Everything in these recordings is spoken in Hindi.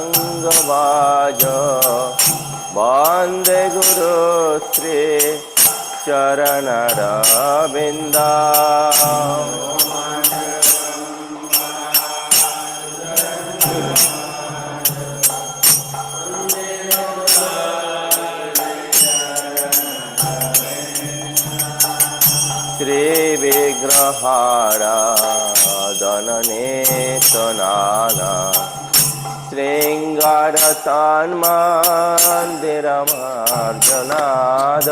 रोमाञ्चकम्पस्रतारङ्गवाज वन्दे गुरु श्री चरणरविन्दा श्रीविग्रहाराधननेतनाना शृङ्गारतन्मन्दिरमार्जनाद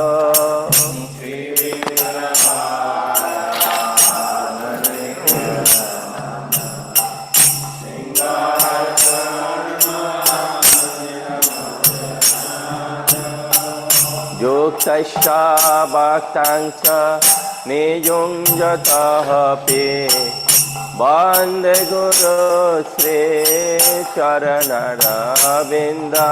युक्तश्च भक्ताञ्च नियुञ्जतः पे वन्दे गुरु श्री चरणरविन्दा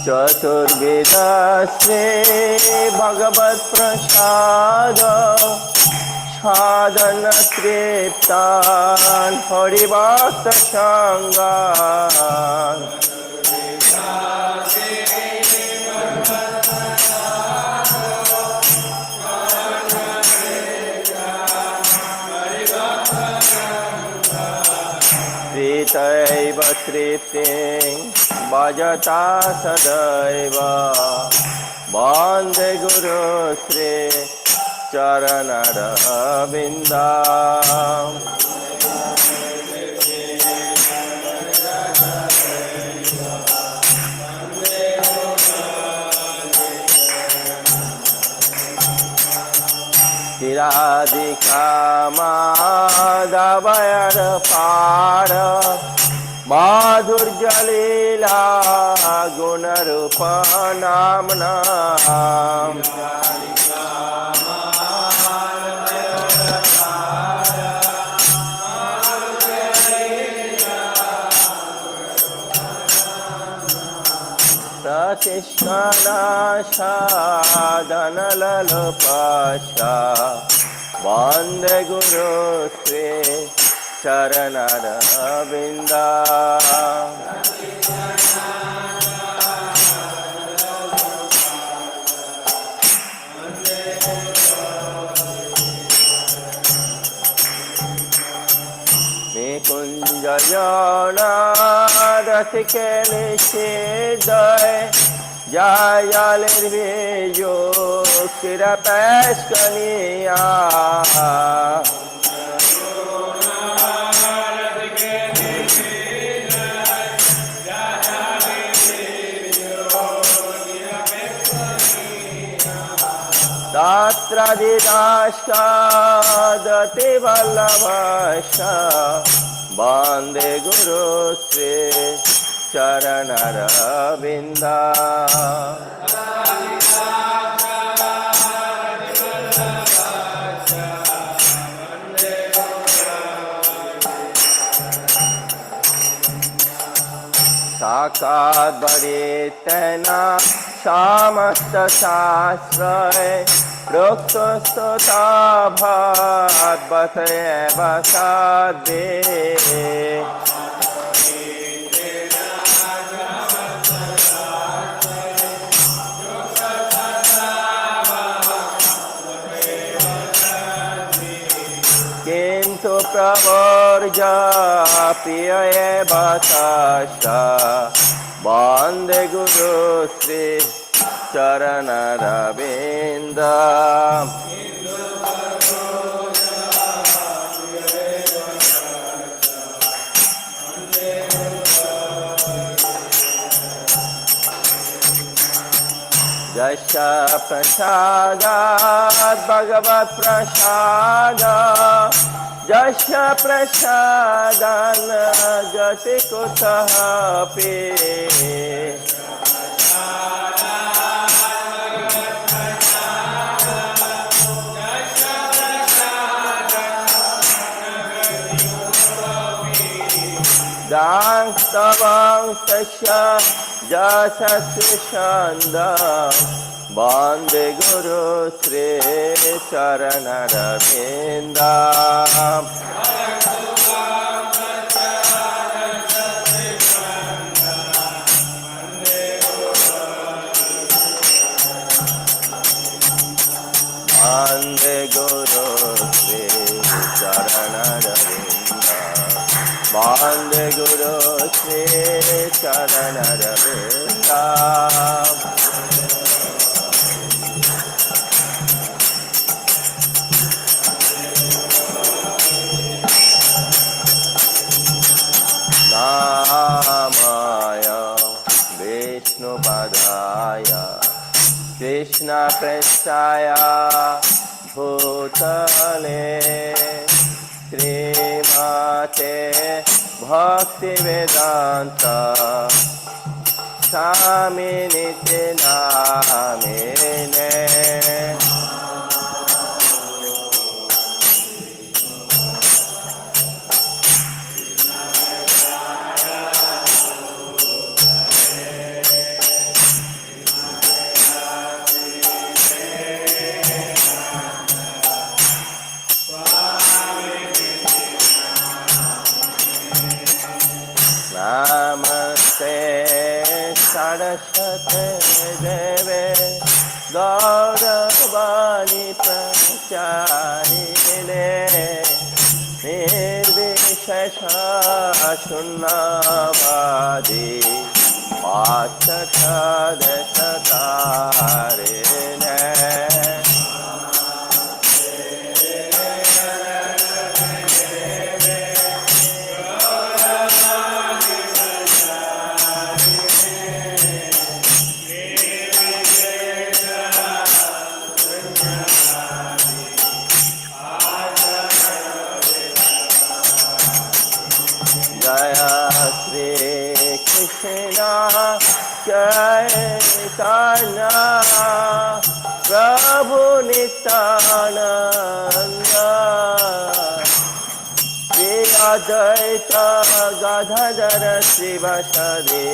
चतुर्विध श्री भगवत्प्रसाद साधन तृप्तान् हरिभक्त संगान् प्रीतैव तृप्तिं भजता सदैव वन्दे गुरु श्री चरणरविन्दा चिरादिकामादवयर पार माधुर्यलीला गुणरूप नाम्ना प्रतिष्ठानाशादनललोपाशा वन्दे गुरु श्री चरणरविन्दा निकुञ्जयनारसिके निषेधय जयलिर्वियो किरपैष्कनिया दात्रादिदास्कादति वल्लभाशा वन्दे गुरु श्री चरणरविन्दा साकाद्वरेतना समस्तशास्त्रय प्रोक्तस्तुता भागवत एव साध्ये किन्तु प्रवर्जा प्रिय एव तासा वन्दे गुरु श्री चरणरविन्दा यश प्रसादात् भगवत् प्रसाद यश प्रसादान् जति कुतः पे Dangstavang Tasya Jasasishanda Bande Guru Sri Charanaravinda Bande Guru Sri Charanaravinda Bande Guru Sri Charanaravinda Namaya Vishnu Padaya Krishna Prestaya Bhutale Srimate Bhakti Vedanta Saminite Namine Namaste Saraswate Deve Gauravani Pracharine Nirvishesha Shunnavadi Vachaka Desatarine Jaya Sri Krishna Chaitanya Prabhu Nityananda Shri Advaita Gadadhara Srivasadi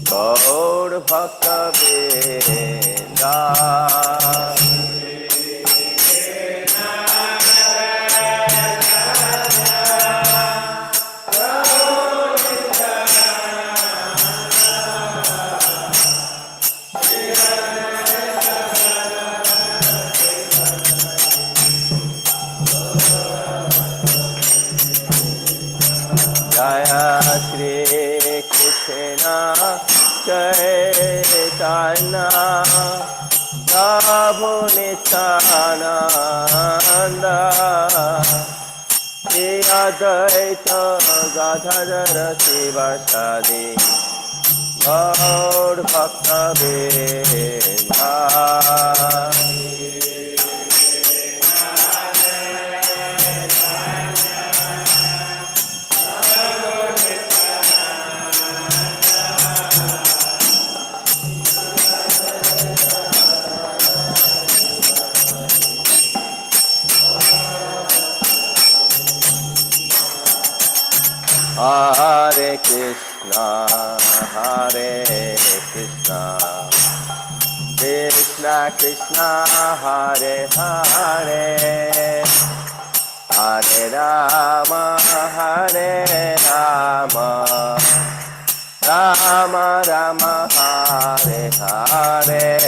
Gaur Bhakta Vrinda Jaya Sri Krishna Chaitanya Prabhu Nityananda Shri Advaita Gadadhara Srivasadi Gaur Bhakta Vrinda Hare Krishna, Hare Krishna, Krishna Krishna, Hare Hare, Hare Rama, Hare Rama, Rama Rama, Hare Hare.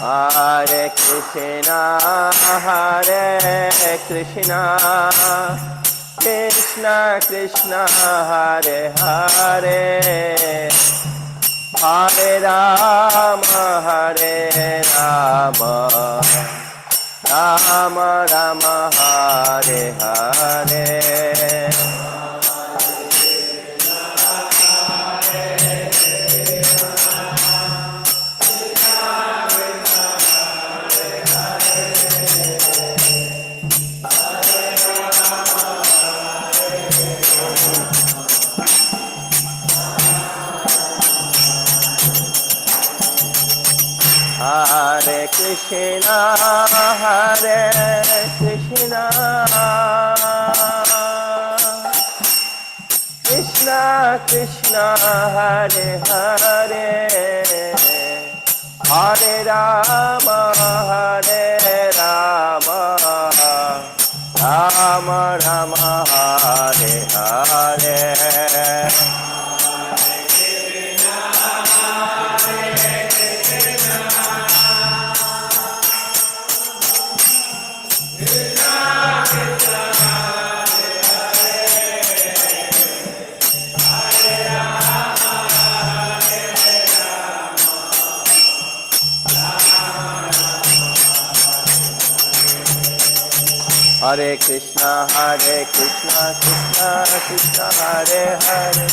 Hare Krishna, Hare Krishna, Krishna Krishna, Hare Hare, Hare Rama, Hare Rama, Rama Rama, Hare Hare. Krishna, Hare Krishna, Krishna Krishna, Hare Hare,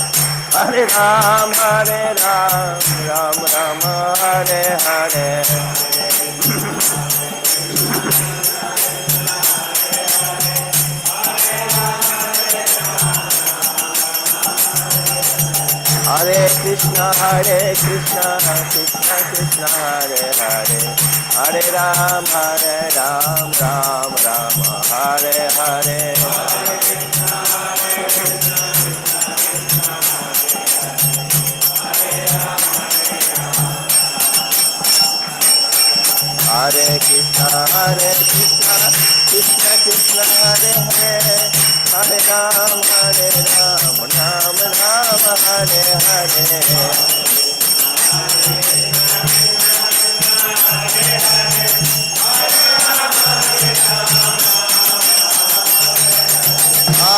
Hare Rama, Hare Rama, Rama Rama, Hare Hare. Hare Krishna, Krishna Krishna, Hare Hare, Hare Ram, Ram Ram, Hare Hare. Hare Krishna, Krishna Krishna, Hare Hare, Hare Ram, Ram Ram, Hare Hare. Hare Krishna, Krishna Krishna, Hare Hare, Hare Ram, Ram Ram, Hare Hare.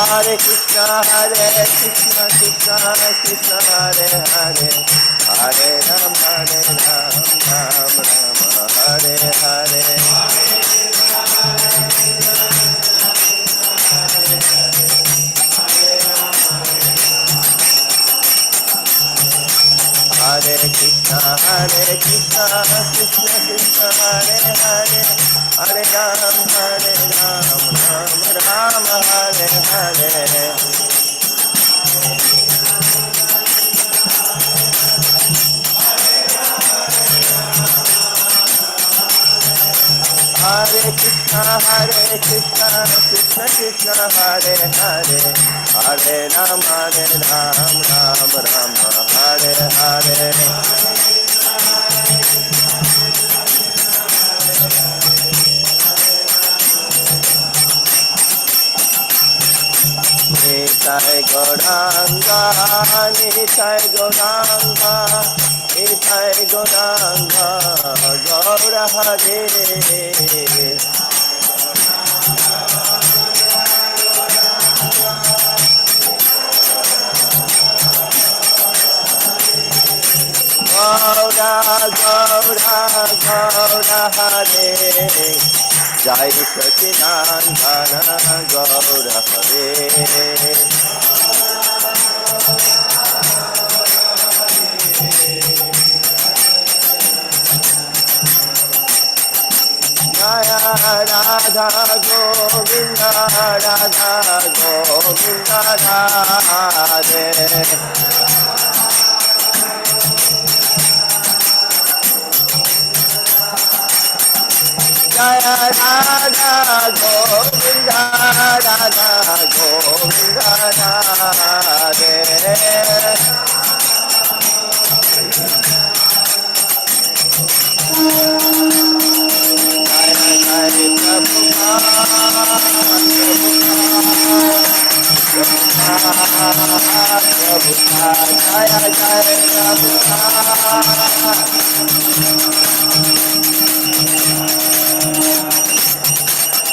Hare Krishna, Krishna Krishna, Hare Hare, Hare Ram, Ram Ram, Hare Hare. Hare Krishna, Krishna Krishna, Hare Hare, Hare Ram, Ram Hare Hare. Hare Krishna, Krishna Krishna, Hare Hare, Hare Ram, Ram Hare Hare. Nitai Gauranga, Nitai Gauranga, Nitai Gauranga, Gaura Hare. Gaura Hare, Jai Sacinandana, Gaura Hare. Jaya Radha Govinda, Radha Govinda, Radhe. Jaya Radha Govinda, Radha Govinda, Radhe.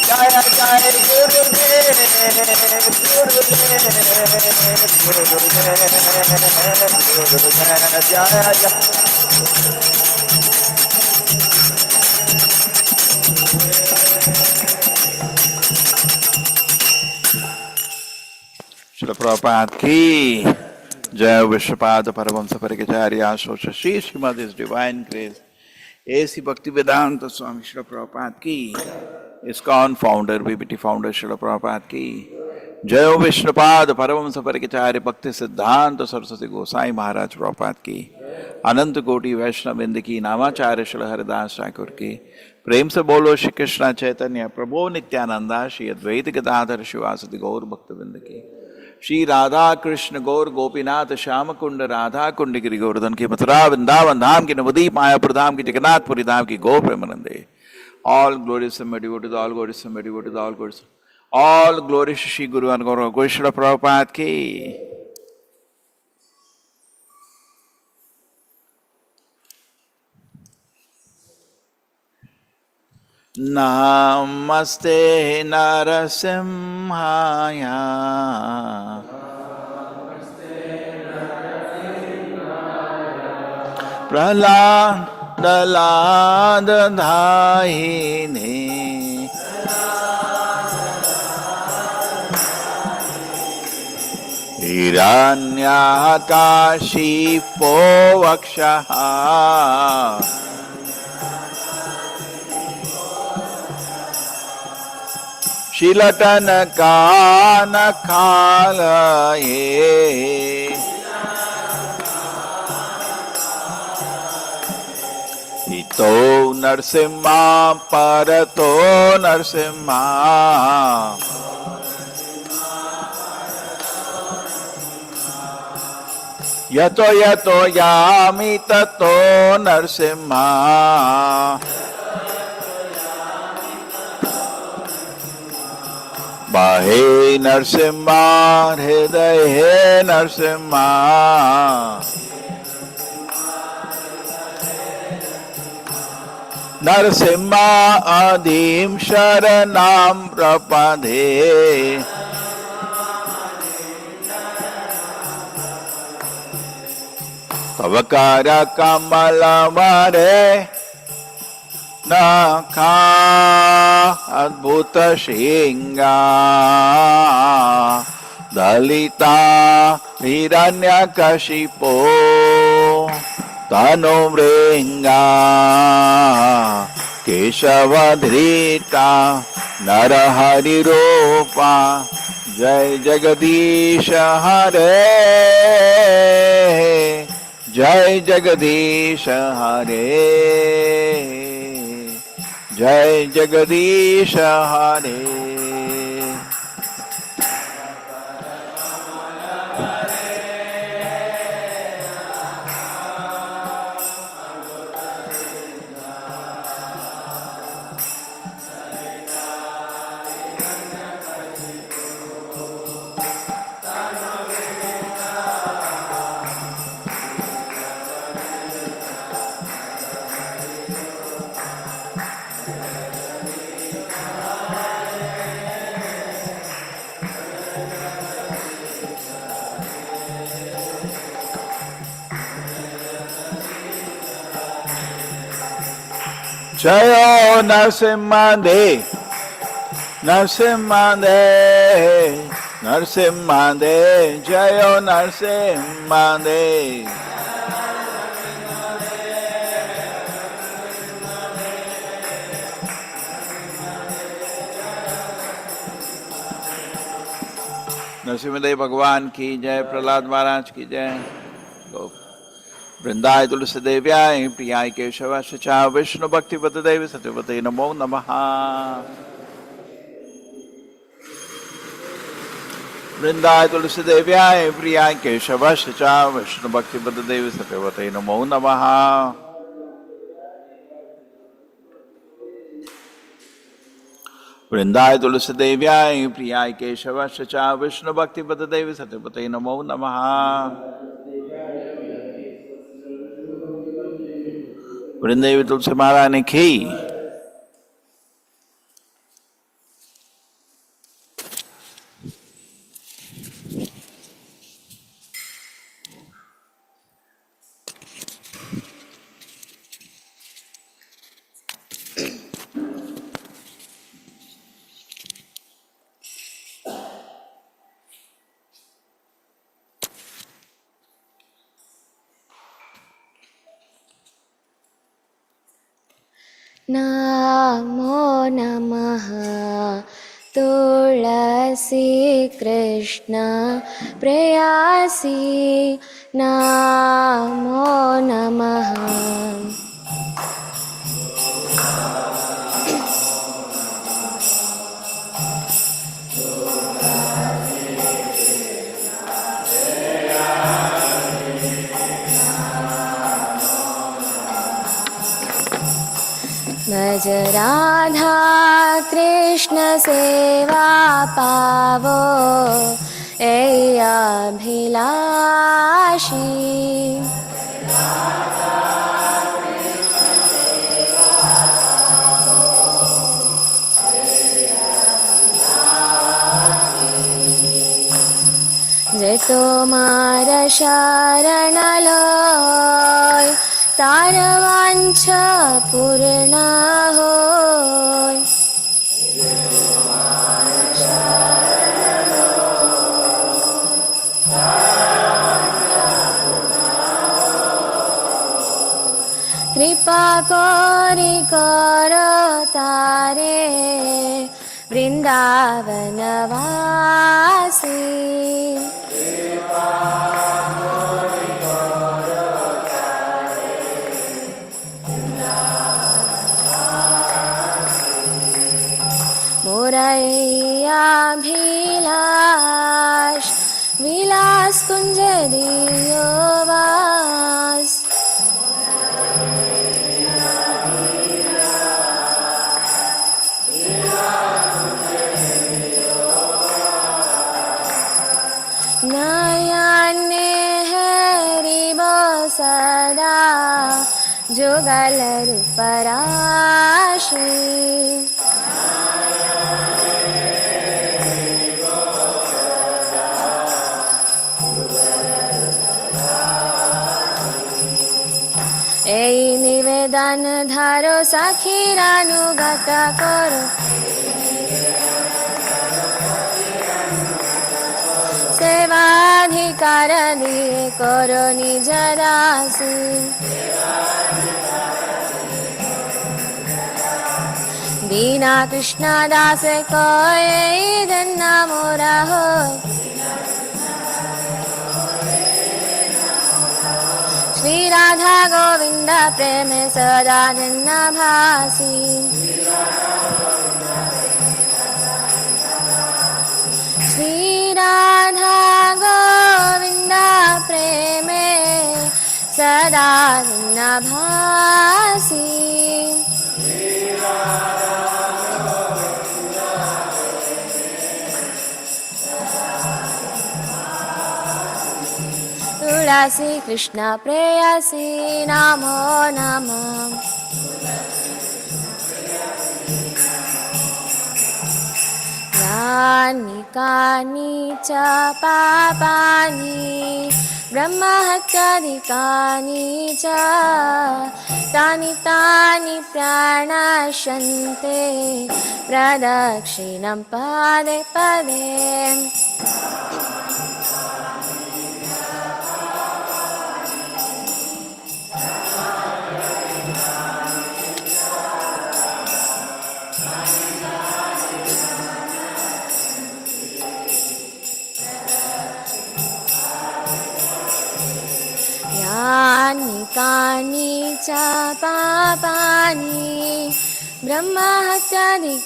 Jai Jai Gurudev, Jai Jai. Srila Prabhupada ki Jai Vishwapada Paramahamsa Parikacharya Shri Srimad His Divine Grace A.C. Bhaktivedanta Swami Srila Prabhupada ki ISKCON founder, BBT founder Srila Prabhupada ki जयो विष्णुपाद परमहंस परिचार्य भक्ति सिद्धांत सरस्वती गोसाई महाराज प्रभुपाद की, अनंत कोटि वैष्णव वृंद की, नामाचार्य श्री हरिदास ठाकुर की। प्रेम से बोलो श्री कृष्ण चैतन्य प्रभु नित्यानंदा, श्री अद्वैत गदाधर शिवासदि गौर भक्त वृंद की। श्री राधा कृष्ण गौर गोपीनाथ श्याम कुंड राधा कुंड गिरि गोवर्धन की, मथुरा वृंदावन धाम की, नवदीप मायापुर धाम की, जगन्नाथपुरी धाम की गो प्रेमानंदे। All glories and devotees, all glories and devotees, all glories. All glories to Shri Guru and Guru Goswami Prabhupada ki. Namaste Narasimhaya. Prahlad Dalad Dhayine. हिरण्यकाशिपो वक्षः शीलटनकानखालये इतो नरसिंहा परतो नरसिंहा यतो यतो यामि ततो नरसिंहा बाहे नरसिंहा हृदये नरसिंहा नरसिंहा आदिं शरणं प्रपदे तवकार कमल मरे नखा अद्भुत श्रृंगा दलिता हिरण्यकशिपो तनु मृंगा केशवधृता नरहरि रूपा जय जगदीश हरे जय जगदीश हरे जय जगदीश हरे जयो नरसिम्हादेव नरसिम्हादेव नरसिम्हादेव जयो नरसिम्हादेव नरसिम्हदेव भगवान की जय। प्रहलाद महाराज की जय। वृंदाय तुलसी देव्याय प्रियाय केशव चा विष्णु भक्ति पद देव सत्यवते नमो नमः। वृंदाय तुलसी देव्याय प्रियाय केशव चा विष्णु भक्ति पद देव सत्यवते नमो नमः। वृंदाय तुलसी देव्याय प्रियाय केशव चा विष्णु भक्ति पद देव सत्यवते नमो नमः। वृंदेवी तुलसी महारानी की। नमो नमः तुलसी कृष्ण प्रेयसी नमो नमः। भज राधा कृष्ण सेवा पावो ऐ अभिलाषी। जे तोमार शरण लय तार वांछा पूर्ण होय। कृपा कोरी करो तारे वृंदावन वासी। मोरैया भिलाष विलास कुंज दियो वास। नयने हरिब सदा जुगल रूपराशि। এই নিবেদন ধারো সখীরানুগত করো। सेवाधिकार दिए करो निज दासी। दीना कृष्ण दास कोय धन्ना मोरा हो। श्री राधा गोविंद प्रेम सदा धन्ना भासी। श्री राधा गोविंद प्रेमे सदा धन्ना भासी। तुलसी कृष्ण प्रेयसी नमो नमः। यानि कानि च पापानि ब्रह्महत्यादिकानि च तानि तानि प्रणश्यन्ते प्रदक्षिणं पदे पदे। यानि कानि च पापानि ब्रह्महत्यादिकानि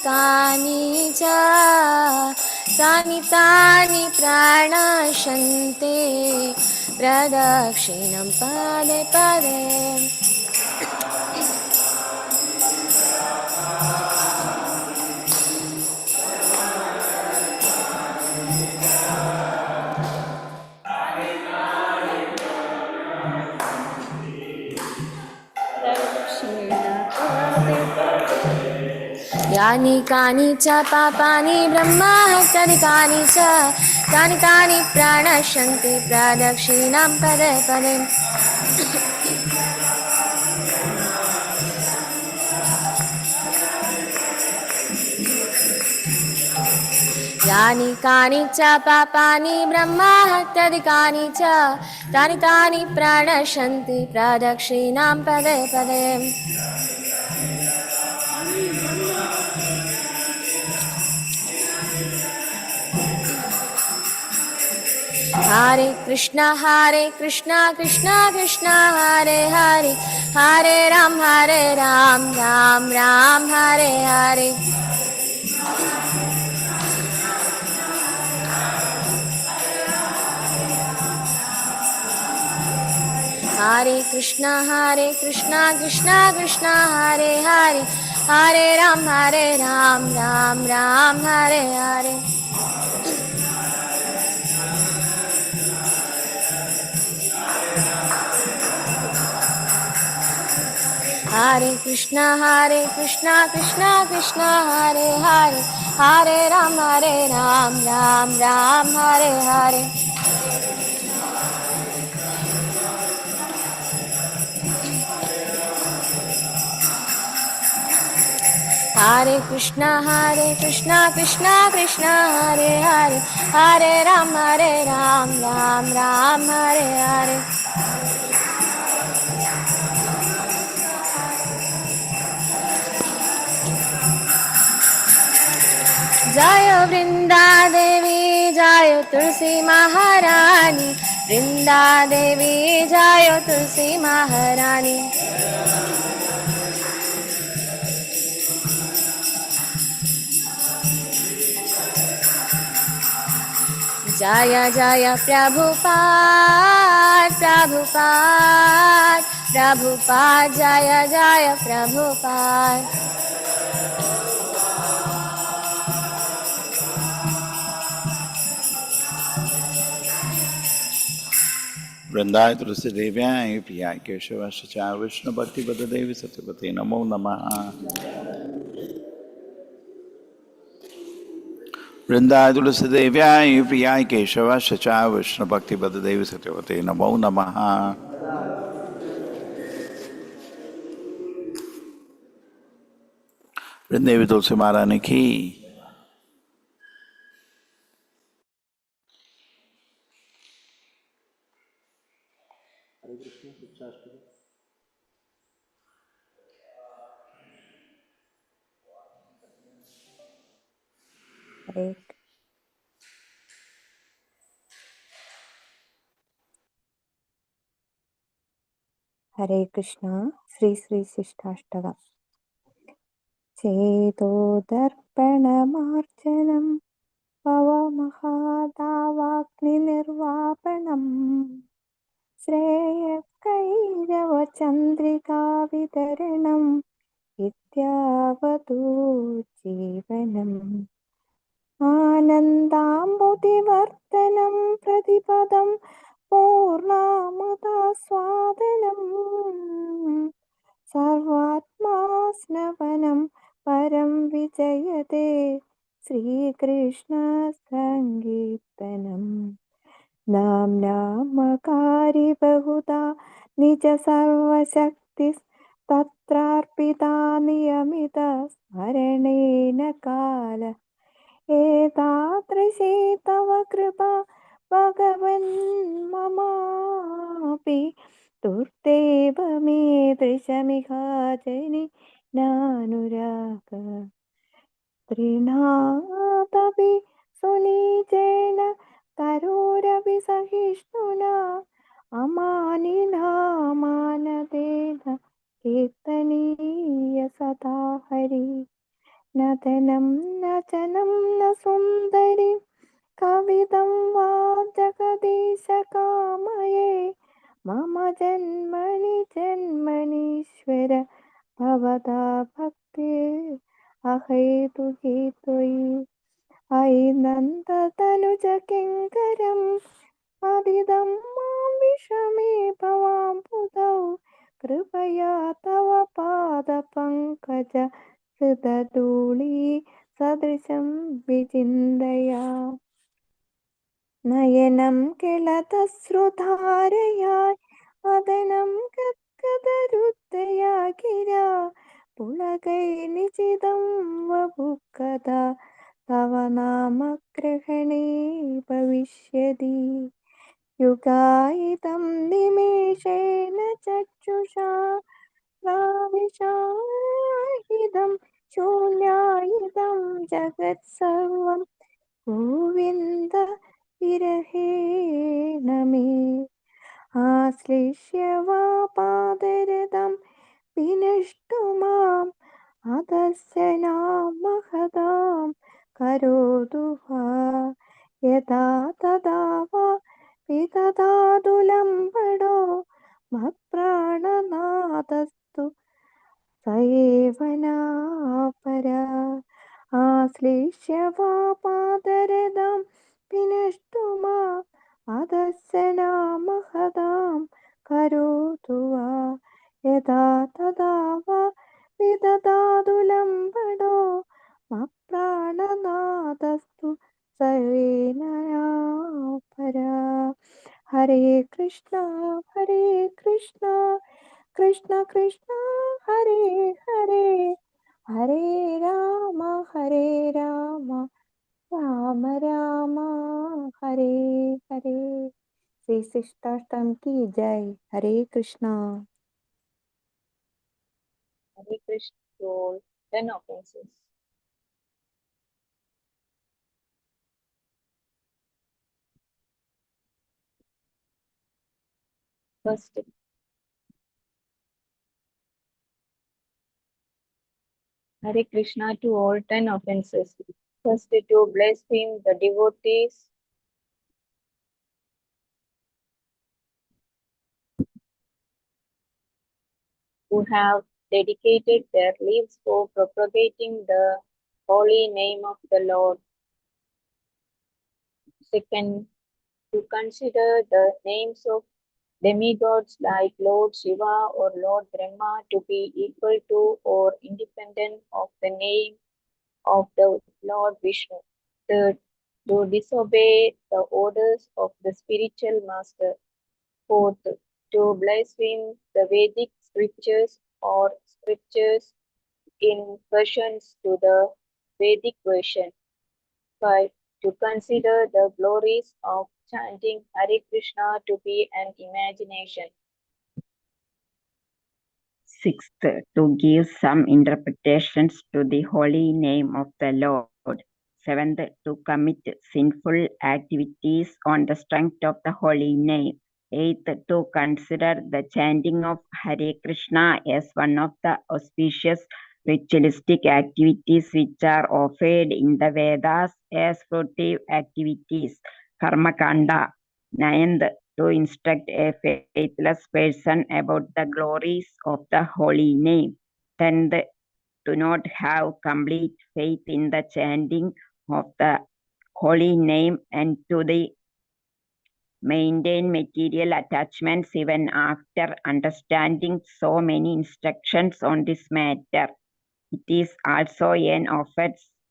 च तानि तानि प्रणश्यन्ते प्रदक्षिणं पदे पदे। यानि कानि च पापानि ब्रह्महत्यादिकानि च तानि तानि प्रणश्यन्ति प्रदक्षिणां पदे पदे। यानि कानि च पापानि ब्रह्महत्यादिकानि च तानि तानि प्रणश्यन्ति प्रदक्षिणां पदे पदे। Hare Krishna Krishna Krishna Hare Hare, Hare Ram Ram Ram Hare Hare. Hare Krishna Krishna Krishna Hare Hare, Hare Ram Ram Ram Hare Hare. Hare Krishna Krishna Krishna Hare Hare, Hare Ram Ram Ram Hare Hare. Hare Krishna Krishna Krishna Hare Hare, Hare Ram Ram Ram Hare Hare. Jai Vrinda Devi Jai Tulsi Maharani, Vrinda Devi Jai Tulsi Maharani. Jaya Jaya Prabhupada Prabhupada Prabhupada, Jaya Jaya Prabhupada. वृंदाय तुलसी देव्याय प्रियाय केशव चा विष्णु भक्ति पद देवी सत्यपति नमो नमः। वृंदाय तुलसी देव्याय प्रियाय केशव चा विष्णु भक्ति पद देवी सत्यपति नमो नमः। वृंदेवी तुलसी महारानी की। हरे कृष्णा श्री श्री शिष्टाष्टकम् चेतोदर्पणमार्जनं पवमहादावाग्निर्वापणम् श्रेयकैरवचन्द्रिकावितरणम् इत्यावतु जीवनम् आनन्दाम्बुदिवर्धनं प्रतिपदं पूर्णामृतास्वादनम् सर्वात्मा स्नपनं परं विजयते श्रीकृष्णसङ्कीर्तनम् नाम्नामकारि बहुधा निज सर्वशक्तिस्तत्रार्पिता नियमित स्मरणेन काल एतादृशी तव कृपा भगवन् ममापि दुर्दैव मे दृशमिहाजनि नानुराग त्रिनादपि सुनीचेन तरोरपि सहिष्णुना अमानिनामानदेन कीर्तनीय सदा हरि न धनं न जनं न सुन्दरी कविदं वा जगदीश कामये मम जन्मनीश्वर भवता भक्ति अहेतुकी त्वयि अयि नन्दतनुज किङ्करम् अदिदं मां विषमे भवाम्बुधौ कृपया तव पादपङ्कज सुधूली सदृशं विचिन्तया नयनं किलतश्रुधारया वदनं गद्गदरुद्धया गिरा पुलकैर्निचितं वपुः तव नाम ग्रहणे भविष्यति युगायितं निमेषेण चक्षुषा प्राविशाहिदं शून्यायितं जगत्सर्वं गोविन्द विरहेण मे आश्लिष्य वा पादरदं विनष्टु माम् अतस्य नामहदां करोतु वा यदा तदा वा विदधातुलम्बडो मत्प्राणनाथस्तु स एव नापरा आश्लिष्य वा पादरदं विनष्टु माम् अतस्य नामहदां करोतु वा यदा तदा वा विदधातुलम्बडो मत्प्राणनाथस्तु सर्वेणपरा हरे कृष्णा कृष्ण कृष्ण हरे हरे हरे राम राम राम हरे हरे श्री शिष्टाष्टम की जय हरे Krishna Hare Krishna to all 10 offenses. First, Hare Krishna to all 10 offenses. First, to blaspheme the devotees who have dedicated their lives for propagating the holy name of the Lord. Second, to consider the names of demigods like Lord Shiva or Lord Brahma to be equal to or independent of the name of the Lord Vishnu. Third, to disobey the orders of the spiritual master. Fourth, to blaspheme the Vedic scriptures or scriptures in versions to the Vedic version. Five, to consider the glories of chanting Hare Krishna to be an imagination. Sixth, to give some interpretations to the holy name of the Lord. Seventh, to commit sinful activities on the strength of the holy name. Eighth, to consider the chanting of Hare Krishna as one of the auspicious ritualistic activities which are offered in the Vedas as fruitive activities, Karma Kanda. Ninth, to instruct a faithless person about the glories of the holy name. Tenth, to not have complete faith in the chanting of the holy name and to the maintain material attachments even after understanding so many instructions on this matter. It is also an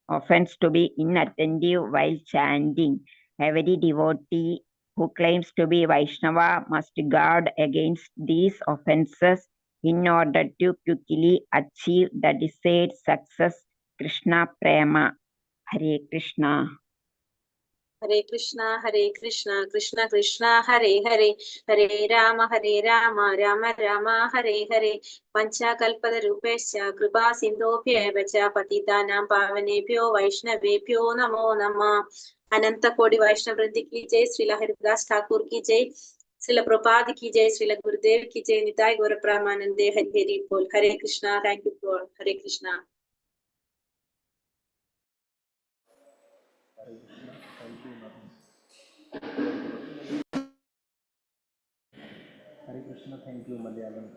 offense to be inattentive while chanting. Every devotee who claims to be Vaishnava must guard against these offenses in order to quickly achieve the desired success. Krishna Prema. Hare Krishna. Hare Krishna, Krishna Krishna, Hare Hare, Hare Rama, Rama Rama, Hare Hare. Pancha kalpada rupesya kripa sindhobhya vacha patitanam pavanebhyo vaishnavebhyo namo namah. अनंत कोटि वैष्णव वृंद की जय, श्रीला हरिदास ठाकुर की जय, श्रीला प्रभुपाद की जय, श्रीला गुरुदेव की जय, निताय गौर प्रेमानंदे हरि हरि बोल. Hare Krishna. Thank you for Hare Krishna. Hare Krishna, thank you, Malayalam.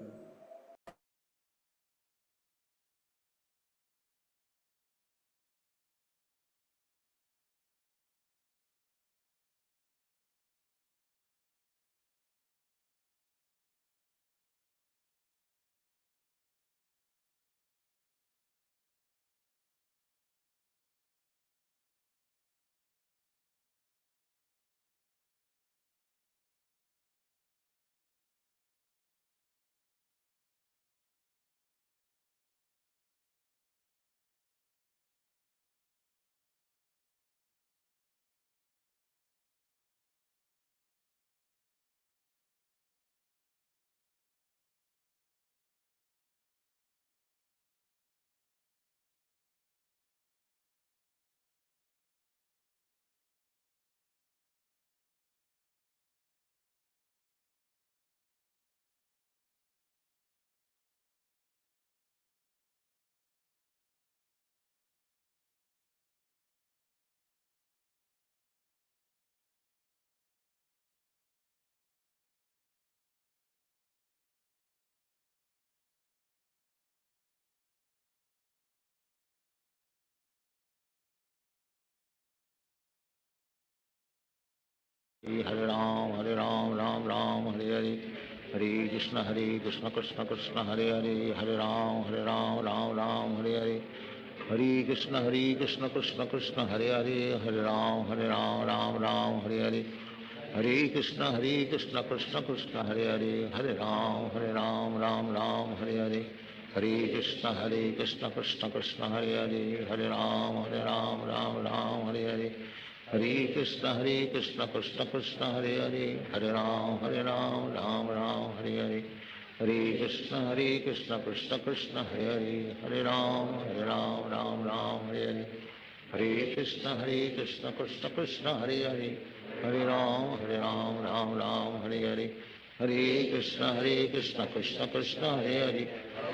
Hare Ram Ram Ram Hare Hare Hare Krishna Krishna Krishna Hare Hare Hare Ram Ram Ram Hare Hare Hare Krishna Krishna Krishna Hare Hare Hare Ram Ram Ram Hare Hare Hare Krishna Krishna Krishna Hare Hare Hare Ram Ram Hare Hare Hare Krishna Krishna Krishna Hare Hare Hare Ram Ram Hare Hare Hare Krishna Krishna Krishna Hare Hare Hare Ram Ram Hare Hare Hare Krishna Krishna Krishna Hare Hare Hare Ram Ram Hare Hare Hare Krishna Krishna Krishna Hare Hare Hare Ram Ram Hare Hare Hare Krishna Krishna Krishna Hare Hare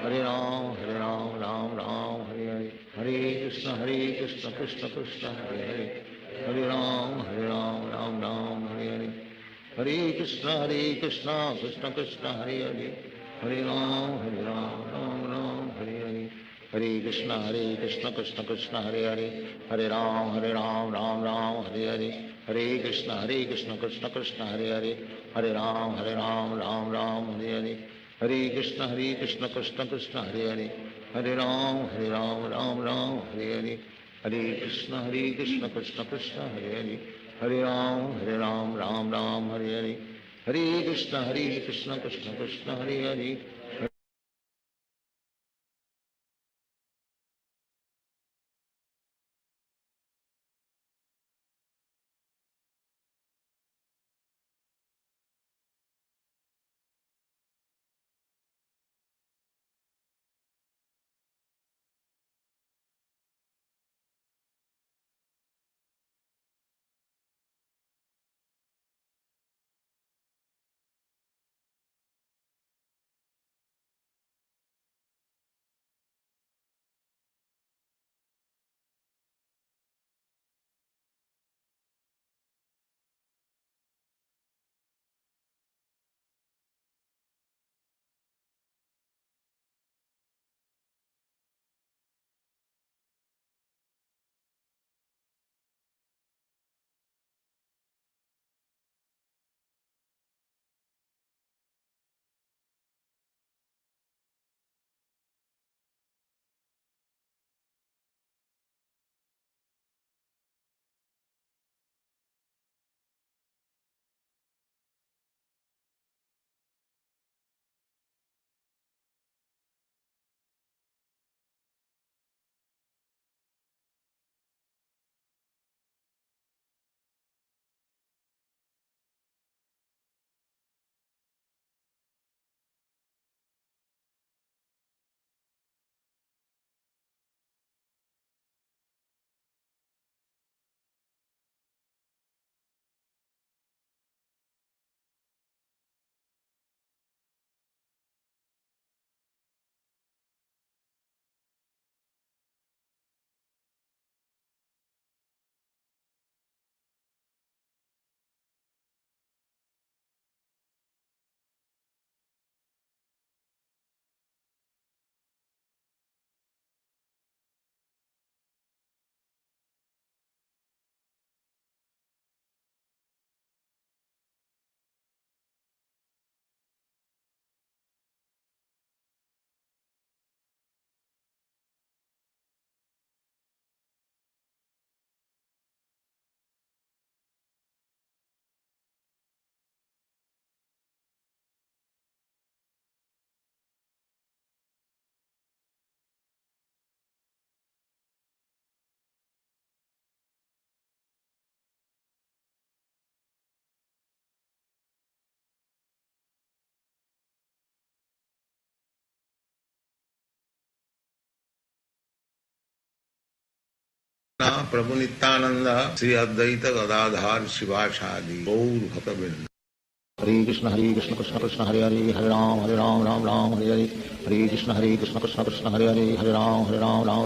Hare Ram Ram Hare Hare Hare Krishna Krishna Krishna Hare Hare Hare Ram Ram Hare Hare Hare Krishna Krishna Krishna Hare Hare Hare Ram Ram Hare Hare Hare Krishna Krishna Krishna Hare Hare Hare Ram Ram Hare Hare Hare Krishna Krishna Krishna Hare Hare Hare Ram Ram Hare Hare Hare Krishna Krishna Krishna Hare Hare Hare Ram Ram Hare Hare Hare Krishna Krishna Krishna Hare Hare Hare Ram Ram Hare Hare Hare Krishna Krishna Krishna Hare Hare Prabhu Nityanand Shri Advaita Gadadhar Shivacharya Gaur भक्तवृंद Hare Krishna Krishna Krishna Hare Hare Hare Ram Ram Hare Hare Hare Krishna Krishna Krishna Hare Hare Hare Ram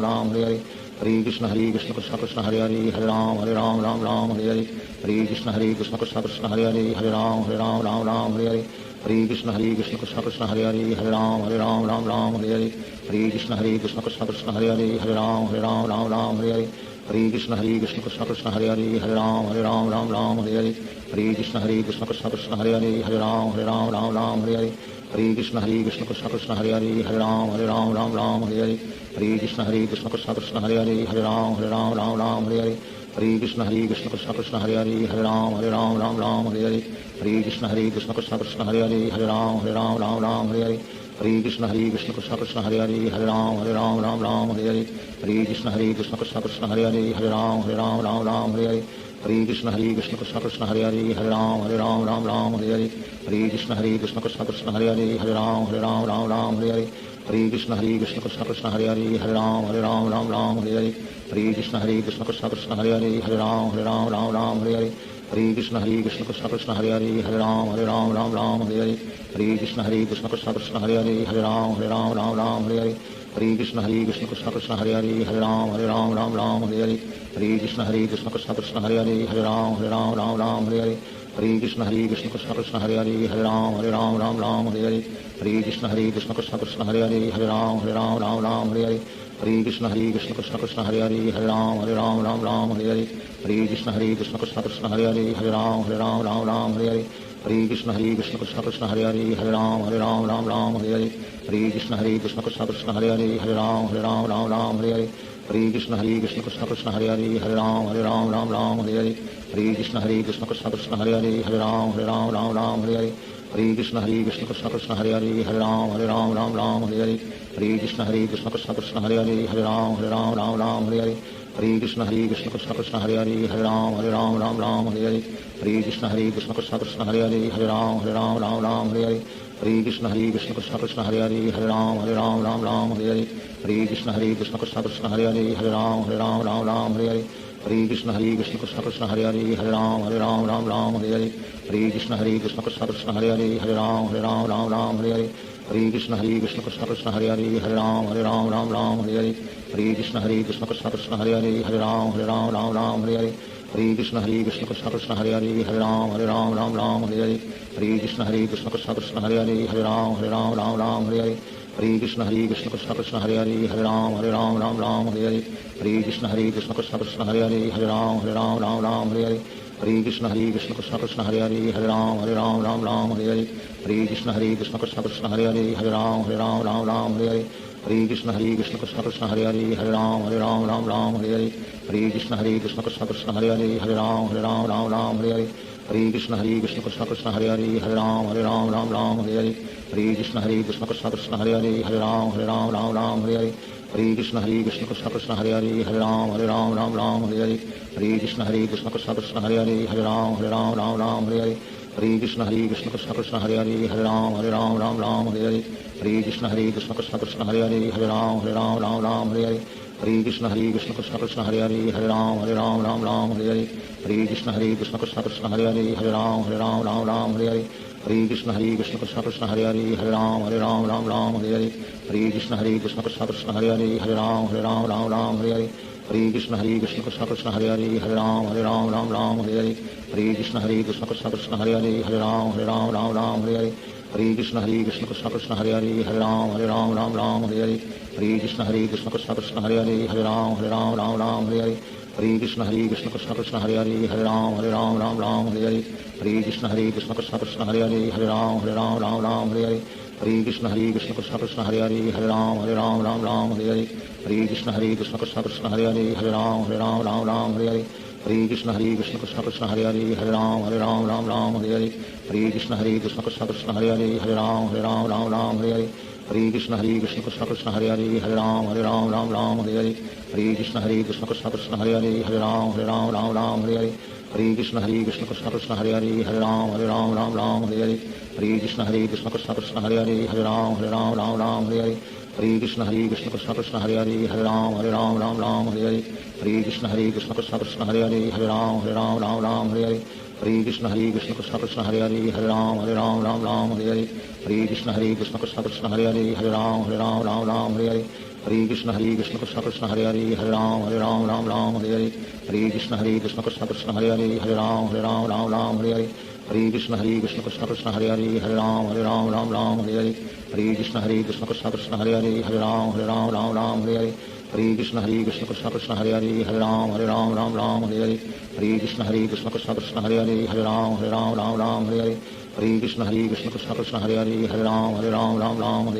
Ram Hare Hare Hare Krishna Krishna Krishna Hare Hare Hare Ram Ram Hare Hare Hare Krishna Krishna Krishna Hare Hare Hare Ram Ram Hare Hare Hare Krishna Krishna Krishna Hare Hare Hare Ram Ram Hare Hare Hare Krishna Krishna Krishna Hare Hare Hare Ram Ram Ram Hare Hare Hare Krishna Krishna Krishna Hare Hare Hare Ram Ram Hare Hare Hare Krishna Krishna Krishna Hare Hare Hare Ram Ram Hare Hare Hare Krishna Krishna Krishna Hare Hare Hare Ram Ram Hare Hare Hare Krishna Krishna Krishna Hare Hare Hare Ram Ram Hare Hare Hare Krishna Krishna Krishna Hare Hare Hare Ram Ram Hare Hare Hare Krishna Krishna Krishna Hare Hare Hare Ram Ram Hare Hare Hare Krishna Krishna Krishna Hare Hare Hare Ram Hare Hare Hare Krishna Krishna Krishna Hare Hare Hare Ram Hare Hare Hare Krishna Krishna Krishna Hare Hare Hare Ram Hare Hare Hare Krishna Krishna Krishna Hare Hare Hare Ram Hare Hare Hare Krishna Krishna Krishna Hare Hare Hare Ram Hare Hare Hare Krishna Krishna Krishna Hare Hare Hare Ram Hare Hare Hare Krishna Krishna Krishna Hare Hare Hare Ram Hare Hare Hare Krishna Krishna Krishna Hare Hare Hare Ram Hare Hare Hare Krishna Krishna Krishna Hare Hare Hare Ram Hare Hare Hare Krishna Krishna Krishna Hare Hare Hare Ram Hare Hare Hare Krishna Krishna Krishna Hare Hare Hare Ram Hare Hare Hare Krishna Krishna Krishna Hare Hare Hare Ram Hare Hare Hare Krishna Krishna Krishna Hare Hare Hare Ram Hare Hare Hare Krishna Krishna Krishna Hare Hare Hare Ram Hare Hare Hare Krishna Krishna Krishna Hare Hare Hare Ram Hare Hare Hare Krishna Krishna Krishna Hare Hare Hare Ram Hare Hare Hare Krishna Krishna Krishna Hare Hare Hare Ram Hare Hare Hare Krishna Krishna Krishna Hare Hare Hare Ram Hare Hare Hare Krishna Krishna Krishna Hare Hare Hare Ram Hare Hare Hare Krishna Krishna Krishna Hare Hare Hare Ram Hare Hare Hare Krishna Krishna Krishna Hare Hare Hare Ram Hare Hare Hare Krishna Krishna Krishna Hare Hare Hare Ram Hare Hare Hare Krishna Krishna Krishna Hare Hare Hare Ram Hare Hare Hare Krishna Krishna Krishna Hare Hare Hare Ram Hare Hare Hare Krishna Krishna Krishna Hare Hare Hare Ram Hare Hare Hare Krishna Krishna Krishna Hare Hare Hare Ram Hare Hare Hare Krishna Krishna Krishna Hare Hare Hare Ram Hare Hare Hare Krishna Krishna Krishna Hare Hare Hare Ram Hare Hare Hare Krishna Krishna Krishna Hare Hare Hare Ram Hare Hare Hare Krishna Krishna Krishna Hare Hare Hare Ram Hare Hare Hare Krishna Krishna Krishna Hare Hare Hare Ram Hare Hare Krishna Krishna Krishna Hare Hare Hare Ram Hare Hare Krishna Krishna Krishna Hare Hare Hare Ram Hare Hare Krishna Krishna Krishna Hare Hare Hare Ram Hare Hare Krishna Krishna Krishna Hare Hare Hare Ram Hare Hare Krishna Krishna Krishna Hare Hare Hare Ram Hare Hare Krishna Krishna Krishna Hare Hare Hare Ram Hare Hare Krishna Krishna Krishna Hare Hare Hare Ram Hare Hare Krishna Krishna Krishna Hare Hare Hare Ram Hare Hare Krishna Krishna Krishna Hare Hare Hare Ram Hare Hare Krishna Krishna Krishna Hare Hare Hare Ram Hare Hare Krishna Krishna Krishna Hare Hare Hare Ram Hare Hare Krishna Krishna Krishna Hare Hare Hare Ram Hare Hare Krishna Krishna Krishna Hare Hare Hare Ram Hare Hare Krishna Krishna Krishna Hare Hare Hare Ram Hare Hare Krishna Krishna Krishna Hare Hare Hare Ram Hare Hare Krishna Krishna Krishna Hare Hare Hare Ram Hare Hare Krishna Krishna Krishna Hare Hare Hare Ram Hare Hare Krishna Krishna Krishna Hare Hare Hare Ram Hare Krishna Krishna Krishna Hare Hare Hare Ram Hare Krishna Krishna Krishna Hare Hare Hare Ram Hare Krishna Krishna Krishna Hare Hare Hare Ram Hare Krishna Krishna Krishna Hare Hare Hare Ram Hare Krishna Krishna Krishna Hare Hare Hare Ram Hare Krishna Krishna Krishna Hare Hare Hare Ram Hare Krishna Krishna Krishna Hare Hare Hare Ram Hare Krishna Krishna Krishna Hare Hare Hare Ram Hare Krishna Krishna Krishna Hare Hare Hare Ram Hare Krishna Krishna Krishna Hare Hare Hare Ram Hare Krishna Krishna Krishna Hare Hare Hare Ram Hare Krishna Krishna Krishna Hare Hare Hare Ram Hare Krishna Krishna Krishna Hare Hare Hare Ram Hare Krishna Krishna Krishna Hare Hare Hare Ram Hare Krishna Krishna Krishna Hare Hare Hare Ram Hare Hare Krishna Krishna Krishna Hare Hare Hare Ram Ram Ram Hare Hare Hare Krishna Krishna Krishna Hare Hare Ram Ram Hare Hare Hare Krishna Krishna Krishna Hare Hare Hare Ram Ram Hare Hare Hare Krishna Krishna Krishna Hare Hare Ram Hare Hare Hare Krishna Krishna Krishna Hare Hare Ram Ram Hare Hare Hare Krishna Krishna Krishna Hare Hare Ram Hare Hare Hare Krishna Krishna Krishna Hare Hare Ram Hare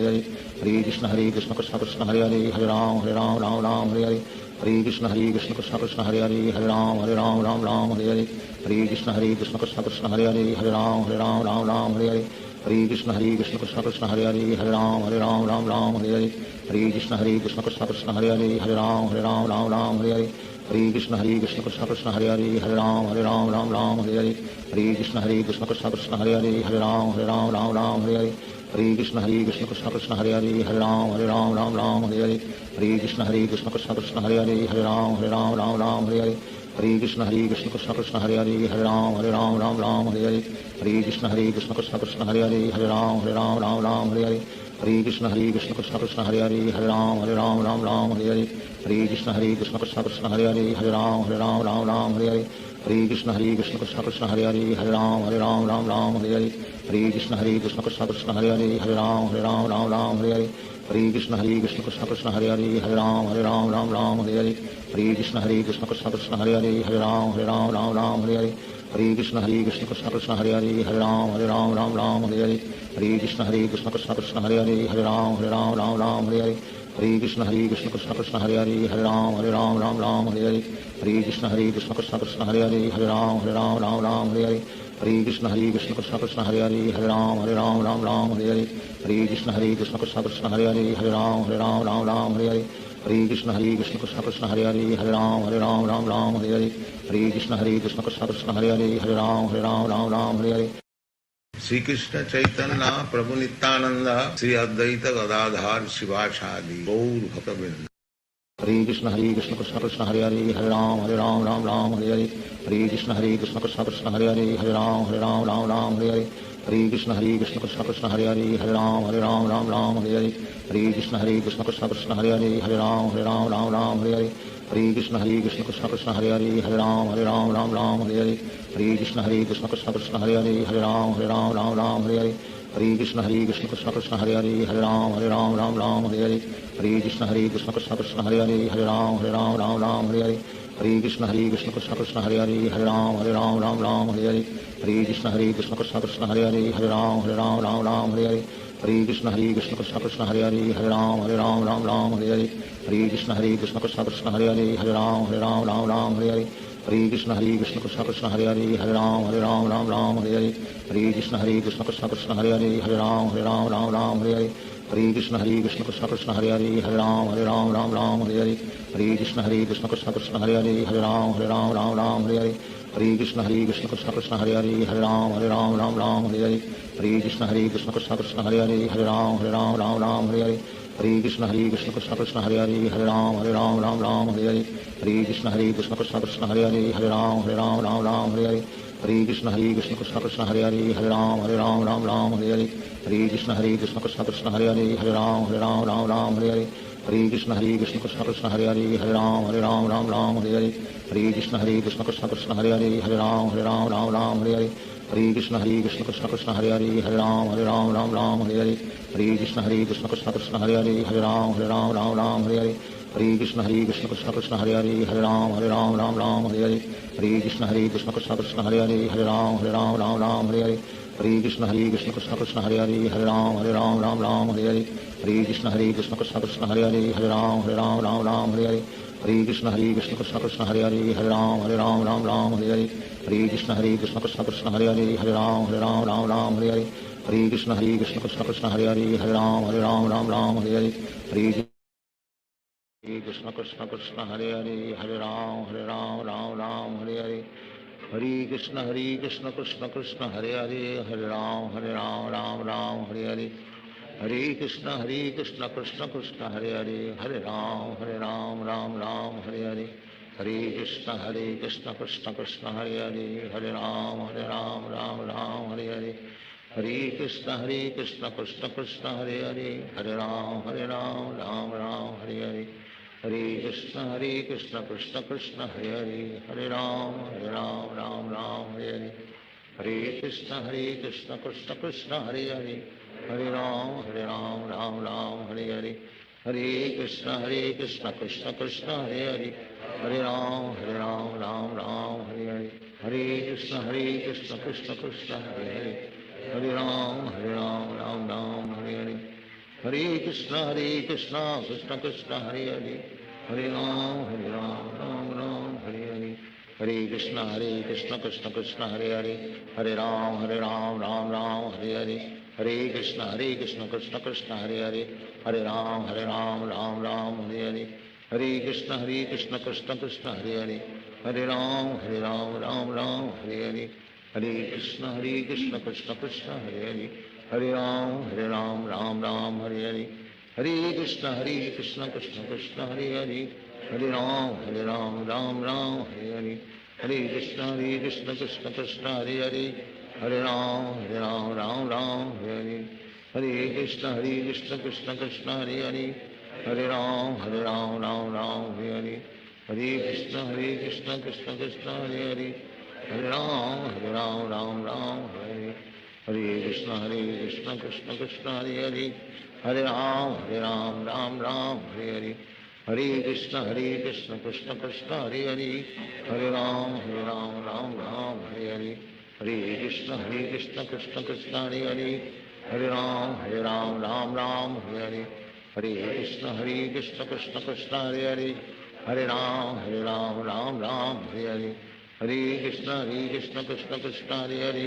Hare Hare Krishna Krishna Krishna Hare Hare Ram Hare Hare Hare Krishna Krishna Krishna Hare Hare Ram Hare Hare Hare Krishna Krishna Krishna Krishna Hare Ram Hare Hare Hare Krishna Krishna Krishna Hare Ram Hare Hare Hare Krishna Krishna Krishna Krishna Hare Ram Hare Hare Hare Krishna Krishna Krishna Hare Ram Hare Hare Hare Krishna Krishna Krishna Krishna Hare Ram Hare Hare Hare Krishna Krishna Krishna Hare Ram Hare Hare Hare Krishna Krishna Krishna Krishna Hare Ram Hare Hare Hare Krishna Krishna Krishna Hare Ram Hare Hare Hare Krishna Krishna Krishna Krishna Hare Ram Hare Hare Hare Krishna Krishna Krishna Hare Ram Hare Hare Hare Krishna Krishna Krishna Krishna Hare Ram Hare Hare Hare Krishna Krishna Krishna Hare Ram Hare Hare Hare Krishna Krishna Krishna Krishna Hare Ram Hare Hare Hare Krishna Krishna Krishna Hare Ram Hare Hare Hare Krishna Krishna Krishna Krishna Hare Ram Hare Hare Hare Krishna Krishna Krishna Hare Ram Hare Hare Hare Krishna Krishna Krishna Krishna Hare Ram Hare Hare Hare Krishna Krishna Krishna Hare Ram Hare Hare Hare Krishna Krishna Krishna Krishna Hare Ram Hare Hare Hare Krishna Krishna Krishna Hare Ram Hare Hare Hare Krishna Krishna Krishna Krishna Hare Ram Hare Hare Hare Krishna Krishna Krishna Hare Ram Hare Hare Hare Krishna Krishna Krishna Krishna Hare Ram Hare Hare Shri Krishna Chaitanya Prabhu Nityanand Shri Advaita Gadadhar शिवासादि Gaur भक्तवृंद। Hare Krishna Krishna Krishna Hare Ram Hare Hare Hare Krishna Krishna Krishna Hare Ram Hare Hare Hare Krishna Krishna Krishna Hare Ram Hare Hare Hare Krishna Krishna Krishna Hare Ram Hare Hare Hare Krishna Krishna Krishna Hare Ram Hare Hare Hare Krishna Krishna Krishna Krishna Hare Ram Hare Hare Hare Krishna Krishna Krishna Hare Ram Hare Hare Hare Krishna Krishna Krishna Krishna Hare Ram Hare Hare Hare Krishna Krishna Krishna Hare Ram Hare Hare Hare Krishna Krishna Krishna Krishna Hare Ram Hare Hare Hare Krishna Krishna Krishna Hare Ram Hare Hare Hare Krishna Krishna Krishna Krishna Hare Ram Hare Hare Hare Krishna Krishna Krishna Hare Ram Hare Hare Hare Krishna Krishna Krishna Krishna Hare Ram Hare Hare Hare Krishna Krishna Krishna Hare Ram Hare Hare Hare Krishna Krishna Krishna Krishna Hare Ram Hare Hare Hare Krishna Krishna Krishna Hare Ram Hare Hare Hare Krishna Krishna Krishna Krishna Hare Ram Hare Hare Hare Krishna Krishna Krishna Hare Ram Hare Hare Hare Krishna Krishna Krishna Krishna Hare Ram Hare Hare Hare Krishna Krishna Krishna Hare Ram Hare Hare Hare Krishna Krishna Krishna Krishna Hare Ram Hare Hare Hare Krishna Krishna Krishna Hare Ram Hare Hare Hare Krishna Krishna Krishna Krishna Hare Ram Hare Hare Hare Krishna Krishna Krishna Hare Ram Hare Hare Hare Krishna Krishna Krishna Krishna Hare Ram Hare Hare Hare Krishna Krishna Krishna Hare Ram Hare Hare Hare Krishna Krishna Krishna Krishna Hare Ram Hare Hare Hare Krishna Krishna Krishna Hare Ram Hare Hare Hare Krishna Krishna Krishna Krishna Hare Ram Hare Hare Hare Krishna Krishna Krishna Hare Ram Hare Hare Hare Krishna Krishna Krishna Krishna Hare Ram Hare Hare Hare Krishna Krishna Krishna Hare Ram Hare Hare Hare Krishna Krishna Krishna Hare Ram Ram Hare Hare Hare Krishna Krishna Krishna Hare Ram Ram Hare Hare Hare Krishna Krishna Krishna Hare Ram Ram Hare Hare Hare Krishna Krishna Krishna Krishna Hare Ram Ram Hare Hare Hare Krishna Krishna Krishna Hare Hare, Hare Ram Ram Ram Hare Hare, Hare Krishna Krishna Hare Hare, Hare Ram Ram Ram Hare Hare, Hare Krishna Krishna Hare Hare, Hare Ram Ram Hare Hare, Hare Krishna Krishna Krishna Hare Hare, Hare Ram Ram Hare Hare, Hare Krishna Krishna Krishna Hare Hare, Hare Ram Ram Hare Hare, Hare Krishna Krishna Krishna Hare Hare, Hare Ram Ram Hare Hare, Hare Krishna Krishna Krishna Hare Hare, Hare Ram Ram Hare Hare, Hare Krishna Krishna Krishna Hare Hare, Hare Ram Ram Hare Hare, Hare Krishna Krishna Krishna Hare Hare, Hare Ram Ram Hare Hare, Hare Krishna Krishna Krishna Hare Hare, Hare Ram Ram Hare Hare, Hare Krishna Krishna Krishna Hare Hare, Hare Ram Ram Hare Hare, Hare Krishna Krishna Krishna Hare Hare, Hare Ram Ram Hare Hare, Hare Krishna Krishna Krishna Hare Hare, Hare Ram Ram Hare Hare, Hare Krishna Krishna Krishna Hare Hare, Hare Ram Ram Hare, Hare Krishna Krishna Krishna Hare Hare, Hare Ram Ram Hare Hare, Hare Krishna Krishna Krishna Hare Hare, Hare Ram Ram Hare Hare, Hare Krishna Krishna Krishna Hare Hare, Hare Ram Ram Hare Hare, Hare Krishna Krishna Krishna Hare Hare, Hare Ram Ram Hare Hare, Hare Krishna Krishna Krishna Hare Hare, Hare Ram Ram Hare Hare, Hare Krishna Krishna Krishna Hare Hare, Hare Ram Ram Hare Hare, Hare Krishna Krishna Krishna Hare Hare,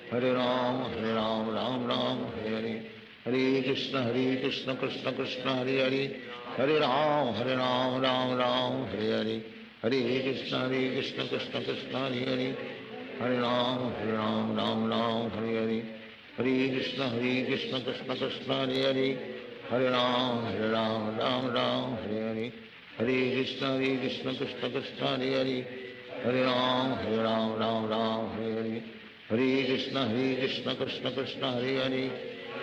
Hare Ram Ram Hare Hare, Hare Krishna Krishna Krishna Hare Hare, Hare Ram Ram Hare Hare, Hare Krishna Krishna Krishna Hare Hare, Hare Ram Ram Hare Hare, Hare Krishna Krishna Krishna Hare Hare, Hare Ram Ram Hare Hare, Hare Krishna Krishna Krishna Hare Hare, Hare Ram Ram Hare Hare, Hare Krishna Krishna Krishna Hare Hare,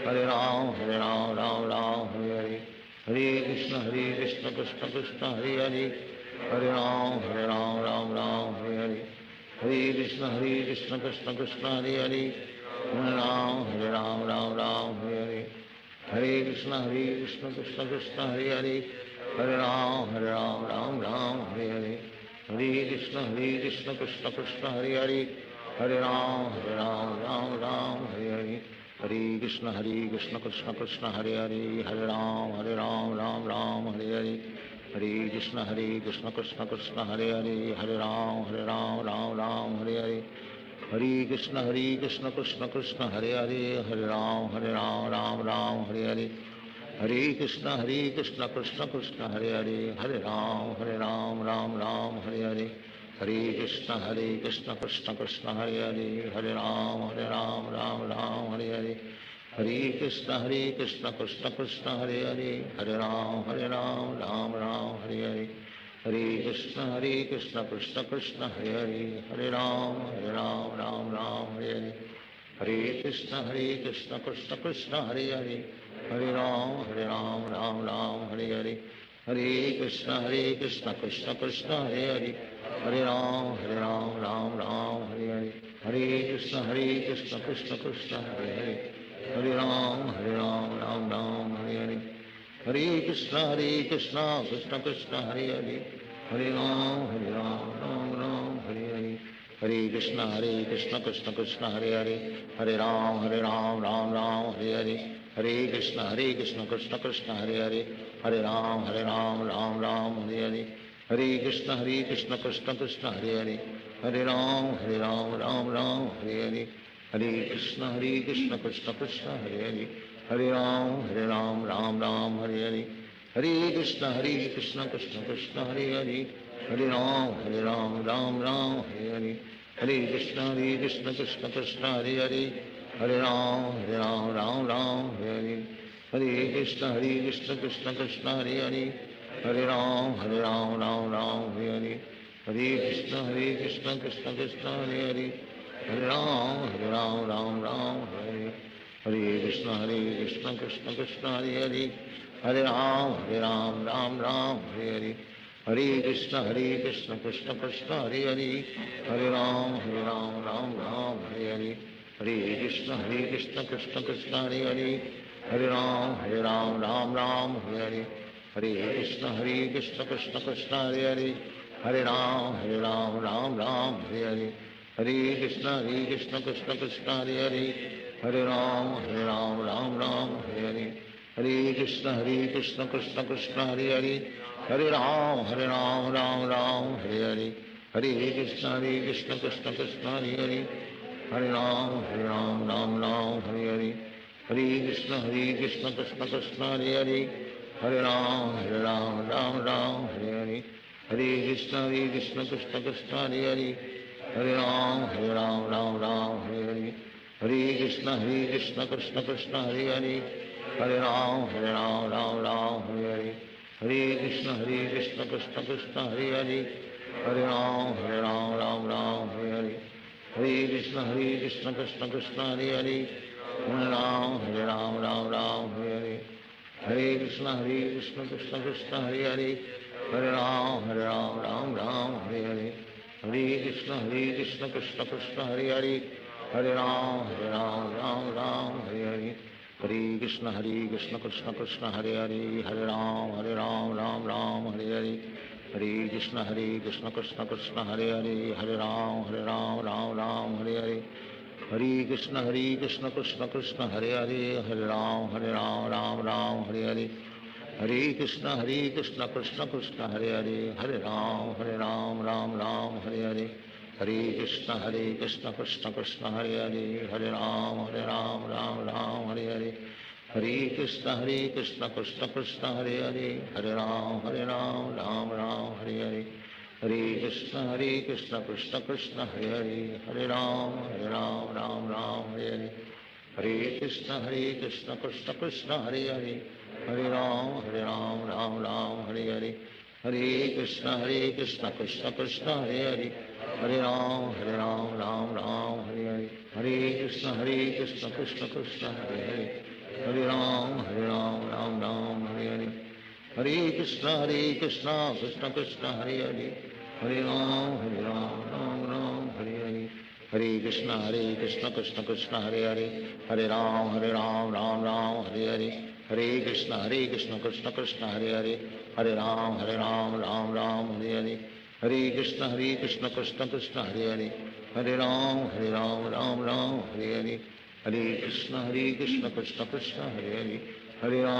Hare Ram Hare Hare, Hare Krishna Krishna Krishna Hare Hare, Hare Ram Ram Hare Hare, Hare Krishna Krishna Krishna Hare Hare, Hare Ram Ram Hare Hare, Hare Krishna Krishna Krishna Hare Hare, Hare Ram Ram Hare Hare, Hare Krishna Krishna Krishna Hare Hare, Hare Ram Ram Hare Hare, Hare Krishna Krishna Krishna Hare Hare, Hare Ram Ram Hare Hare, Hare Krishna Krishna Krishna Hare Hare, Hare Ram Ram Hare Hare, Hare Krishna Krishna Krishna Hare Hare, Hare Ram Ram Hare Hare, Hare Krishna Krishna Krishna Hare Hare, Hare Ram Ram Hare Hare, Hare Krishna Krishna Krishna Hare Hare, Hare Ram Ram Hare Hare, Hare Krishna Krishna Krishna Hare Hare, Hare Ram Ram Hare Hare, Hare Krishna Krishna Krishna Hare Hare, Hare Ram Ram Hare Hare, Hare Krishna Krishna Krishna Hare Hare, Hare Ram Ram Hare Hare, Hare Krishna Krishna Krishna Hare Hare, Hare Ram Hare Hare, Hare Krishna Krishna Krishna Hare Hare, Hare Ram Ram Hare Hare, Hare Krishna Krishna Krishna Hare Hare, Hare Ram Ram Hare Hare, Hare Krishna Krishna Krishna Hare Hare, Hare Ram Hare Hare, Hare Krishna Krishna Krishna Hare Hare, Hare Ram Ram Hare Hare, Hare Krishna Krishna Krishna Hare Hare, Hare Ram Ram Hare Hare, Hare Krishna Krishna Krishna Hare Hare, Hare Ram Ram Hare Hare, Hare Krishna Krishna Krishna Hare Hare, Hare Ram Ram Hare Hare, Hare Krishna Krishna Krishna Hare Hare, Hare Ram Ram Hare Hare Krishna Krishna Krishna Hare Hare Hare Ram Ram Hare Hare Hare Krishna Krishna Krishna Hare Hare Hare Ram Ram Hare Hare Hare Krishna Krishna Krishna Hare Hare Hare Ram Ram Hare Hare Hare Krishna Krishna Krishna Hare Hare Hare Ram Ram Hare Hare Hare Krishna Krishna Krishna Hare Hare Hare Ram Ram Hare Hare Hare Krishna Krishna Krishna Hare Hare Hare Ram Ram Hare Hare Hare Krishna Krishna Krishna Hare Hare Hare Ram Hare Hare Hare Krishna Krishna Krishna Hare Hare Hare Ram Hare Hare Hare Krishna Krishna Krishna Hare Hare Hare Ram Hare Hare Hare Krishna Krishna Krishna Hare Hare Hare Ram Hare Hare Hare Krishna Krishna Krishna Hare Hare Hare Ram Hare Hare Hare Krishna Krishna Krishna Hare Hare Hare Ram Hare Hare Hare Krishna Krishna Krishna Hare Hare Hare Ram Hare Hare Hare Krishna Krishna Krishna Hare Hare Hare Ram Hare Hare Hare Krishna Krishna Krishna Hare Hare Hare Ram Hare Hare Hare Krishna Krishna Krishna Hare Hare Hare Ram Hare Hare Hare Krishna Krishna Krishna Hare Hare Hare Ram Hare Hare Hare Krishna Krishna Krishna Hare Hare Hare Ram Hare Hare Hare Krishna Krishna Krishna Hare Hare Hare Ram Hare Hare Hare Krishna Krishna Krishna Hare Hare Hare Ram Hare Hare Hare Krishna Krishna Krishna Hare Hare Hare Ram Hare Hare Hare Krishna Krishna Krishna Hare Hare Hare Ram Hare Hare Hare Krishna Krishna Krishna Hare Hare Hare Ram Hare Hare Hare Krishna Krishna Krishna Hare Hare Hare Ram Hare Hare Hare Krishna Krishna Krishna Hare Hare Hare Ram Hare Hare Hare Krishna Krishna Krishna Hare Hare Hare Ram Hare Hare Hare Krishna Krishna Krishna Hare Hare Hare Ram Hare Hare Hare Krishna Krishna Krishna Hare Hare Hare Ram Hare Hare Hare Krishna Krishna Krishna Hare Hare Hare Ram Hare Hare Hare Krishna Krishna Krishna Hare Hare Hare Ram Hare Hare Hare Krishna Krishna Krishna Hare Hare Hare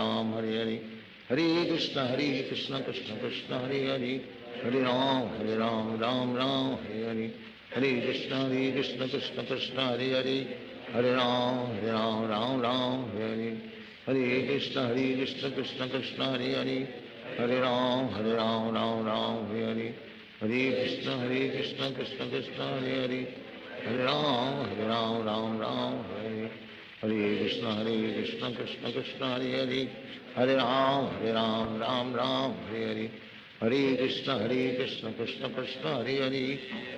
Ram Hare Hare Hare Krishna Krishna Krishna Hare Hare Hare Ram Hare Hare Hare Krishna Krishna Krishna Hare Hare Hare Ram Hare Hare Hare Krishna Krishna Krishna Hare Hare Hare Ram Hare Hare Hare Krishna Krishna Krishna Hare Hare Hare Ram Hare Hare Hare Krishna Krishna Krishna Hare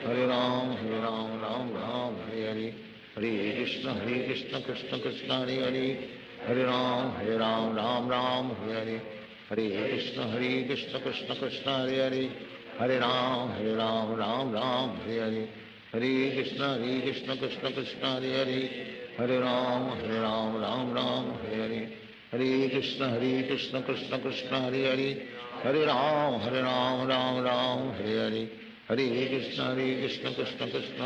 Hare Hare Ram Hare Hare Hare Krishna Krishna Krishna Hare Hare Hare Ram Hare Hare Hare Krishna Krishna Krishna Hare Hare Hare Ram Hare Hare Hare Krishna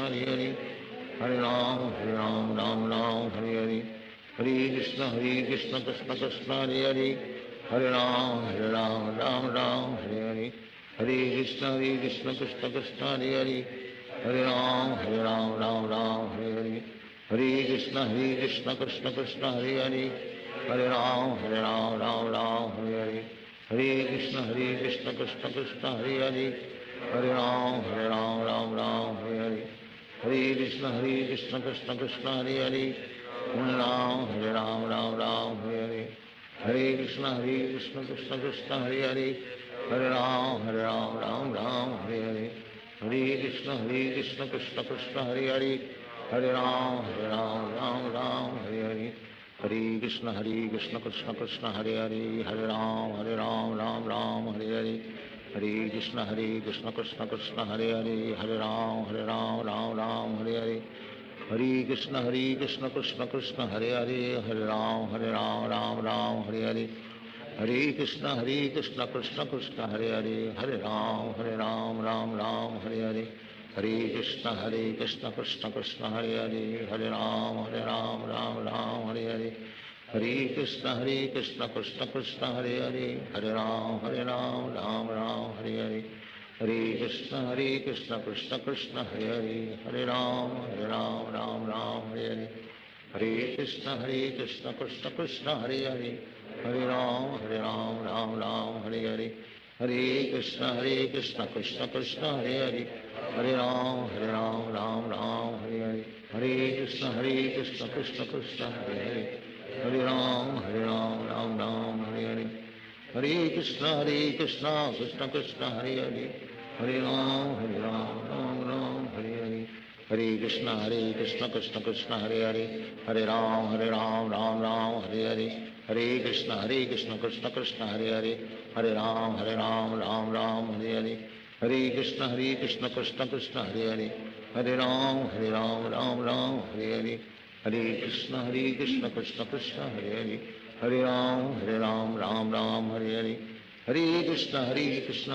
Krishna Krishna Hare Hare Hare Ram Hare Hare Hare Krishna Krishna Krishna Hare Hare Hare Ram Hare Hare Hare Krishna Krishna Krishna Hare Hare Hare Ram Hare Hare Hare Krishna Krishna Krishna Hare Hare Hare Ram Hare Hare Hare Krishna Krishna Krishna Hare Hare Hare Ram Hare Hare Hare Krishna Krishna Krishna Hare Hare Hare Ram Hare Hare Hare Krishna Krishna Krishna Hare Hare Hare Ram Hare Hare Hare Krishna Krishna Krishna Hare Hare Hare Ram Hare Hare Hare Krishna Krishna Krishna Hare Hare, Hare Ram Ram Ram Hare Hare, Hare Krishna Krishna Krishna Hare Hare, Hare Ram Ram Ram Hare Hare, Hare Krishna Krishna Krishna Hare Hare, Hare Ram Ram Ram Hare Hare, Hare Krishna Krishna Krishna Hare Hare, Hare Ram Ram Ram Hare Hare, Hare Krishna Krishna Krishna Hare Hare, Hare Ram Ram Ram Hare Hare, Hare Krishna Krishna Krishna Hare Hare, Hare Ram Ram Ram Hare Hare, Hare Krishna Krishna Krishna Hare Hare, Hare Ram Ram Ram Hare Hare, Hare Krishna Krishna Krishna Hare Hare, Hare Ram Ram Ram Hare Hare, Hare Krishna Krishna Krishna Hare Hare, Hare Ram Ram Hare Hare, Hare Krishna Krishna Krishna Hare Hare, Hare Ram Ram Hare Hare, Hare Krishna Krishna Krishna Hare Hare, Hare Ram Ram Hare Hare, Hare Krishna Krishna Krishna Hare Hare, Hare Ram Ram Hare Hare, Hare Krishna Krishna Krishna Hare Hare, Hare Ram Ram Ram Hare Hare, Hare Krishna Krishna Krishna Hare Hare, Hare Ram Ram Ram Hare Hare, Hare Krishna Krishna Krishna Hare Hare, Hare Ram Ram Hare Hare, Hare Krishna Krishna Krishna Hare Hare, Hare Ram Ram Hare Hare, Hare Krishna Krishna Krishna Hare Hare, Hare Ram Ram Hare Hare, Hare Krishna Krishna Krishna Hare Hare, Hare Ram Ram Hare Hare, Hare Krishna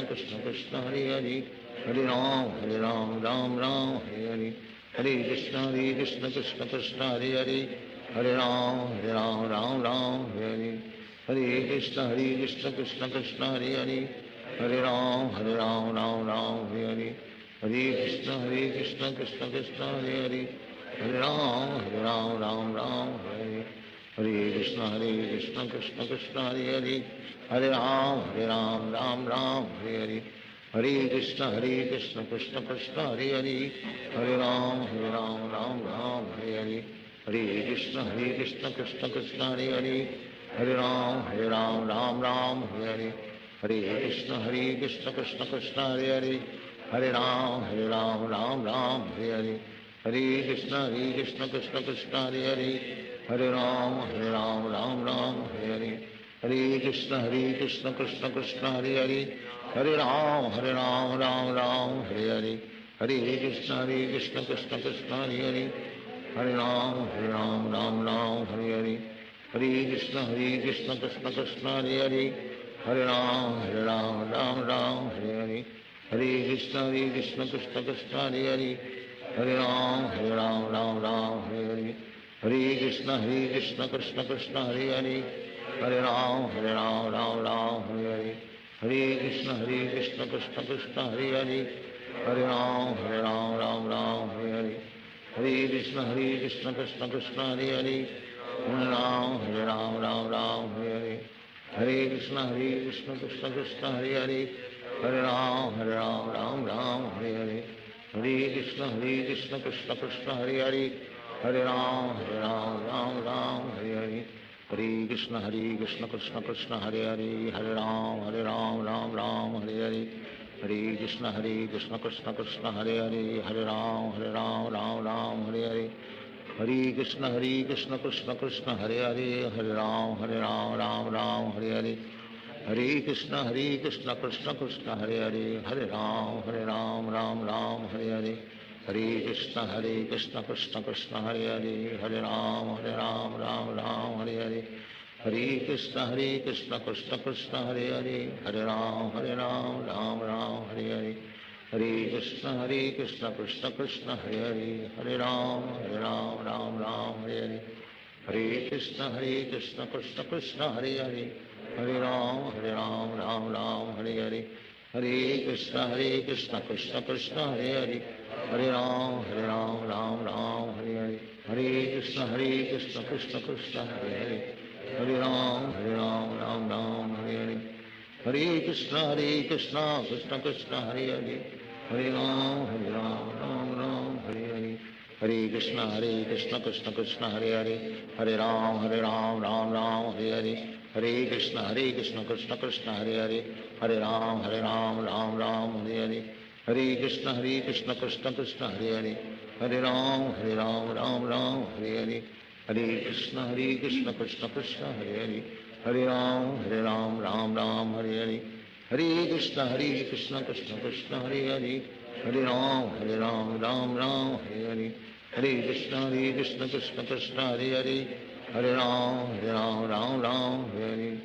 Krishna Krishna Hare Hare, Hare Ram Ram Hare Hare, Hare Krishna Krishna Krishna Hare Hare, Hare Ram Ram Hare Hare, Hare Krishna Krishna Krishna Hare Hare, Hare Ram Ram Hare Hare, Hare Krishna Krishna Krishna Hare Hare, Hare Ram Ram Hare Hare, Hare Krishna Krishna Krishna Hare Hare, Hare Ram Ram Hare Hare, Hare Krishna Krishna Krishna Hare Hare, Hare Ram Ram Hare Hare, Hare Krishna Krishna Krishna Hare Hare, Hare Ram Ram Hare Hare, Hare Krishna Krishna Krishna Hare Hare, Hare Ram Ram Hare Hare, Hare Krishna Krishna Krishna Hare Hare, Hare Ram Ram Hare Hare, Hare Krishna Krishna Krishna Hare Hare, Hare Ram Ram Hare Hare, Hare Krishna Krishna Krishna Hare Hare, Hare Ram Ram Hare Hare, Hare Krishna Krishna Krishna Hare Hare, Hare Ram Ram Hare Hare, Hare Krishna Krishna Krishna Hare Hare, Hare Ram Ram Hare Hare, Hare Krishna Krishna Krishna Hare Hare, Hare Ram Hare Hare, Hare Krishna Krishna Krishna Hare Hare, Hare Ram Ram Hare Hare, Hare Krishna Krishna Krishna Hare Hare, Hare Ram Ram Hare Hare, Hare Krishna Krishna Krishna Hare Hare, Hare Ram Ram Hare Hare, Hare Krishna Krishna Krishna Hare Hare, Hare Ram Ram Hare Hare, Hare Krishna Krishna Krishna Hare Hare, Hare Ram Ram Hare Hare, Hare Krishna Krishna Krishna Hare Hare, Hare Ram Ram Hare Hare, Hare Krishna Krishna Krishna Hare Hare, Hare Ram Ram Hare Hare, Hare Krishna Krishna Krishna Hare Hare, Hare Ram Ram Hare Hare, Hare Krishna Krishna Krishna Hare Hare, Hare Ram Ram Hare Hare, Hare Krishna Krishna Krishna Hare Hare, Hare Ram Ram Hare Hare, Hare Krishna Krishna Krishna Hare Hare, Hare Ram Ram Hare Hare, Hare Krishna Krishna Krishna Hare Hare, Hare Ram Ram Hare Hare, Hare Krishna Krishna Krishna Hare Hare, Hare Ram Hare Hare, Hare Krishna Krishna Krishna Hare Hare, Hare Ram Ram Hare Hare, Hare Krishna Krishna Krishna Hare Hare, Hare Ram Ram Ram Hare Hare, Hare Krishna Krishna Krishna Hare Hare, Hare Ram Ram Ram Hare Hare, Hare Krishna Krishna Krishna Hare Hare, Hare Ram Ram Hare Hare, Hare Krishna Krishna Krishna Hare Hare, Hare Ram Ram Hare Hare, Hare Krishna Krishna Krishna Hare Hare, Hare Ram Ram Hare Hare,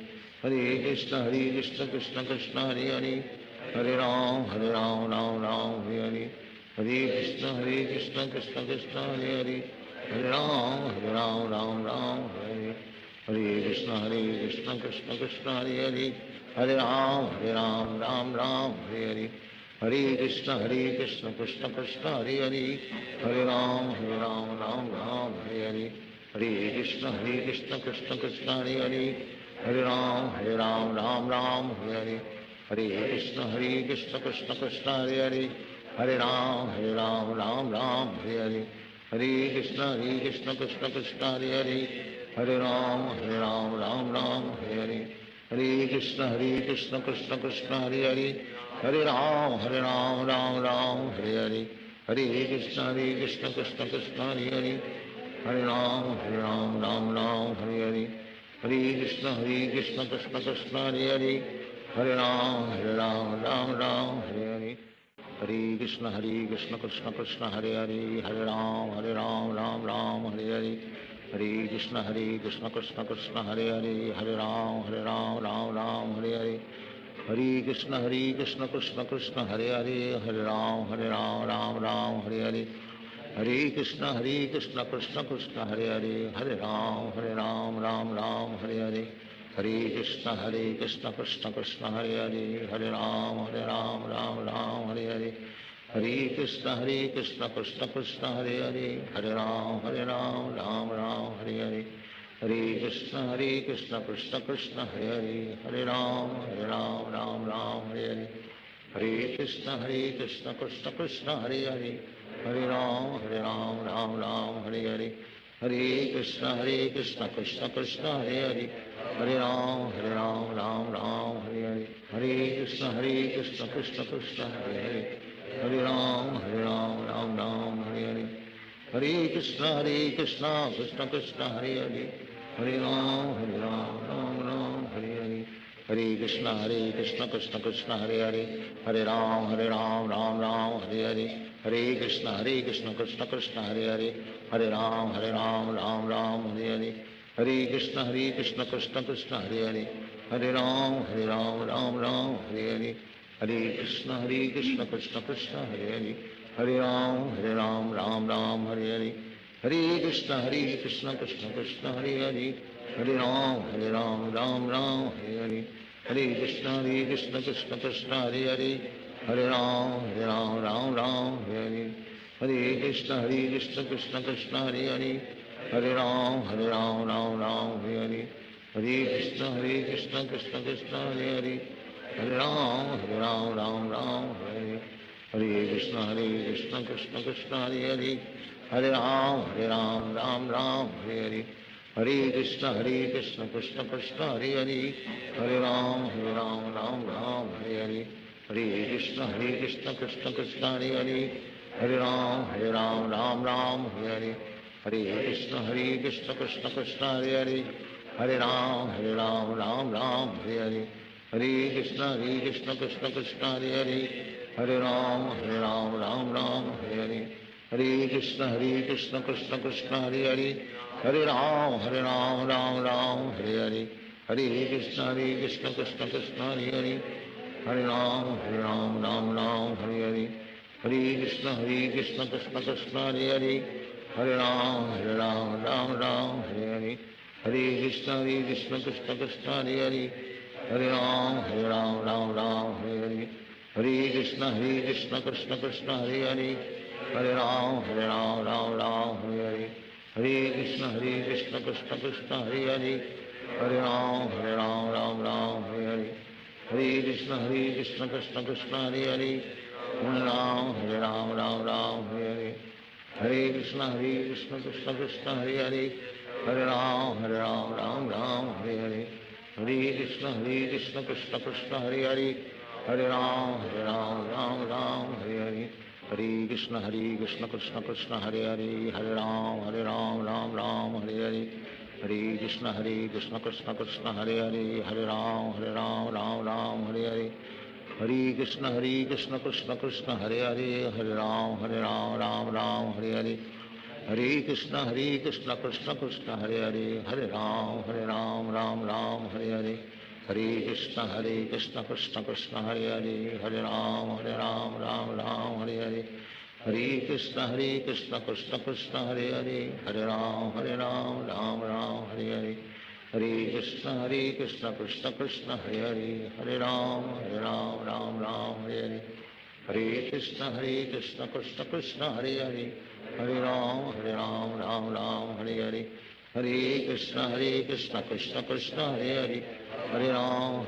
Hare Krishna Krishna Krishna Hare Hare, Hare Ram Ram Hare Hare, Hare Krishna Krishna Krishna Hare Hare, Hare Ram Ram Hare, Hare Krishna Krishna Krishna Hare Hare, Hare Ram Ram Hare Hare, Hare Krishna Krishna Krishna Hare Hare, Hare Ram Ram Hare Hare, Hare Krishna Krishna Krishna Hare Hare, Hare Ram Ram Hare Hare, Hare Krishna Krishna Krishna Hare Hare, Hare Ram Ram Hare Hare, Hare Krishna Krishna Krishna Hare Hare, Hare Ram Ram Hare Hare, Hare Krishna Krishna Krishna Hare Hare, Hare Ram Ram Hare Hare, Hare Krishna Krishna Krishna Hare Hare, Hare Ram Ram Hare Hare, Hare Krishna Krishna Krishna Hare Hare, Hare Ram Ram Hare Hare, Hare Krishna Krishna Krishna Hare Hare, Hare Ram Ram Hare Hare, Hare Krishna Krishna Krishna Hare Hare, Hare Ram Ram Hare Hare, Hare Krishna Krishna Krishna Hare Hare, Hare Ram Ram Hare Hare, Hare Krishna Krishna Krishna Hare Hare, Hare Ram Ram Hare Hare, Hare Krishna Krishna Krishna Hare Hare, Hare Ram Ram Hare Hare, Hare Krishna Krishna Krishna Hare Hare, Hare Ram Ram Hare Hare, Hare Krishna Krishna Krishna Hare Hare, Hare Ram Ram Hare Hare, Hare Krishna Krishna Krishna Hare Hare, Hare Ram Ram Hare Hare, Hare Krishna Krishna Krishna Hare Hare, Hare Ram Ram Hare Hare, Hare Krishna Krishna Krishna Hare Hare, Hare Ram Ram Hare Hare, Hare Krishna Krishna Krishna Hare Hare, Hare Ram Hare Hare, Hare Krishna Krishna Krishna Hare Hare, Hare Ram Ram Hare Hare, Hare Krishna Krishna Krishna Hare Hare, Hare Ram Ram Hare Hare, Hare Krishna Krishna Krishna Hare Hare, Hare Ram Hare Hare, Hare Krishna Krishna Krishna Hare Hare, Hare Ram Ram Hare Hare, Hare Krishna Krishna Krishna Hare Hare, Hare Ram Ram Hare Hare, Hare Krishna Krishna Krishna Hare Hare, Hare Ram Ram Hare Hare, Hare Krishna Krishna Krishna Hare Hare, Hare Ram Ram Hare Hare, Hare Krishna Krishna Krishna Hare Hare, Hare Ram Ram Hare Hare, Hare Krishna Krishna Krishna Hare Hare, Hare Ram Hare Hare, Hare Krishna Krishna Krishna Hare Hare, Hare Ram Ram Hare Hare, Hare Krishna Krishna Krishna Hare Hare, Hare Ram Ram Hare Hare, Hare Krishna Krishna Krishna Hare Hare, Hare Ram Ram Hare Hare, Hare Krishna Krishna Krishna Hare Hare, Hare Ram Ram Hare Hare, Hare Krishna Krishna Krishna Hare Hare, Hare Ram Ram Hare Hare, Hare Krishna Krishna Krishna Hare Hare, Hare Ram Ram Hare Hare, Hare Krishna Krishna Krishna Hare Hare, Hare Ram Hare Hare, Hare Krishna Krishna Krishna Hare Hare, Hare Ram Hare Hare, Hare Krishna Krishna Krishna Hare Hare, Hare Ram Ram Hare Hare, Hare Krishna Krishna Krishna Hare Hare, Hare Ram Ram Hare Hare, Hare Krishna Krishna Krishna Hare Hare, Hare Ram Hare Hare, Hare Krishna Krishna Krishna Hare Hare, Hare Ram Ram Hare Hare, Hare Krishna Krishna Krishna Hare Hare, Hare Ram, Ram Ram, Hare Hare. Hare Krishna Krishna Krishna Hare Hare, Hare Ram Ram Ram, Hare Hare. Hare Krishna Krishna Krishna Hare Hare, Hare Ram Ram Hare Hare. Hare Krishna Krishna Krishna Hare Hare, Hare Ram Ram Hare Hare. Hare Krishna Krishna Krishna Hare Hare, Hare Ram Ram Hare Hare. Hare Krishna Krishna Krishna Hare Hare, Hare Ram Ram Hare Hare. Hare Krishna Krishna Krishna Hare Hare, Hare Ram Ram Hare Hare. Hare Krishna Krishna Krishna Hare Hare, Hare Ram Ram Hare Hare. Hare Krishna Krishna Krishna Hare Hare, Hare Ram Ram Hare Hare. Hare Krishna Krishna Krishna Hare Hare, Hare Ram Ram Hare Hare. Hare Krishna Krishna Krishna Hare Hare, Hare Ram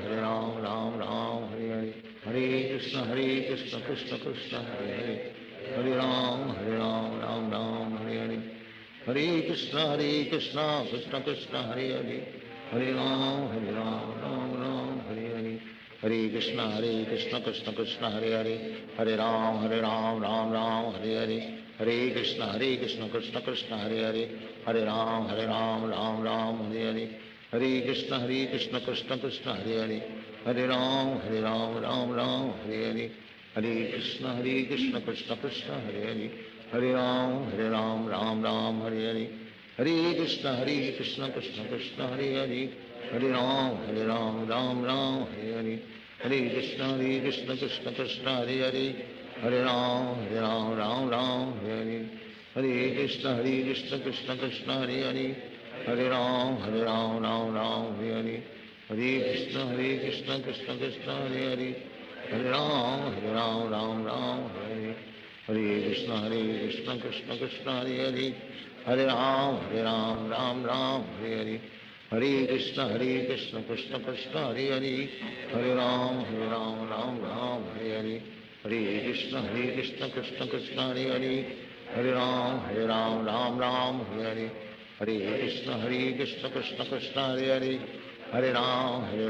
Ram Hare Hare. Hare Krishna Krishna Krishna Hare Hare, Hare Ram Ram Hare Hare. Hare Krishna Krishna Krishna Hare Hare, Hare Ram Ram Hare Hare. Hare Krishna Krishna Krishna Hare Hare, Hare Ram Ram Hare Hare. Hare Krishna Krishna Krishna Hare Hare, Hare Ram Ram Hare Hare. Hare Krishna Krishna Krishna Hare Hare, Hare Ram Ram Hare Hare. Hare Krishna Krishna Krishna Hare Hare, Hare Ram Ram Hare Hare. Hare Krishna Krishna Krishna Hare Hare, Hare Ram Hare Hare. Hare Krishna Krishna Krishna Hare Hare, Hare Ram Hare Hare. Hare Krishna Krishna Krishna Hare Hare, Hare Ram Hare Hare. Hare Krishna Krishna Krishna Hare Hare, Hare Ram Hare Hare. Hare Krishna Krishna Krishna Hare Hare, Hare Ram Hare Hare. Hare Krishna Krishna Krishna Hare Hare, Hare Ram Hare Hare. Hare Krishna Krishna Krishna Hare Hare, Hare Ram Hare Hare. Hare Krishna Krishna Krishna Hare Hare, Hare Ram Hare Hare. Hare Krishna Krishna Krishna Hare Hare, Hare Ram Hare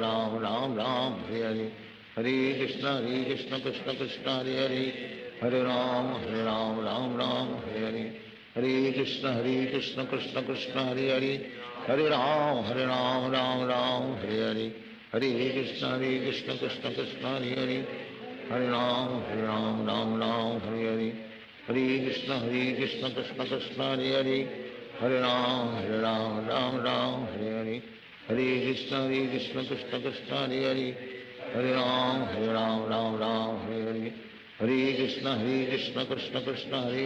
Hare. Hare Krishna Krishna Krishna Hare Hare, Hare Ram Hare Hare. Hare Krishna Krishna Krishna Hare Hare, Hare Ram Hare Hare. Hare Krishna Krishna Krishna Hare Hare, Hare Ram Hare Hare. Hare Krishna Krishna Krishna Hare Hare, Hare Ram Hare Hare. Hare Krishna Krishna Krishna Hare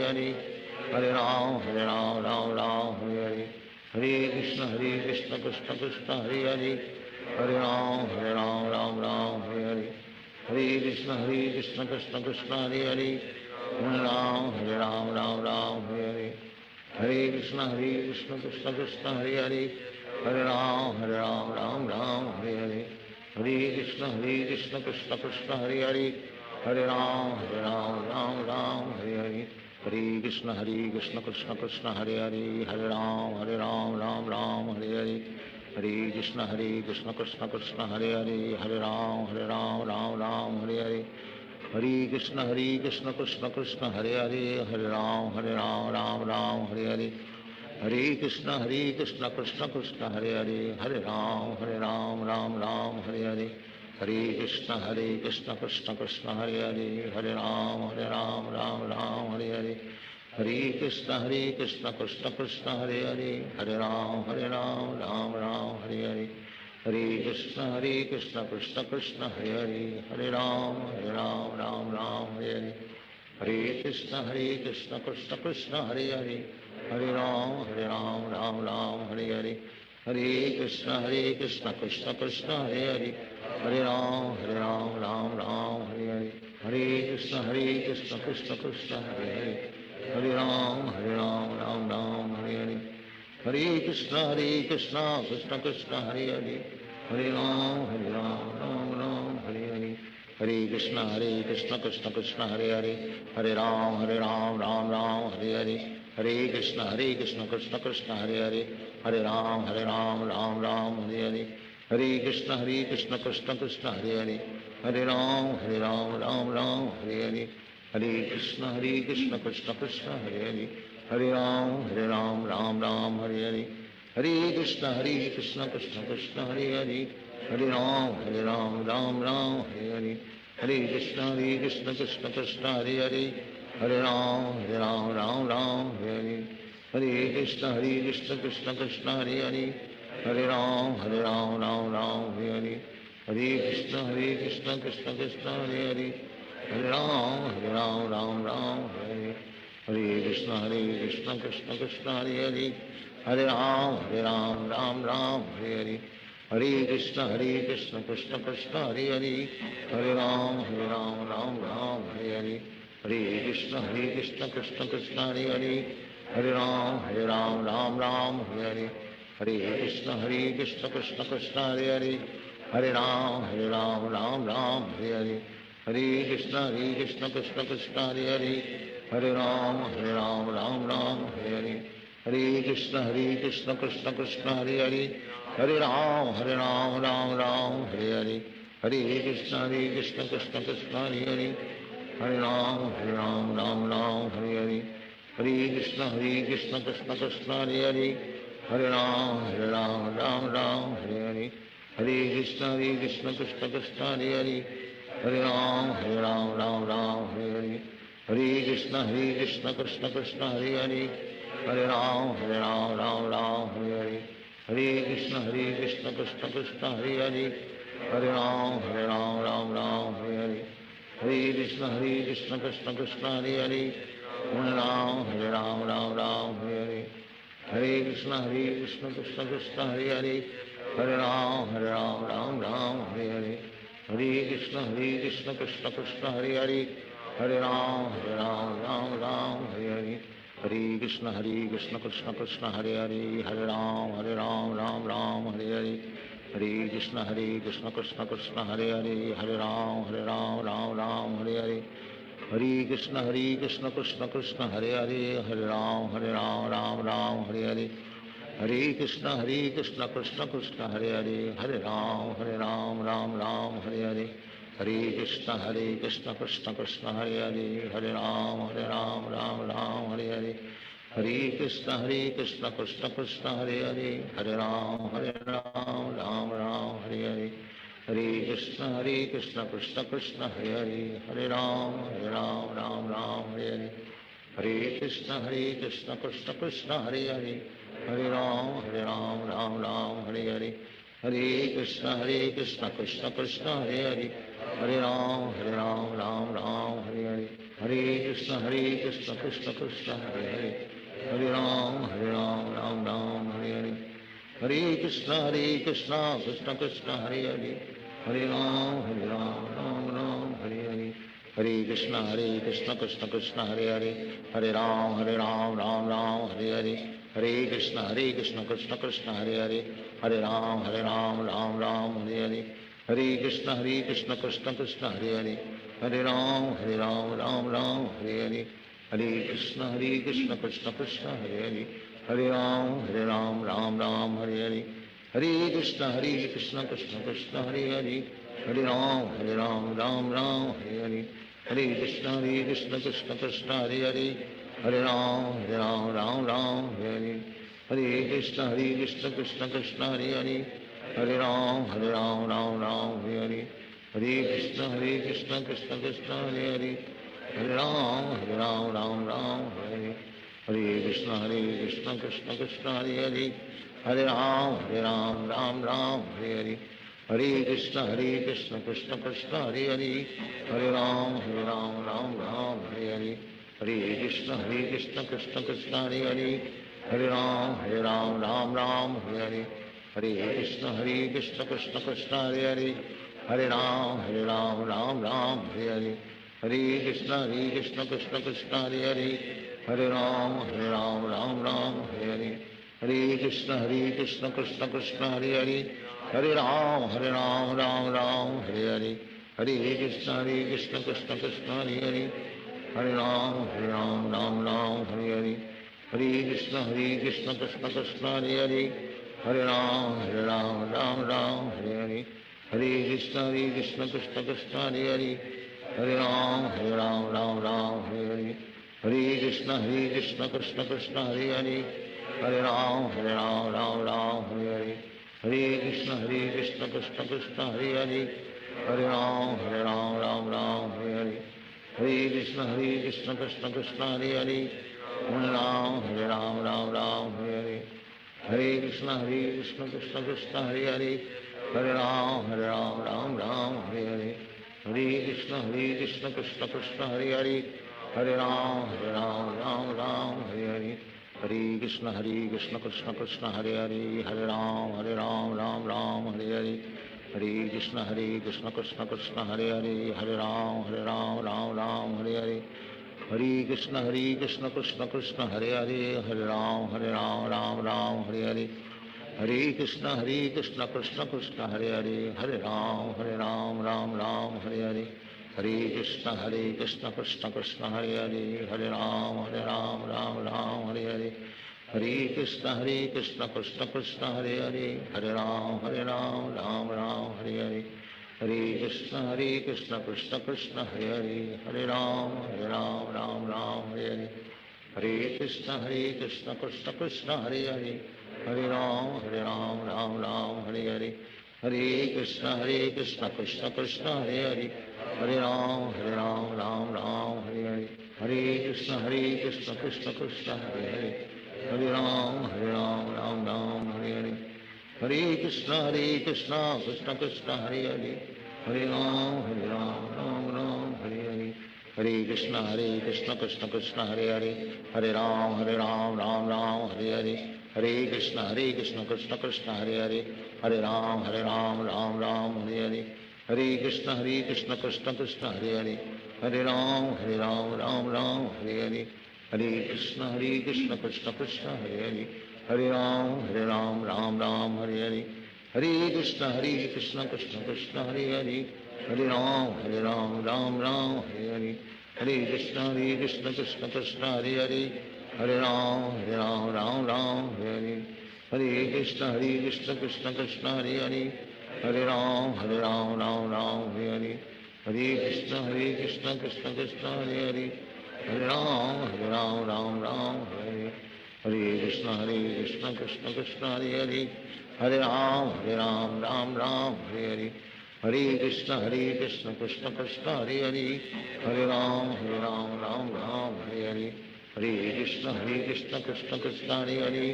Hare, Hare Ram Hare Hare. Hare Krishna Krishna Krishna Hare Hare, Hare Ram Hare Hare. Hare Krishna Krishna Krishna Hare Hare, Hare Ram Hare Hare. Hare Krishna Krishna Krishna Hare Hare, Hare Ram Hare Hare. Hare Krishna Krishna Krishna Hare Hare, Hare Ram Hare Hare. Hare Krishna Krishna Krishna Hare Hare, Hare Ram Hare Hare. Hare Krishna Krishna Krishna Hare Hare, Hare Ram Hare Hare. Hare Krishna Krishna Krishna Hare Hare, Hare Ram Hare Hare. Hare Krishna Krishna Krishna Hare Hare, Hare Ram Hare Hare. Hare Krishna Krishna Krishna Hare Hare, Hare Ram Hare Hare. Hare Krishna Krishna Krishna Hare Hare, Hare Ram Hare Hare. Hare Krishna Krishna Krishna Hare Hare, Hare Ram Hare Hare. Hare Krishna Krishna Krishna Hare Hare, Hare Ram Hare Hare. Hare Krishna Krishna Krishna Hare Hare, Hare Ram Hare Hare. Hare Krishna Krishna Krishna Hare Hare, Hare Ram Hare Hare. Hare Krishna Krishna Krishna Hare Hare, Hare Ram Hare Hare. Hare Krishna Krishna Krishna Hare Hare, Hare Ram Hare Hare. Hare Krishna Krishna Krishna Hare Hare, Hare Ram, Ram Ram, Hare Hare. Hare Krishna, Krishna Krishna, Hare Hare. Hare Ram, Ram, Hare Hare. Hare Krishna, Krishna Krishna, Hare Hare. Hare Ram, Ram, Hare Hare. Hare Krishna, Krishna Krishna, Hare Hare. Hare Ram, Ram, Hare Hare. Hare Krishna, Krishna Krishna, Hare Hare. Hare Ram, Ram, Hare Hare. Hare Krishna, Krishna Krishna, Hare Hare. Hare Ram, Ram, Hare Hare. Hare Krishna, Krishna Krishna, Hare Hare. Hare Ram, Ram, Hare Hare. Hare Krishna, Krishna Krishna, Hare Hare. Hare Ram, Ram, Hare Hare. Hare Krishna, Krishna Krishna, Hare Hare. Hare Ram, Ram, Hare Hare. Hare Krishna, Krishna Krishna, Hare Hare. Hare Ram, Ram, Hare Hare. Hare Krishna, Krishna Krishna, Hare Hare. Hare Ram, Hare Hare. Hare Krishna, Krishna Krishna, Hare Hare. Hare Ram, Ram, Hare Hare. Hare Krishna, Krishna Krishna, Hare Hare. Hare Ram, Ram, Hare Hare. Hare Krishna, Krishna Krishna, Hare Hare. Hare Ram, Ram, Hare Hare. Hare Krishna, Krishna Krishna, Hare Hare. Hare Ram, Hare Hare. Hare Krishna, Krishna Krishna, Hare Hare. Hare Ram, Hare Hare. Hare Krishna, Krishna Krishna, Hare Hare. Hare Ram, Hare Hare. Hare Krishna, Krishna Krishna, Hare Hare. Hare Ram, Hare Hare. Hare Krishna, Krishna Krishna, Hare Hare. Hare Ram, Hare Hare. Hare Krishna, Krishna Krishna, Hare Hare. Hare Ram, Hare Hare. Hare Krishna, Krishna Krishna, Hare Hare. Hare Ram, Hare Hare. Hare Krishna, Krishna Krishna, Hare Hare. Hare Ram, Hare Hare. Hare Krishna, Krishna Krishna, Hare Hare. Hare Ram, Hare Hare. Hare Krishna, Krishna Krishna, Hare Hare. Hare Ram, Hare Hare. Hare Krishna, Krishna Krishna, Hare Hare. Hare Ram, Hare Hare. Hare Krishna, Krishna Krishna, Hare Hare. Hare Ram, Hare Hare. Hare Krishna, Krishna Krishna, Hare Hare. Hare Ram, Hare Hare. Hare Krishna, Krishna Krishna, Hare Hare. Hare Ram, Hare Hare. Hare Krishna, Krishna Krishna, Hare Hare. Hare Ram, Hare Hare. Hare Krishna, Krishna Krishna, Hare Hare. Hare Ram, Hare Hare. Hare Krishna, Krishna Krishna, Hare Hare. Hare Ram, Hare Hare. Hare Krishna, Krishna Krishna, Hare Hare. Hare Ram, Hare Hare. Hare Krishna, Krishna Krishna, Hare Hare. Hare Ram, Hare Hare. Hare Krishna, Krishna Krishna, Hare Hare. Hare Ram, Hare Hare. Hare Krishna, Krishna Krishna, Hare Hare. Hare Ram, Hare Hare. Hare Krishna, Krishna Krishna, Hare Hare. Hare Ram, Hare Hare. Hare Krishna, Krishna Krishna, Hare Hare. Hare Ram, Hare Hare. Hare Krishna, Krishna Krishna, Hare Hare. Hare Ram, Hare Hare. Hare Krishna, Krishna Krishna, Hare Hare. Hare Ram, Hare Hare. Hare Krishna, Krishna Krishna, Hare Hare. Hare Ram, Hare Hare. Hare Krishna, Krishna Krishna, Hare Hare. Hare Ram, Hare Hare. Hare Krishna, Krishna Krishna, Hare Hare. Hare Ram, Hare Hare. Hare Krishna, Krishna Krishna, Hare Hare. Hare Ram, Hare Hare. Hare Krishna, Krishna Krishna, Hare Hare. Hare Ram, Hare Hare. Hare Krishna, Krishna Krishna, Hare Hare. Hare Ram, Hare Hare. Hare Krishna, Krishna Krishna, Hare Hare. Hare Ram, Hare Hare. Hare Krishna, Krishna Krishna, Hare Hare. Hare Ram, Hare Hare. Hare Krishna Krishna Krishna Hare Hare, Hare Ram Ram Ram Hare Hare, Hare Krishna Krishna Krishna Hare Hare, Hare Ram Ram Ram Hare Hare, Hare Krishna Krishna Krishna Hare Hare, Hare Ram Ram Ram Hare Hare, Hare Krishna Krishna Krishna Hare Hare, Hare Ram Ram Hare Hare, Hare Krishna Krishna Krishna Hare Hare, Hare Ram Ram Hare Hare, Hare Krishna Krishna Krishna Hare Hare, Hare Ram Ram Hare Hare, Hare Krishna Krishna Krishna Hare Hare, Hare Ram Ram Hare Hare, Hare Krishna Krishna Krishna Hare Hare, Hare Ram Ram Hare Hare, Hare Krishna Krishna Krishna Hare Hare, Hare Ram Ram Hare Hare, Hare Krishna Krishna Krishna Hare Hare, Hare Ram Ram Hare Hare, Hare Krishna Krishna Krishna Hare Hare, Hare Ram Ram Hare Hare, Hare Krishna Krishna Krishna Hare Hare, Hare Ram Ram Hare Hare, Hare Krishna Krishna Krishna Hare Hare, Hare Ram Ram Hare Hare, Hare Krishna Krishna Krishna Hare Hare, Hare Ram Ram Hare Hare, Hare Krishna Krishna Krishna Hare Hare, Hare Ram Ram Hare Hare, Hare Krishna Krishna Krishna Hare Hare, Hare Ram Ram Hare Hare, Hare Krishna Krishna Krishna Hare Hare, Hare Ram Ram Hare Hare, Hare Krishna Krishna Krishna Hare Hare, Hare Ram Ram Hare Hare, Hare Krishna Krishna Krishna Hare Hare, Hare Ram Ram Hare Hare, Hare Krishna Krishna Krishna Hare Hare, Hare Ram Ram Hare Hare, Hare Krishna Krishna Krishna Hare Hare, Hare Ram Ram Hare Hare, Hare Krishna Krishna Krishna Hare Hare, Hare Ram Ram Hare Hare, Hare Krishna Krishna Krishna Hare Hare, Hare Ram Ram Hare Hare, Hare Krishna Krishna Krishna Hare Hare, Hare Ram Ram Hare Hare, Hare Krishna Krishna Krishna Hare Hare, Hare Ram Ram Hare, Hare Krishna Krishna Krishna Hare Hare, Hare Ram Ram Hare Hare, Hare Krishna Krishna Krishna Hare Hare, Hare Ram Ram Hare Hare, Hare Krishna Krishna Krishna Hare Hare, Hare Ram Ram Hare Hare, Hare Krishna Krishna Krishna Hare Hare,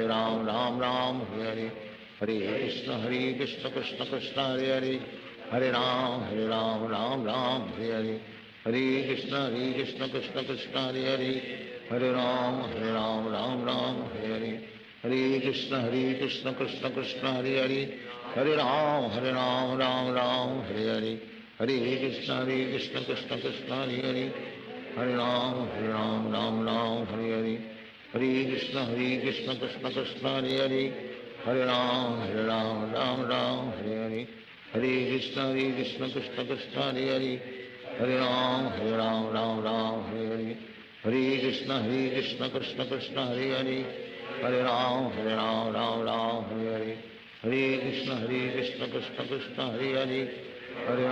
Hare Ram Ram Hare Hare, Hare Krishna Krishna Krishna Hare Hare, Hare Ram Ram Hare Hare, Hare Krishna Krishna Krishna Hare Hare, Hare Ram Ram Hare Hare, Hare Krishna Krishna Krishna Hare Hare, Hare Ram Ram Hare Hare, Hare Krishna Krishna Krishna Hare Hare, Hare Ram Hare Hare, Hare Krishna Krishna Krishna Hare Hare, Hare Ram Hare Hare, Hare Krishna Krishna Krishna Hare Hare, Hare Ram Ram Hare Hare, Hare Krishna Krishna Krishna Hare Hare, Hare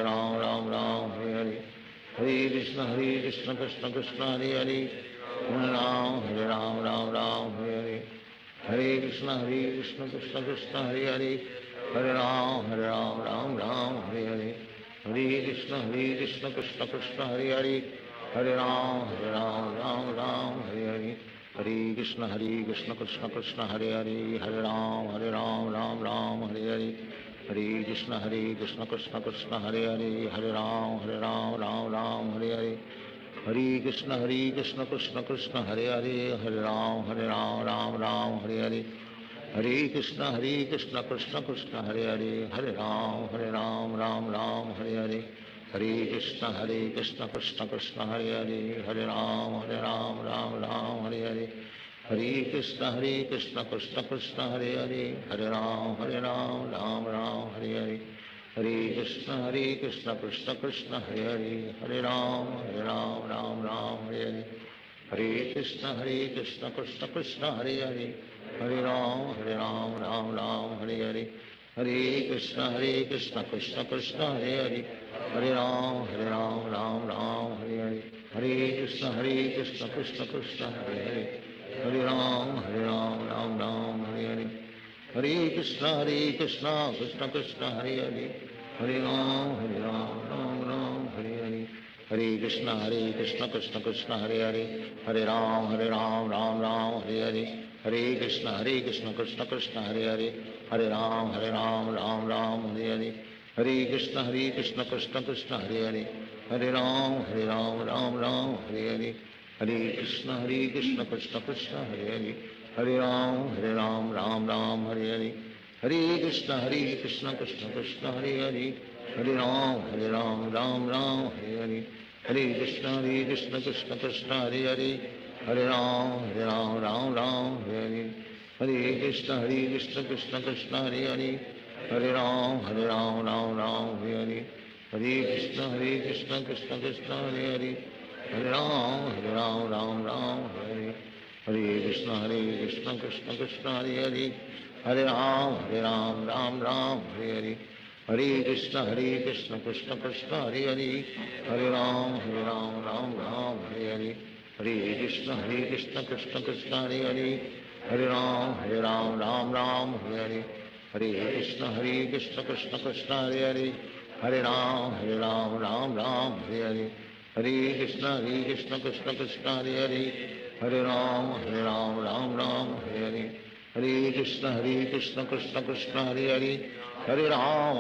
Ram Ram Hare Hare, Hare Krishna Krishna Krishna Hare Hare, Hare Ram Hare Hare, Hare Krishna Krishna Krishna Hare Hare, Hare Ram Hare Hare, Hare Krishna Krishna Krishna Hare Hare, Hare Ram Hare Hare, Hare Krishna Krishna Krishna Hare Hare, Hare Ram Hare Hare, Hare Krishna Krishna Krishna Hare Hare, Hare Ram Hare Hare, Hare Krishna Krishna Krishna Hare Hare, Hare Ram Hare Hare, Hare Krishna Krishna Krishna Hare Hare, Hare Ram Ram Hare Hare, Hare Krishna Krishna Krishna Hare Hare, Hare Ram Ram Hare Hare, Hare Krishna Krishna Krishna Hare Hare, Hare Ram Ram Hare Hare, Hare Krishna Krishna Krishna Hare Hare, Hare Ram Ram Hare Hare, Hare Krishna Krishna Krishna Hare Hare, Hare Ram Ram Hare Hare, Hare Krishna Krishna Krishna Hare Hare, Hare Ram Ram Ram Hare Hare, Hare Krishna Krishna Krishna Hare Hare, Hare Ram Ram Ram Hare Hare, Hare Krishna Krishna Krishna Hare Hare, Hare Ram Ram Ram Hare Hare, Hare Krishna Krishna Krishna Hare Hare, Hare Ram Ram Ram Hare Hare, Hare Krishna Krishna Krishna Hare Hare, Hare Ram Ram Ram Hare Hare, Hare Krishna Krishna Krishna Hare Hare, Hare Ram Ram Ram Hare Hare, Hare Krishna Krishna Krishna Hare Hare, Hare Ram Ram Hare Hare, Hare Krishna Krishna Krishna Hare Hare, Hare Ram Ram Ram Hare Hare, Hare Krishna Krishna Krishna Hare Hare, Hare Ram Ram Hare Hare, Hare Krishna Krishna Krishna Hare Hare, Hare Ram Ram Hare Hare, Hare Krishna Krishna Krishna Hare Hare, Hare Ram Ram Hare Hare, Hare Krishna Krishna Krishna Hare Hare, Hare Ram Ram Hare Hare, Hare Krishna Krishna Krishna Hare Hare, Hare Ram Ram Ram Hare Hare, Hare Krishna Krishna Krishna Hare Hare, Hare Ram Ram Hare Hare, Hare Krishna Krishna Krishna Hare Hare, Hare Ram Ram Hare Hare, Hare Krishna Krishna Krishna Hare Hare, Hare Ram Ram Hare Hare, Hare Krishna Krishna Krishna Hare Hare, Hare Ram Ram Hare Hare, Hare Krishna Krishna Krishna Hare Hare, Hare Ram Ram Hare Hare, Hare Krishna Krishna Krishna Hare Hare, Hare Ram Ram Hare Hare, Hare Krishna Krishna Krishna Hare Hare, Hare Ram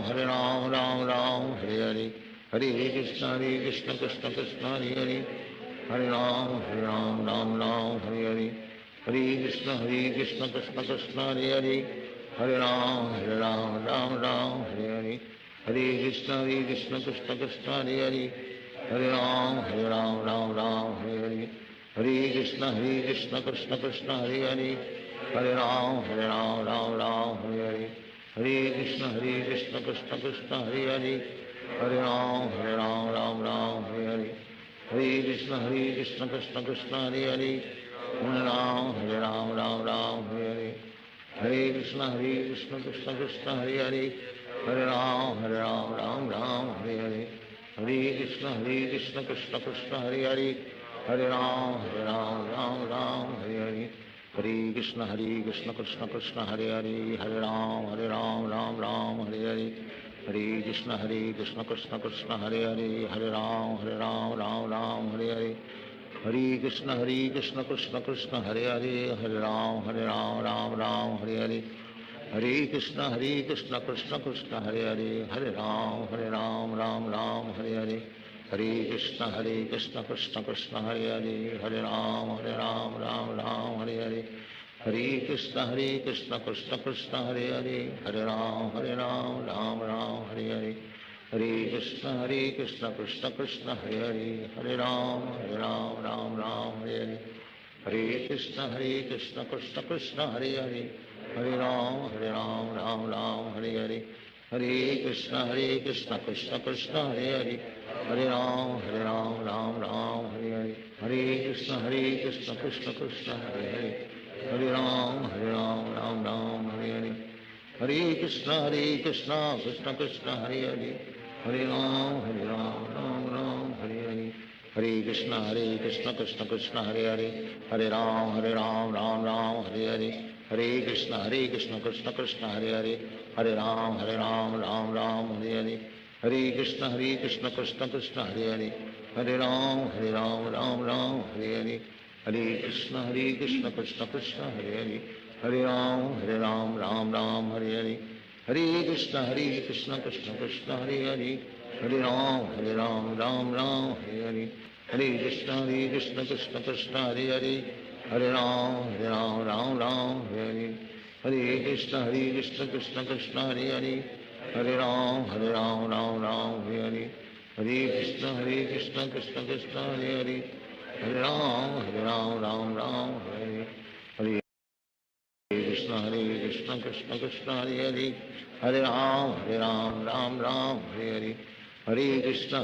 Ram Hare Hare, Hare Krishna Krishna Krishna Hare Hare, Hare Ram Ram Hare Hare, Hare Krishna Krishna Krishna Hare Hare, Hare Ram Ram Hare Hare, Hare Krishna Krishna Krishna Hare Hare, Hare Ram Ram Hare Hare, Hare Krishna Krishna Krishna Hare Hare, Hare Ram Ram Hare Hare, Hare Krishna Krishna Krishna Hare Hare, Hare Ram Ram Hare Hare, Hare Krishna Krishna Krishna Hare Hare, Hare Ram Ram Hare Hare, Hare Krishna Krishna Krishna Hare Hare, Hare Ram Ram Hare Hare, Hare Krishna Krishna Krishna Hare Hare, Hare Ram Ram Hare Hare, Hare Krishna Krishna Krishna Hare Hare, Hare Ram Ram Hare Hare, Hare Krishna Krishna Krishna Hare Hare, Hare Ram Ram Hare Hare, Hare Krishna Krishna Krishna Hare Hare, Hare Ram Ram Hare Hare, Hare Krishna Krishna Krishna Hare Hare, Hare Ram Ram Hare Hare, Hare Krishna Krishna Krishna Hare Hare, Hare Ram Ram Hare Hare, Hare Krishna Krishna Krishna Hare Hare, Hare Ram Ram Hare Hare, Hare Krishna Krishna Krishna Hare Hare, Hare Ram Ram Hare Hare, Hare Krishna Krishna Krishna Hare Hare, Hare Ram Ram Hare Hare, Hare Krishna Krishna Krishna Hare Hare, Hare Ram Ram Hare Hare, Hare Krishna Krishna Krishna Hare Hare, Hare Ram Ram Hare Hare, Hare Krishna Krishna Krishna Hare Hare, Hare Ram Ram Hare Hare, Hare Krishna Krishna Krishna Hare Hare, Hare Ram Ram Hare Hare, Hare Krishna Krishna Krishna Hare Hare, Hare Ram Ram Hare Hare, Hare Krishna Krishna Krishna Hare Hare, Hare Ram Ram Hare Hare, Hare Krishna Krishna Krishna Hare Hare, Hare Ram Ram Hare Hare, Hare Krishna Krishna Krishna Hare Hare, Hare Ram Ram Hare Hare, Hare Krishna Krishna Krishna Hare Hare, Hare Ram Ram Hare Hare, Hare Krishna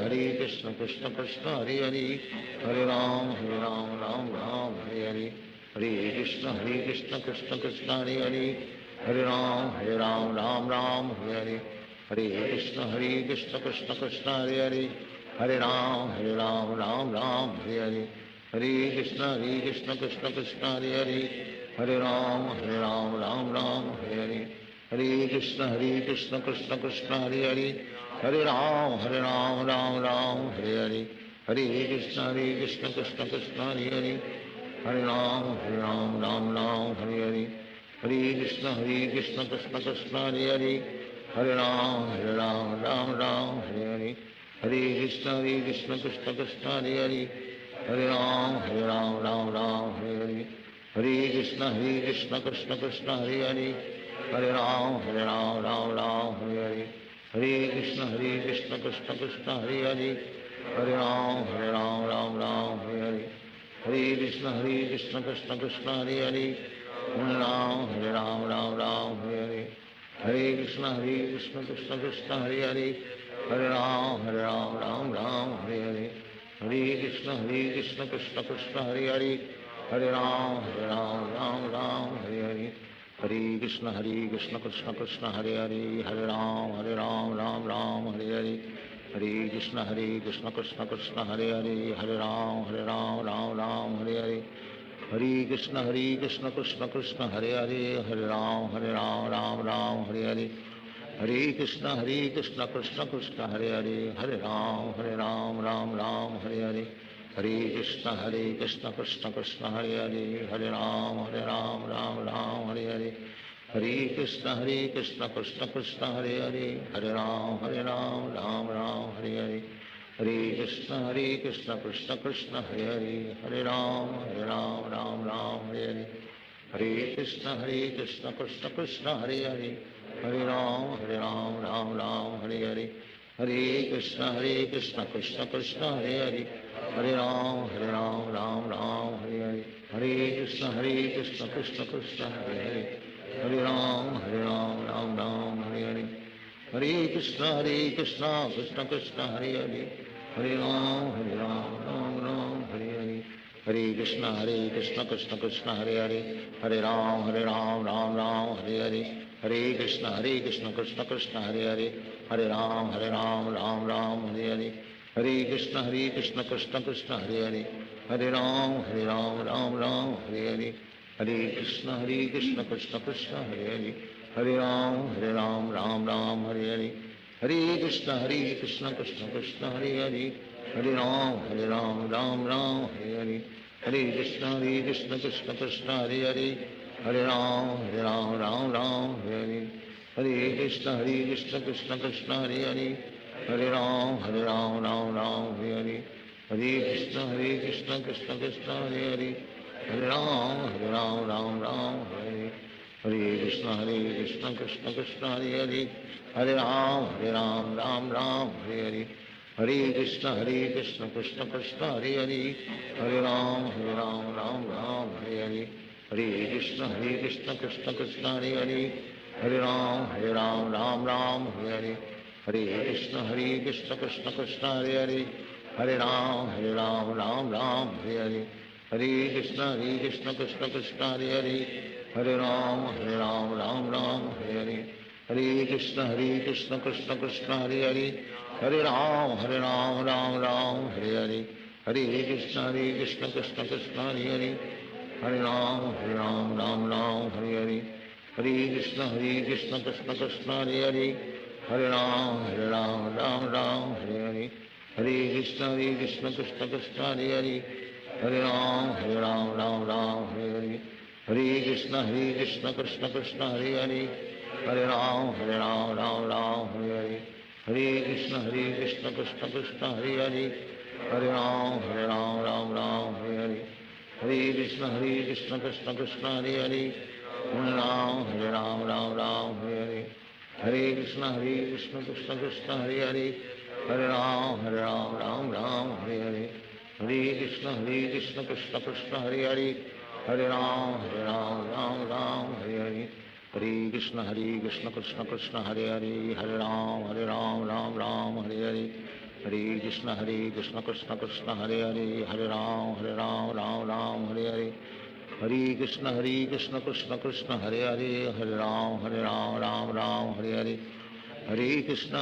Krishna Krishna Hare Hare, Hare Ram Ram Hare Hare, Hare Krishna Krishna Krishna Hare Hare, Hare Ram Ram Ram Hare Hare Krishna Krishna Krishna Hare Hare Ram Ram Ram Hare Hare Krishna Krishna Hare Ram Ram Hare Hare Krishna Krishna Hare Hare Ram Ram Hare Hare Krishna Krishna Hare Hare Ram Ram Hare Hare Krishna Krishna Krishna Hare Hare Ram Ram Hare Hare Krishna Krishna Krishna Hare Hare Ram Ram Hare Hare Krishna Krishna Krishna Hare Hare Ram Ram Hare Hare Krishna Krishna Krishna Hare Hare Ram Ram Hare Hare Krishna Krishna Krishna Hare Hare Ram Hare Hare Krishna Krishna Krishna Hare Hare Ram Ram Hare Hare Krishna Krishna Krishna Hare Hare Ram Ram Hare Hare Krishna Krishna Krishna Hare Hare Ram Ram Hare Hare Krishna Krishna Krishna Hare Hare Ram Ram Hare Hare Krishna Krishna Krishna Hare Hare Ram Ram Hare Hare Krishna Krishna Krishna Hare Hare Ram Ram Hare Hare Krishna Krishna Krishna Hare Hare Ram Ram Hare Hare Krishna Krishna Krishna Hare Hare Ram Ram Hare Hare Krishna Krishna Krishna Hare Hare Ram Ram Hare Hare Krishna Krishna Krishna Hare Hare Ram Hare Hare Krishna Krishna Krishna Hare Hare Ram Hare Hare Krishna Krishna Krishna Hare Hare Ram Hare Hare Krishna Krishna Krishna Hare Hare Ram Hare Hare Krishna Krishna Krishna Hare Hare Ram Ram Hare Hare Krishna Krishna Krishna Hare Hare Ram Ram Hare Hare Krishna Krishna Krishna Hare Hare Ram Ram Hare Hare Krishna Krishna Krishna Hare Hare Ram Ram Hare Hare Krishna Krishna Krishna Hare Hare Ram Ram Hare Hare Krishna Krishna Krishna Hare Hare Ram Ram Hare Hare Krishna Krishna Krishna Hare Hare Ram Ram Hare Hare Krishna Krishna Krishna Hare Hare Ram Ram Hare Hare Krishna Krishna Krishna Hare Hare Ram Ram Hare Hare Krishna Krishna Krishna Hare Hare Ram Ram Hare Hare Krishna Krishna Krishna Hare Hare Ram Ram Hare Hare Krishna Krishna Krishna Hare Hare Ram Ram Hare Hare Krishna Krishna Krishna Hare Hare Ram Ram Hare Hare Krishna Krishna Krishna Hare Hare Ram Ram Hare Hare Krishna Krishna Krishna Hare Hare Ram Ram Hare Hare Krishna Krishna Krishna Hare Hare Ram Hare Hare Krishna Krishna Krishna Hare Hare Ram Hare Hare Krishna Krishna Krishna Hare Hare Ram Hare Hare Krishna Krishna Krishna Hare Hare Ram Hare Hare Krishna Krishna Krishna Hare Hare Ram Hare Hare Krishna Krishna Krishna Hare Hare Ram Hare Hare Krishna Krishna Krishna Hare Hare Ram Hare Hare Krishna Krishna Krishna Hare Hare Ram Hare Hare Krishna Krishna Krishna Hare Hare Ram Ram Hare Hare Krishna Krishna Krishna Hare Hare, Hare Ram Ram Ram Hare Hare, Hare Krishna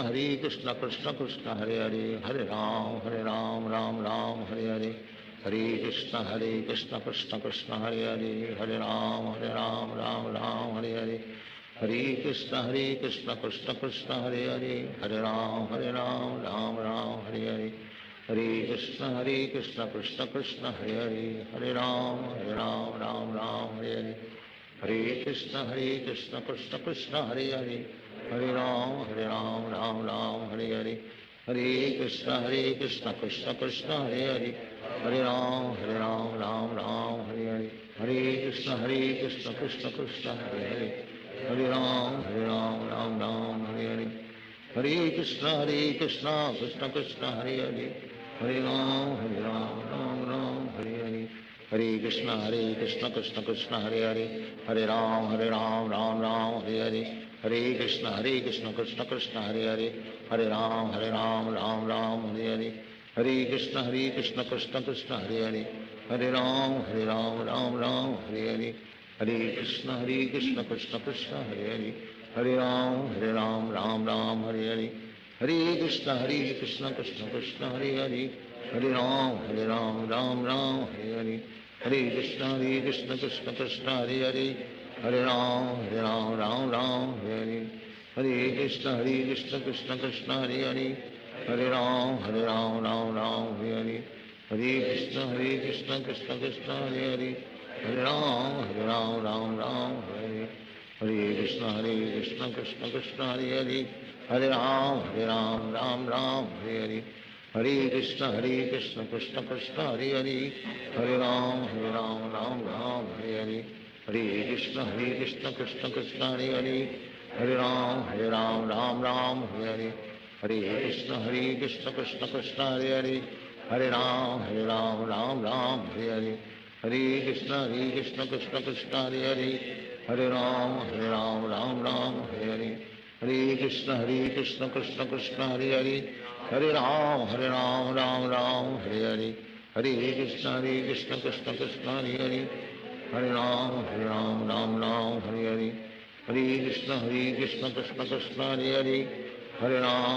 Krishna Krishna Hare Hare, Hare Ram Ram Ram Hare Hare, Hare Krishna Krishna Krishna Hare Hare, Hare Ram Ram Ram Hare Hare, Hare Krishna Krishna Krishna Hare Hare, Hare Ram Ram Ram Hare Hare, Hare Krishna Krishna Krishna Hare Hare, Hare Ram Ram Ram Hare Hare, Hare Krishna Krishna Krishna Hare Hare, Hare Ram Ram Ram Hare Hare, Hare Krishna Krishna Krishna Hare Hare, Hare Ram Ram Hare Hare, Hare Krishna Krishna Krishna Hare Hare, Hare Ram Ram Ram Hare Hare, Hare Krishna Krishna Krishna Hare Hare, Hare Ram Ram Hare Hare, Hare Krishna Krishna Krishna Hare Hare, Hare Ram Ram Ram Hare Hare, Hare Krishna Krishna Krishna Hare Hare, Hare Ram Ram Ram Hare Hare, Hare Krishna Krishna Krishna Hare Hare, Hare Ram Ram Ram Hare Hare, Hare Krishna Krishna Krishna Hare Hare, Hare Ram Ram Hare Hare, Hare Krishna Krishna Krishna Hare Hare, Hare Ram Ram Hare Hare, Hare Krishna Krishna Krishna Hare Hare, Hare Ram Ram Hare Hare, Hare Krishna Krishna Krishna Hare Hare, Hare Ram Ram Hare Hare, Hare Krishna Krishna Krishna Hare Hare, Hare Ram Ram Hare Hare, Hare Krishna Krishna Krishna Hare Hare, Hare Ram Ram Hare Hare, Hare Krishna Krishna Krishna Hare Hare, Hare Ram Ram Hare Hare, Hare Krishna Krishna Krishna Hare Hare, Hare Ram Ram Hare Hare, Hare Krishna Krishna Krishna Hare Hare, Hare Ram Ram Hare Hare, Hare Krishna Krishna Krishna Hare Hare, Hare Ram Ram Hare Hare, Hare Krishna Krishna Krishna Hare Hare, Hare Ram Ram Hare Hare, Hare Krishna Krishna Krishna Hare Hare, Hare Ram Ram Hare Hare, Hare Krishna Krishna Krishna Hare Hare, Hare Ram Ram Hare Hare, Hare Krishna Krishna Krishna Hare Hare, Hare Ram Ram Hare Hare, Hare Krishna Krishna Krishna Hare Hare, Hare Ram Ram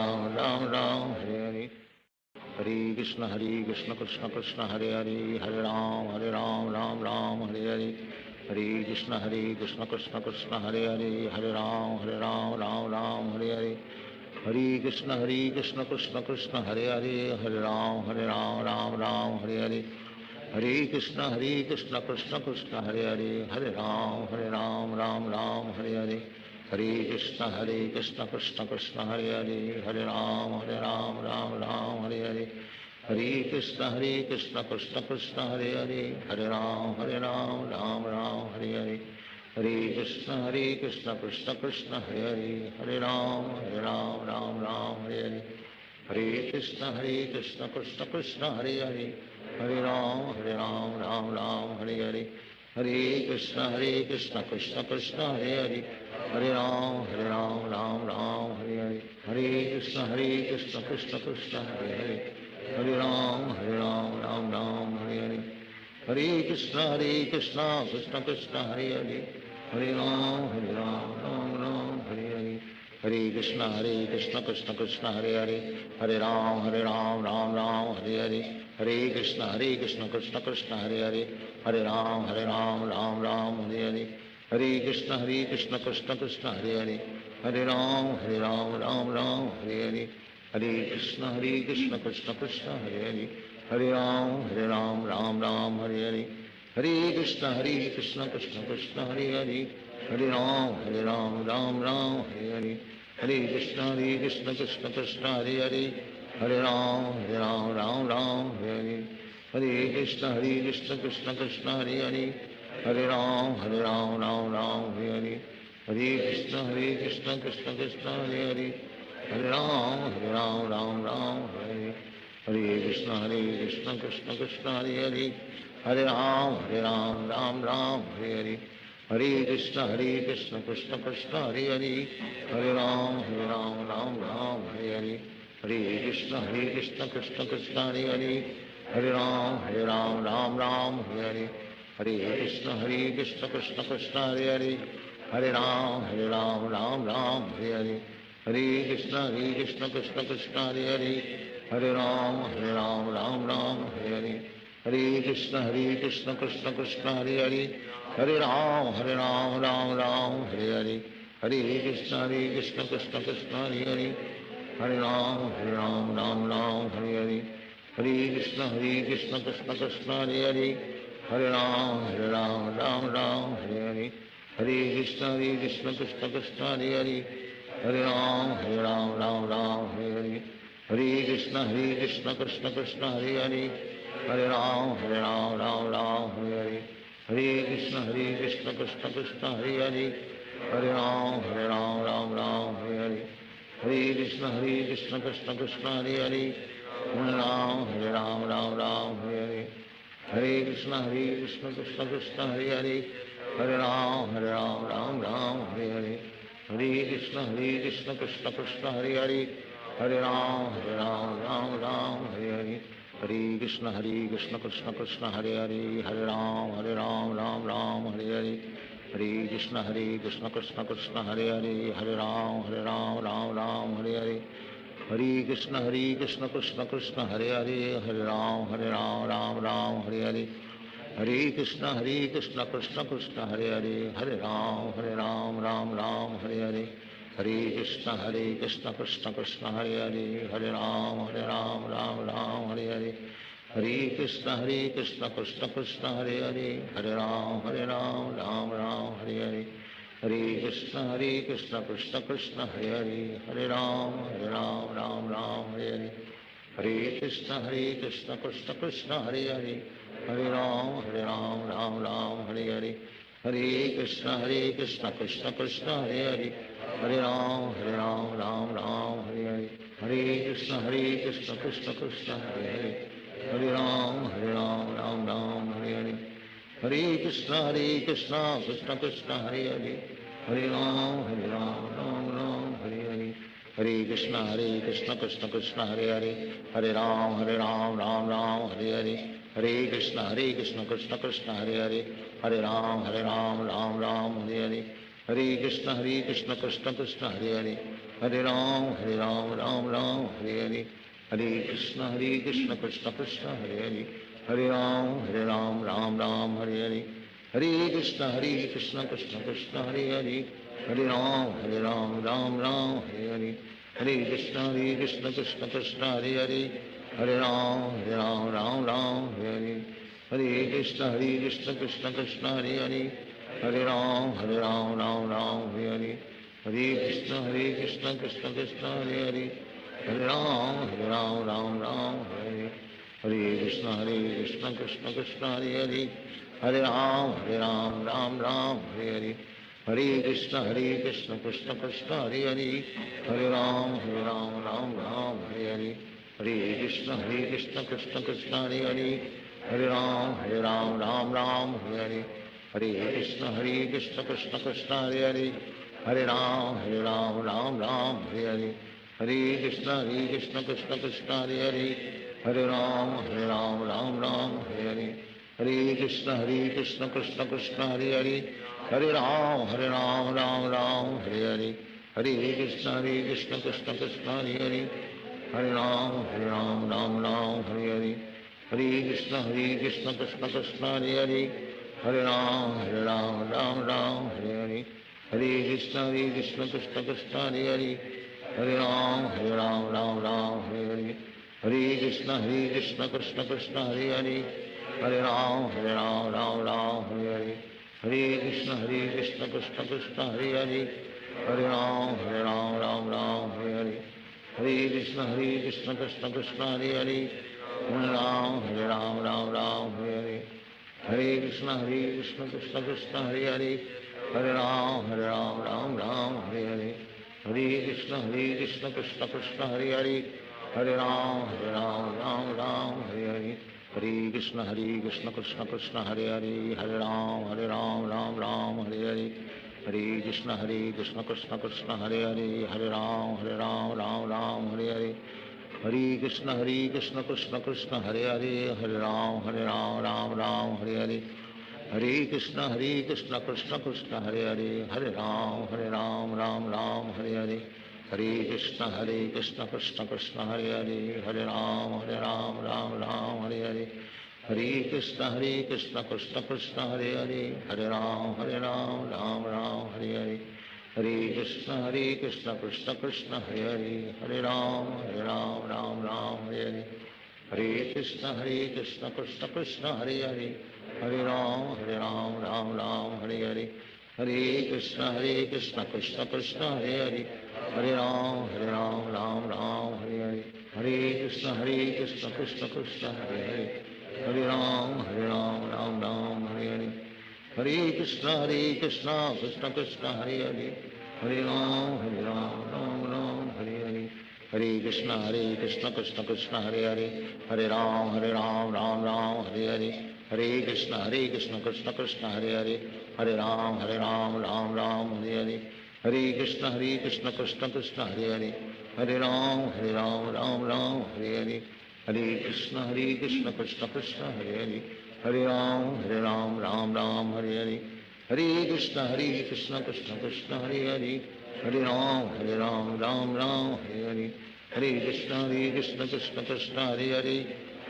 Hare Hare, Hare Krishna Krishna Krishna Hare Hare, Hare Ram Ram Hare Hare, Hare Krishna Krishna Krishna Hare Hare, Hare Ram Ram Hare Hare, Hare Krishna Krishna Krishna Hare Hare, Hare Ram Ram Hare Hare, Hare Krishna Krishna Krishna Hare Hare, Hare Ram Ram Hare Hare, Hare Krishna Krishna Krishna Hare Hare, Hare Ram Ram Hare Hare, Hare Krishna Krishna Krishna Hare Hare, Hare Ram Ram Hare Hare, Hare Krishna Krishna Krishna Hare Hare, Hare Ram Ram Hare Hare, Hare Krishna Krishna Krishna Hare Hare, Hare Ram Ram Hare Hare, Hare Krishna Krishna Krishna Hare Hare, Hare Ram Ram Hare Hare, Hare Krishna Krishna Krishna Hare Hare, Hare Ram Ram Hare Hare, Hare Krishna Krishna Krishna Hare Hare, Hare Ram Ram Hare Hare, Hare Krishna Krishna Krishna Hare Hare, Hare Ram Ram Hare Hare, Hare Krishna Krishna Krishna Hare Hare, Hare Ram Ram Hare Hare, Hare Krishna Krishna Krishna Hare Hare, Hare Ram Ram Hare Hare, Hare Krishna Krishna Krishna Hare Hare, Hare Ram Ram Hare Hare, Hare Krishna Krishna Krishna Hare Hare, Hare Ram Ram Hare Hare, Hare Krishna Krishna Krishna Hare Hare, Hare Ram Ram Hare Hare, Hare Krishna Krishna Krishna Hare Hare, Hare Ram Ram Hare Hare, Hare Krishna Krishna Krishna Hare Hare, Hare Ram Ram Hare Hare, Hare Krishna Krishna Krishna Hare Hare, Hare Ram Ram Ram Hare Hare, Hare Krishna Krishna Krishna Hare Hare, Hare Ram Ram Ram Hare Hare, Hare Krishna Krishna Krishna Hare Hare, Hare Ram Ram Ram Hare Hare, Hare Krishna Krishna Krishna Hare Hare, Hare Ram Ram Ram Hare Hare, Hare Krishna Krishna Krishna Hare Hare, Hare Ram Ram Ram Hare Hare, Hare Krishna Krishna Krishna Hare Hare, Hare Ram Ram Ram Hare Hare, Hare Krishna Krishna Krishna Hare Hare, Hare Ram Ram Ram Hare Hare, Hare Krishna Krishna Krishna Hare Hare, Hare Ram Ram Ram Hare Hare, Hare Krishna Krishna Krishna Hare Hare, Hare Ram Ram Ram Hare Hare, Hare Krishna Krishna Krishna Hare Hare, Hare Ram Ram Hare Hare, Hare Krishna Krishna Krishna Hare Hare, Hare Ram Ram Hare Hare, Hare Krishna Krishna Krishna Hare Hare, Hare Ram Ram Hare Hare, Hare Krishna Krishna Krishna Hare Hare, Hare Ram Ram Hare Hare, Hare Krishna Krishna Krishna Hare Hare, Hare Ram Ram Hare Hare, Hare Krishna Krishna Krishna Hare Hare, Hare Ram Ram Hare Hare, Hare Krishna Krishna Krishna Hare Hare, Hare Ram Ram Hare Hare, Hare Krishna Krishna Krishna Hare Hare, Hare Ram Ram Hare Hare, Hare Krishna Krishna Krishna Hare Hare, Hare Ram Ram Hare Hare, Hare Krishna Krishna Krishna Hare Hare, Hare Ram Ram Hare Hare, Hare Krishna Krishna Krishna Hare Hare, Hare Ram Ram Hare Hare, Hare Krishna Krishna Krishna Hare Hare, Hare Ram Ram Hare Hare, Hare Krishna Krishna Krishna Hare Hare, Hare Ram Ram Hare Hare, Hare Krishna Krishna Krishna Hare Hare, Hare Ram Ram Hare Hare, Hare Krishna Krishna Krishna Hare Hare, Hare Ram Ram Ram Hare Hare, Hare Krishna Krishna Krishna Hare Hare, Hare Ram Ram Ram Hare Hare, Hare Krishna Krishna Krishna Hare Hare, Hare Ram Ram Hare Hare, Hare Krishna Krishna Krishna Hare Hare, Hare Ram Ram Hare Hare, Hare Krishna Krishna Krishna Hare Hare, Hare Ram Ram Hare Hare, Hare Krishna Krishna Krishna Hare Hare, Hare Ram Ram Hare Hare, Hare Krishna Krishna Krishna Hare Hare, Hare Ram Ram Hare Hare, Hare Krishna Krishna Krishna Hare Hare, Hare Ram Ram Hare Hare, Hare Krishna Krishna Krishna Hare Hare, Hare Ram Ram Hare Hare, Hare Krishna Krishna Krishna Hare Hare, Hare Ram Ram Hare Hare, Hare Krishna Krishna Krishna Hare Hare, Hare Ram Ram Hare Hare, Hare Krishna Krishna Krishna Hare Hare, Hare Ram Ram Hare Hare, Hare Krishna Krishna Krishna Hare Hare, Hare Ram Ram Hare Hare, Hare Krishna Krishna Krishna Hare Hare, Hare Ram Ram Hare Hare, Hare Krishna Krishna Krishna Hare Hare, Hare Ram Ram Hare Hare, Hare Krishna Krishna Krishna Hare Hare, Hare Ram Ram Hare Hare, Hare Krishna Krishna Krishna Hare Hare, Hare Ram Ram Hare Hare, Hare Krishna Krishna Krishna Hare Hare, Hare Ram Ram Hare Hare, Hare Krishna Krishna Krishna Hare Hare, Hare Ram Ram Hare Hare, Hare Krishna Krishna Krishna Hare Hare, Hare Ram Hare Hare, Hare Krishna Krishna Krishna Hare Hare, Hare Ram Ram Hare Hare, Hare Krishna Krishna Krishna Hare Hare, Hare Ram Ram Hare Hare, Hare Krishna Krishna Krishna Hare Hare, Hare Ram Ram Hare Hare, Hare Krishna Krishna Krishna Hare Hare, Hare Ram Ram Hare Hare, Hare Krishna Krishna Krishna Hare Hare, Hare Ram Ram Hare Hare, Hare Krishna Krishna Krishna Hare Hare, Hare Ram Ram Ram Hare Hare, Hare Krishna Krishna Krishna Hare Hare, Hare Ram Ram Ram Hare Hare, Hare Krishna Krishna Krishna Hare Hare, Hare Ram Ram Ram Hare Hare, Hare Krishna Krishna Hare Hare, Hare Ram Ram Ram Hare Hare, Hare Krishna Krishna Krishna Hare Hare, Hare Ram Ram Ram Hare Hare, Hare Krishna Krishna Krishna Hare Hare, Hare Ram Ram Ram Hare Hare, Hare Krishna Krishna Krishna Hare Hare, Hare Ram Ram Ram Hare Hare, Hare Krishna Krishna Krishna Hare Hare, Hare Ram Ram Ram Hare Hare, Hare Krishna Krishna Krishna Hare Hare, Hare Ram Ram Ram Hare Hare, Hare Krishna Krishna Krishna Hare Hare, Hare Ram Ram Ram Hare Hare, Hare Krishna Krishna Krishna Hare Hare, Hare Ram Ram Ram Hare Hare, Hare Krishna Krishna Krishna Hare Hare, Hare Ram Ram Hare Hare, Hare Krishna Krishna Krishna Hare Hare, Hare Ram Ram Ram Hare Hare, Hare Krishna Krishna Krishna Hare Hare, Hare Ram Ram Hare Hare, Hare Krishna Krishna Krishna Hare Hare, Hare Ram Ram Hare Hare, Hare Krishna Krishna Krishna Hare Hare,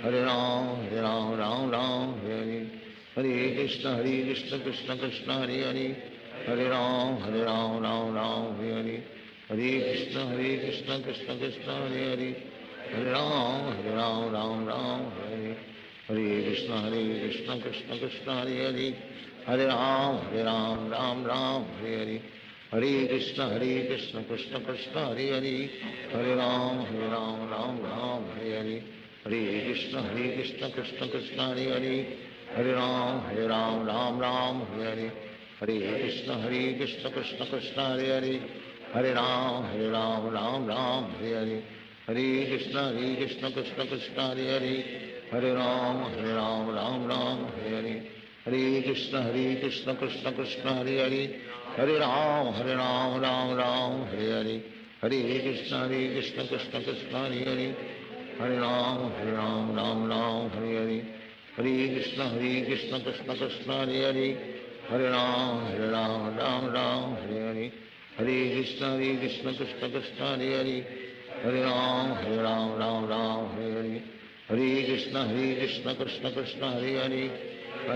Hare Ram Ram Hare Hare, Hare Krishna Krishna Krishna Hare Hare, Hare Ram Ram Hare Hare, Hare Krishna Krishna Krishna Hare Hare, Hare Ram Ram Ram Hare Hare, Hare Krishna Krishna Krishna Hare Hare, Hare Ram Ram Hare Hare, Hare Krishna Krishna Krishna Hare Hare, Hare Ram Ram Hare Hare, Hare Krishna Krishna Krishna Hare Hare, Hare Ram Ram Hare Hare, Hare Krishna Krishna Krishna Hare Hare, Hare Ram Ram Hare Hare, Hare Krishna Krishna Krishna Hare Hare, Hare Ram Ram Hare Hare, Hare Krishna Krishna Krishna Hare Hare, Hare Ram Ram Hare Hare, Hare Krishna Krishna Krishna Hare Hare, Hare Ram Ram Hare Hare, Hare Krishna Krishna Krishna Hare Hare, Hare Ram Ram Hare Hare, Hare Krishna Krishna Krishna Hare Hare, Hare Ram Ram Hare Hare, Hare Krishna Krishna Krishna Hare Hare,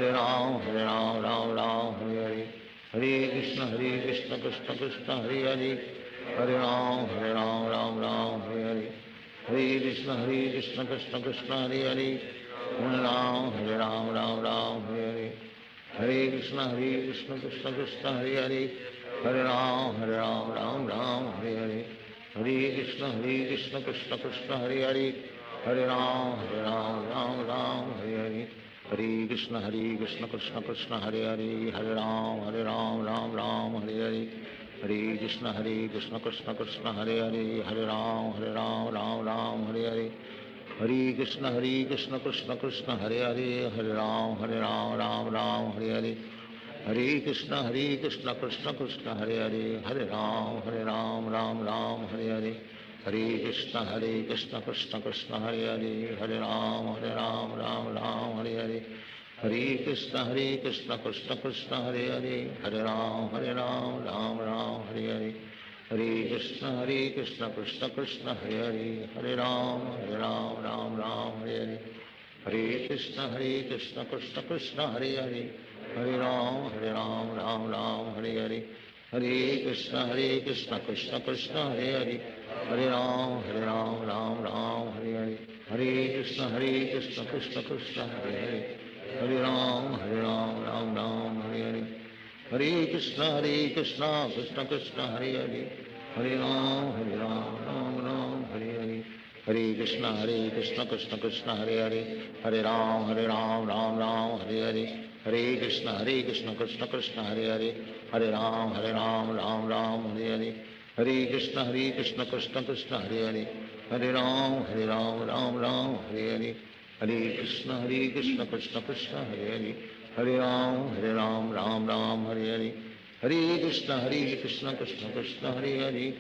Hare Ram Ram Hare Hare, Hare Krishna Krishna Krishna Hare Hare, Hare Ram Ram Hare Hare, Hare Krishna Krishna Krishna Hare Hare, Hare Ram Ram Hare Hare, Hare Krishna Krishna Krishna Hare Hare, Hare Ram Ram Hare Hare, Hare Krishna Krishna Krishna Hare Hare, Hare Ram Ram Hare Hare, Hare Krishna Krishna Krishna Hare Hare, Hare Ram Ram Hare Hare, Hare Krishna Krishna Krishna Hare Hare, Hare Ram Ram Hare Hare, Hare Krishna Krishna Krishna Hare Hare, Hare Ram Ram Hare Hare, Hare Krishna Krishna Krishna Hare Hare, Hare Ram Ram Hare Hare, Hare Krishna Krishna Krishna Hare Hare, Hare Ram Ram Hare Hare, Hare Krishna Krishna Krishna Hare Hare, Hare Ram Ram Hare Hare, Hare Krishna Krishna Krishna Hare Hare, Hare Ram Ram Hare Hare, Hare Krishna Krishna Krishna Hare Hare, Hare Ram Ram Hare Hare, Hare Krishna Krishna Krishna Hare Hare, Hare Ram Ram Hare Hare, Hare Krishna Krishna Krishna Hare Hare, Hare Ram Ram Hare Hare, Hare Krishna Krishna Krishna Hare Hare, Hare Ram Ram Hare Hare, Hare Krishna Krishna Krishna Hare Hare, Hare Ram Ram Hare Hare, Hare Krishna Krishna Krishna Hare Hare, Hare Ram Ram Hare Hare, Hare Krishna Krishna Krishna Hare Hare,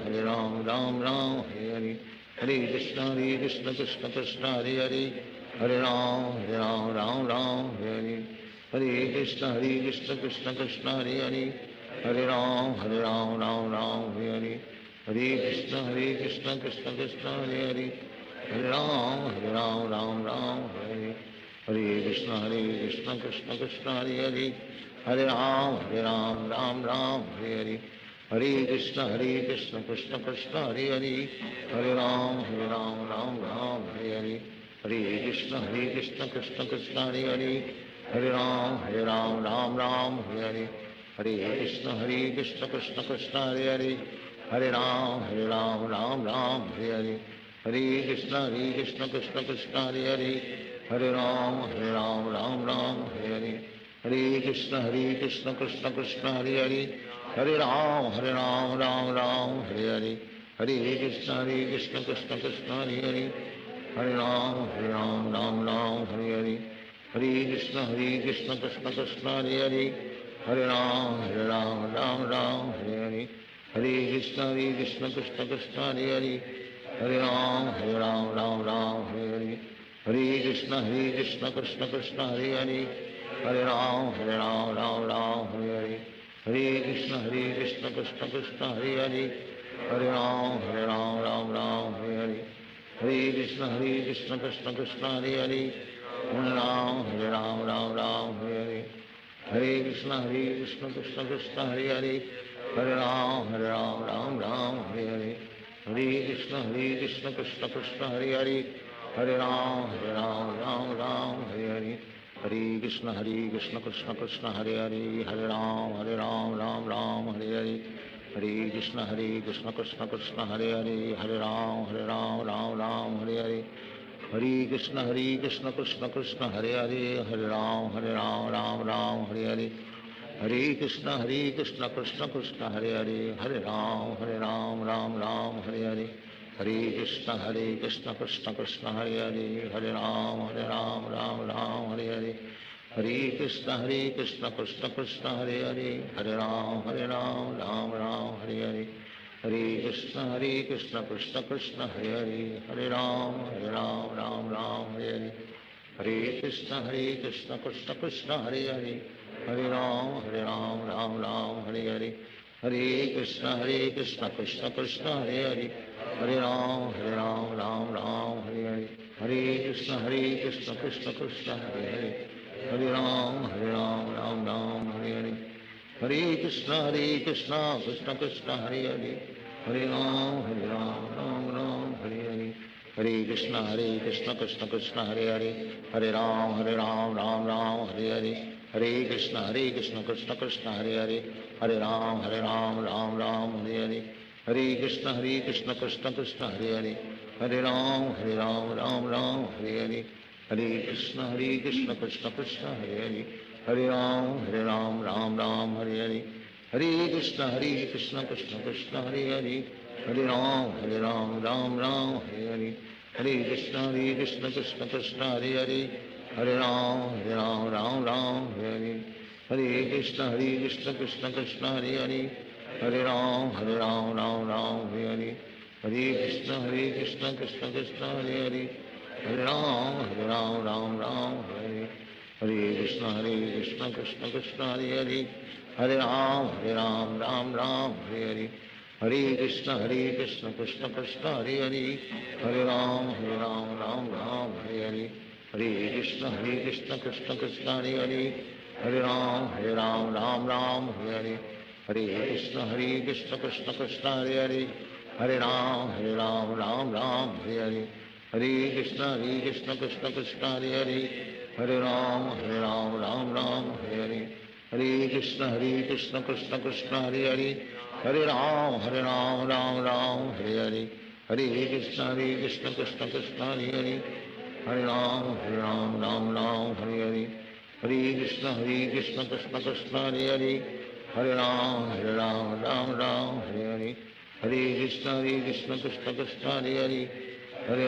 Hare Ram Ram Hare Hare, Hare Krishna Krishna Krishna Hare Hare, Hare Ram Ram Hare Hare, Hare Krishna Krishna Krishna Hare Hare, Hare Ram Ram Ram Hare Hare, Hare Krishna Krishna Krishna Hare Hare, Hare Ram Ram Ram Hare Hare, Hare Krishna Krishna Krishna Hare Hare, Hare Ram Ram Ram Hare Hare, Hare Krishna Krishna Krishna Hare Hare, Hare Ram Ram Ram Hare Hare, Hare Krishna Krishna Krishna Hare Hare, Hare Ram Ram Hare Hare, Hare Krishna Krishna Krishna Hare Hare, Hare Ram Ram Ram Hare Hare, Hare Krishna Krishna Krishna Hare Hare, Hare Ram Ram Ram Hare Hare, Hare Krishna Krishna Krishna Hare Hare, Hare Ram Ram Ram Hare Hare, Hare Krishna Krishna Krishna Hare Hare, Hare Ram Ram Ram Hare Hare, Hare Krishna Krishna Krishna Hare Hare, Hare Ram Ram Ram Hare Hare, Hare Krishna Krishna Krishna Hare Hare, Hare Ram Ram Ram Hare Hare, Hare Krishna Krishna Krishna Hare Hare, Hare Ram Ram Ram Hare Hare, Hare Krishna Krishna Krishna Hare Hare, Hare Ram Ram Ram Hare Hare, Hare Krishna Krishna Krishna Hare Hare, Hare Ram Ram Hare Hare, Hare Krishna Krishna Krishna Hare Hare, Hare Ram Ram Hare Hare, Hare Krishna Krishna Krishna Hare Hare, Hare Ram Ram Hare Hare, Hare Krishna Krishna Krishna Hare Hare, Hare Ram Ram Hare Hare, Hare Krishna Krishna Krishna Hare Hare, Hare Ram Ram Hare Hare, Hare Krishna Krishna Krishna Hare Hare, Hare Ram Ram Hare Hare, Hare Krishna Krishna Krishna Hare Hare, Hare Ram Ram Hare Hare, Hare Krishna Krishna Krishna Hare Hare, Hare Ram Ram Hare Hare, Hare Krishna Krishna Krishna Hare Hare, Hare Ram Ram Hare Hare, Hare Krishna Krishna Krishna Hare Hare, Hare Ram Ram Hare Hare, Hare Krishna Krishna Krishna Hare Hare, Hare Ram Ram Hare Hare, Hare Krishna Krishna Krishna Hare Hare, Hare Ram Ram Hare Hare, Hare Krishna Krishna Krishna Hare Hare, Hare Ram Ram Hare Hare, Hare Krishna Krishna Krishna Hare Hare, Hare Ram Ram Hare Hare, Hare Krishna Krishna Krishna Hare Hare, Hare Ram Ram Hare Hare, Hare Krishna Krishna Krishna Hare Hare, Hare Ram Ram Hare Hare, Hare Krishna Krishna Krishna Hare Hare, Hare Ram Ram Hare Hare, Hare Krishna Krishna Krishna Hare Hare, Hare Ram Ram Hare Hare, Hare Krishna Krishna Krishna Hare Hare, Hare Ram Ram Hare Hare, Hare Krishna Krishna Krishna Hare Hare, Hare Ram Ram Hare Hare, Hare Krishna Krishna Krishna Hare Hare, Hare Ram Ram Hare Hare, Hare Krishna Krishna Krishna Hare Hare, Hare Ram Ram Hare, Hare Krishna Krishna Krishna Hare Hare, Hare Ram Ram Hare Hare, Hare Krishna Krishna Krishna Hare Hare, Hare Ram Ram Hare Hare, Hare Krishna Krishna Krishna Hare Hare, Hare Ram Ram Hare Hare, Hare Krishna Krishna Krishna Hare Hare, Hare Ram Ram Hare Hare, Hare Krishna Krishna Krishna Hare Hare, Hare Ram Ram Hare Hare, Hare Krishna Krishna Krishna Hare Hare, Hare Ram Ram Hare Hare, Hare Krishna Krishna Krishna Hare Hare, Hare Ram Ram Hare Hare, Hare Krishna Krishna Krishna Hare Hare, Hare Ram Ram Hare Hare, Hare Krishna Krishna Krishna Hare Hare, Hare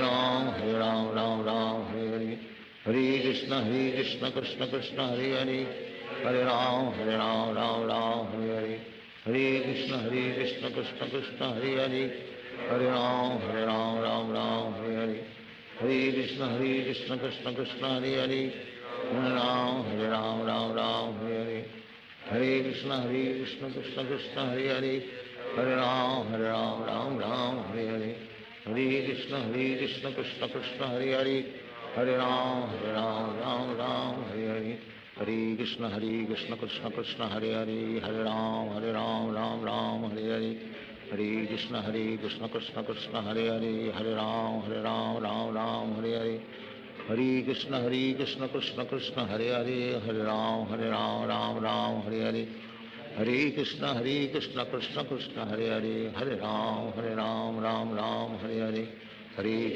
Ram Ram Hare Hare, Hare Krishna Krishna Krishna Hare Hare, Hare Ram Ram Hare Hare, Hare Krishna Krishna Krishna Hare Hare, Hare Ram Ram Hare Hare, Hare Krishna Krishna Krishna Hare Hare, Hare Ram, Ram Ram, Hare Hare. Hare Krishna, Krishna Krishna, Hare Hare. Hare Ram, Ram Ram, Hare Hare. Hare Krishna, Krishna Krishna, Hare Hare. Hare Ram, Ram Ram, Hare Hare. Hare Krishna, Krishna Krishna, Hare Hare. Hare Ram, Ram Ram, Hare Hare. Hare Krishna, Krishna Krishna, Hare Hare. Hare Ram, Ram Ram, Hare Hare. Hare Krishna, Krishna Krishna, Hare Hare. Hare Ram, Ram Ram, Hare Hare. Hare Krishna, Krishna Krishna, Hare Hare. Hare Ram, Ram Ram, Hare Hare. Hare Krishna,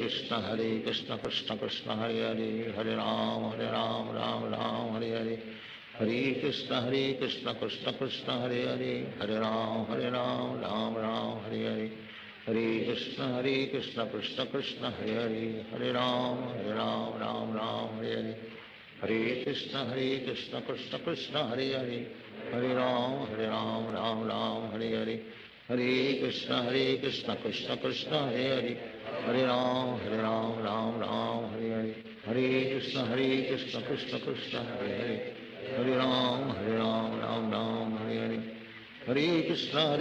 Krishna Krishna, Hare Hare. Hare Ram, Ram Ram, Hare Hare. Hare Krishna, Krishna Krishna, Hare Hare. Hare Ram, Ram Ram, Hare Hare. Hare Krishna, Krishna Krishna, Hare Hare. Hare Ram, Ram Ram, Hare Hare. Hare Krishna, Krishna Krishna, Hare Hare. Hare Ram, Ram Ram, Hare Hare. Hare Krishna, Krishna Krishna, Hare Hare. Hare Ram, Ram Ram, Hare Hare. Hare Krishna, Krishna Krishna, Hare Hare. Hare Ram, Ram Ram, Hare Hare. Hare Krishna, Krishna Krishna, Hare Hare. Hare Ram, Ram Ram, Hare Hare. Hare Krishna,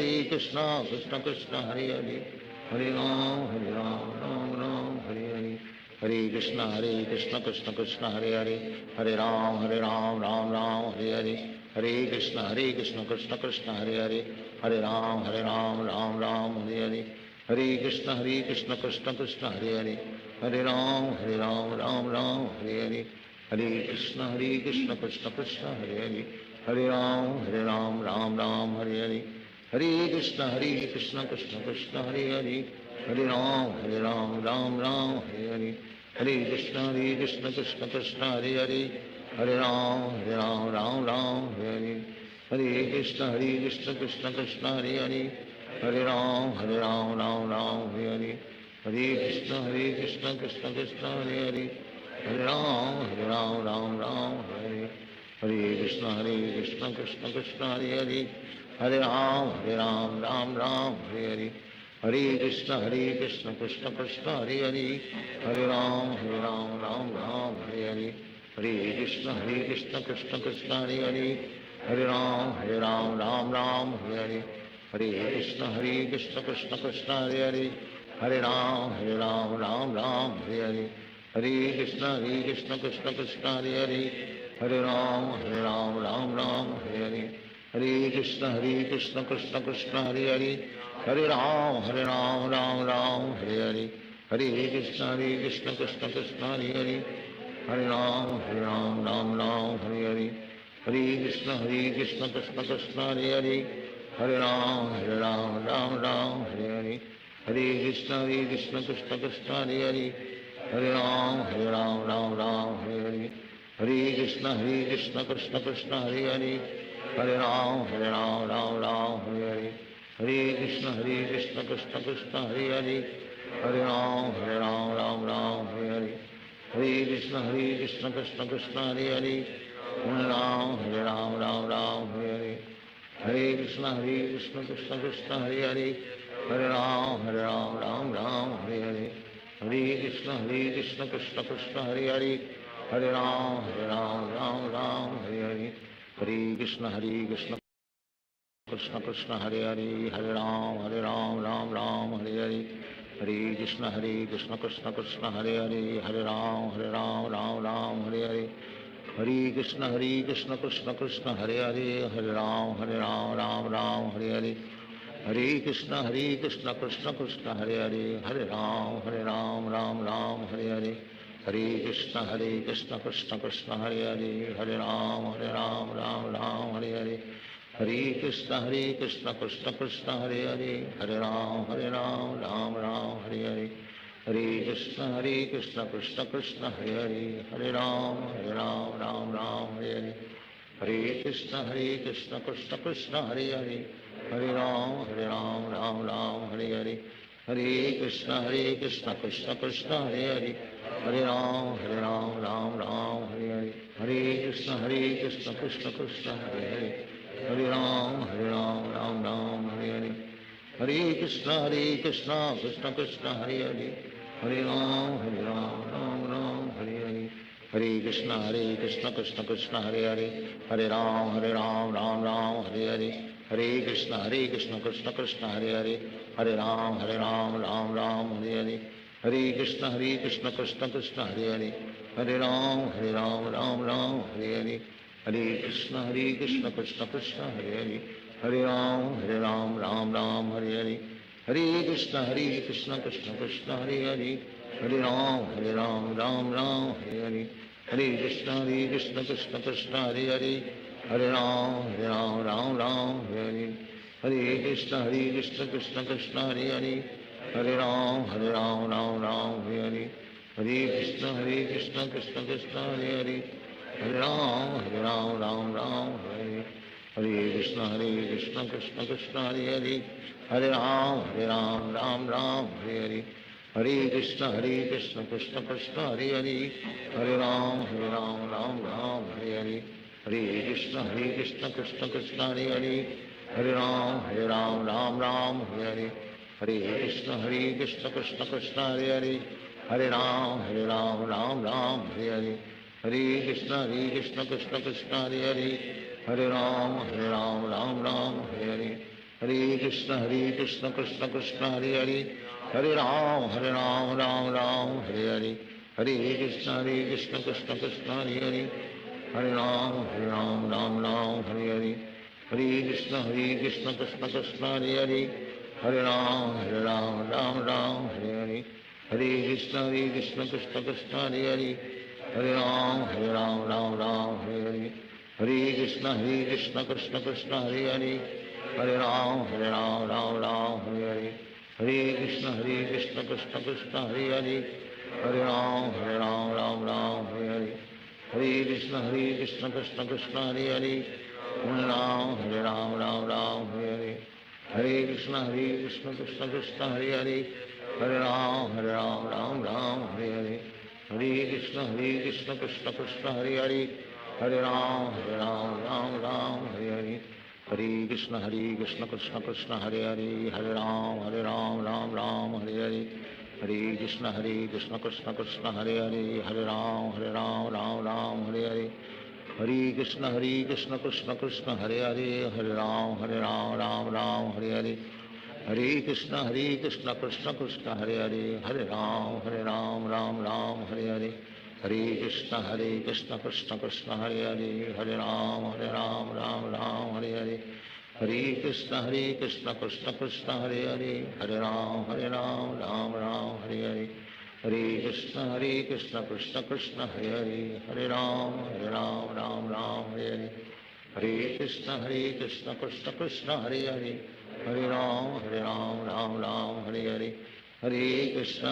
Krishna Krishna, Hare Hare. Hare Ram, Ram Ram, Hare Hare. Hare Krishna, Krishna Krishna, Hare Hare. Hare Ram, Ram Ram, Hare Hare. Hare Krishna, Krishna Krishna, Hare Hare. Hare Ram, Ram Ram, Hare Hare. Hare Krishna, Krishna Krishna, Hare Hare. Hare Ram, Ram Ram, Hare Hare. Hare Krishna, Krishna Krishna, Hare Hare. Hare Ram, Ram Ram, Hare Hare. Hare Krishna, Krishna Krishna, Hare Hare. Hare Ram, Ram Ram, Hare Hare. Hare Krishna, Krishna Krishna, Hare Hare. Hare Ram, Ram Ram, Hare Hare. Hare Krishna, Krishna Krishna, Hare Hare. Hare Ram, Ram Ram, Hare Hare. Hare Krishna, Krishna Krishna, Hare Hare. Hare Ram, Ram Ram, Hare Hare. Hare Krishna, Krishna Krishna, Hare Hare. Hare Ram, Ram Ram, Hare Hare. Hare Krishna, Krishna Krishna, Hare Hare. Hare Ram, Ram Ram, Hare Hare. Hare Krishna, Krishna Krishna, Hare Hare. Hare Ram, Ram Ram, Hare Hare. Hare Krishna, Krishna Krishna, Hare Hare. Hare Ram, Ram Ram, Hare Hare. Hare Krishna, Krishna Krishna, Hare Hare. Hare Ram, Ram Ram, Hare Hare. Hare Krishna, Krishna Krishna, Hare Hare. Hare Ram, Ram Ram, Hare Hare. Hare Krishna, Krishna Krishna, Hare Hare. Hare Ram, Ram Ram, Hare Hare. Hare Krishna, Krishna Krishna, Hare Hare. Hare Ram, Ram Ram, Hare Hare. Hare Krishna, Krishna Krishna, Hare Hare. Hare Ram, Ram Ram, Hare Hare. Hare Krishna, Krishna Krishna, Hare Hare. Hare Ram, Ram Ram, Hare Hare. Hare Krishna, Krishna Krishna, Hare Hare. Hare Ram, Ram Ram, Hare Hare. Hare Krishna, Krishna Krishna, Hare Hare. Hare Ram, Ram Ram, Hare Hare. Hare Krishna, Krishna Krishna, Hare Hare. Hare Ram, Ram Ram, Hare Hare. Hare Krishna, Krishna Krishna, Hare Hare. Hare Ram, Ram Ram, Hare Hare. Hare Krishna, Krishna Krishna, Hare Hare. Hare Ram, Ram Hare Hare. Hare Krishna, Krishna Krishna, Hare Hare. Hare Ram, Ram Hare Hare. Hare Krishna, Krishna Krishna, Hare Hare. Hare Ram, Ram Hare Hare. Hare Krishna, Krishna Krishna, Hare Hare. Hare Ram, Ram Hare Hare. Hare Krishna, Krishna Krishna, Hare Hare. Hare Ram, Ram Hare Hare. Hare Krishna, Krishna Krishna, Hare Hare. Hare Ram, Ram Hare Hare. Hare Krishna, Krishna Krishna, Hare Hare. Hare Ram, Ram Hare Hare. Hare Krishna, Krishna Krishna, Hare Hare. Hare Ram, Ram Hare Hare. Hare Krishna, Krishna Krishna, Hare Hare. Hare Ram, Ram Hare Hare. Hare Krishna, Krishna Krishna, Hare Hare. Hare Ram, Ram Hare Hare. Hare Krishna Krishna Krishna Hare Hare, Hare Ram Ram Ram Hare Hare, Hare Krishna Krishna Krishna Hare Hare, Hare Ram Ram Ram Hare Hare, Hare Krishna Krishna Krishna Hare Hare, Hare Ram Ram Ram Hare Hare, Hare Krishna Krishna Krishna Hare Hare, Hare Ram Ram Hare Hare, Hare Krishna Krishna Krishna Hare Hare, Hare Ram Ram Hare Hare, Hare Krishna Krishna Krishna Hare Hare, Hare Ram Ram Hare Hare, Hare Krishna Krishna Krishna Hare Hare, Hare Ram Ram Hare Hare, Hare Krishna Krishna Krishna Hare Hare, Hare Ram Ram Hare Hare, Hare Krishna Krishna Krishna Hare Hare, Hare Ram Ram Hare Hare, Hare Krishna Krishna Krishna Hare Hare, Hare Ram Ram Hare Hare, Hare Krishna Krishna Krishna Hare Hare, Hare Ram Ram Hare Hare, Hare Krishna Krishna Krishna Hare Hare, Hare Ram Ram Hare Hare, Hare Krishna Krishna Krishna Hare Hare, Hare Ram Ram Hare Hare, Hare Krishna Krishna Krishna Hare Hare, Hare Ram Ram Hare Hare, Hare Krishna Krishna Krishna Hare Hare, Hare Ram Ram Hare Hare, Hare Krishna Krishna Krishna Hare Hare, Hare Ram Ram Hare Hare, Hare Krishna Krishna Krishna Hare Hare, Hare Ram Ram Hare Hare, Hare Krishna Krishna Krishna Hare Hare, Hare Ram Ram Hare Hare, Hare Krishna Krishna Krishna Hare Hare, Hare Ram Ram Hare Hare, Hare Krishna Krishna Krishna Hare Hare, Hare Ram Hare Hare, Hare Krishna Krishna Krishna Hare Hare, Hare Ram Ram Hare Hare, Hare Krishna Krishna Krishna Hare Hare, Hare Ram Ram Hare Hare, Hare Krishna Krishna Krishna Hare Hare, Hare Ram Ram Hare Hare, Hare Krishna Krishna Krishna Hare Hare, Hare Ram Ram Hare Hare, Hare Krishna Krishna Krishna Hare Hare, Hare Ram Ram Hare Hare, Hare Krishna Krishna Krishna Hare Hare, Hare Ram Ram Hare Hare, Hare Krishna Krishna Krishna Hare Hare, Hare Ram Ram Hare Hare, Hare Krishna Krishna Krishna Hare Hare, Hare Ram Ram Hare Hare, Hare Krishna Krishna Krishna Hare Hare, Hare Ram Ram Hare Hare, Hare Krishna Krishna Krishna Hare Hare, Hare Ram Ram Hare Hare, Hare Krishna Krishna Krishna Hare Hare, Hare Ram Ram Hare Hare, Hare Krishna Krishna Krishna Hare Hare, Hare Ram Ram Hare Hare, Hare Krishna Krishna Krishna Hare Hare, Hare Ram Ram Hare Hare, Hare Krishna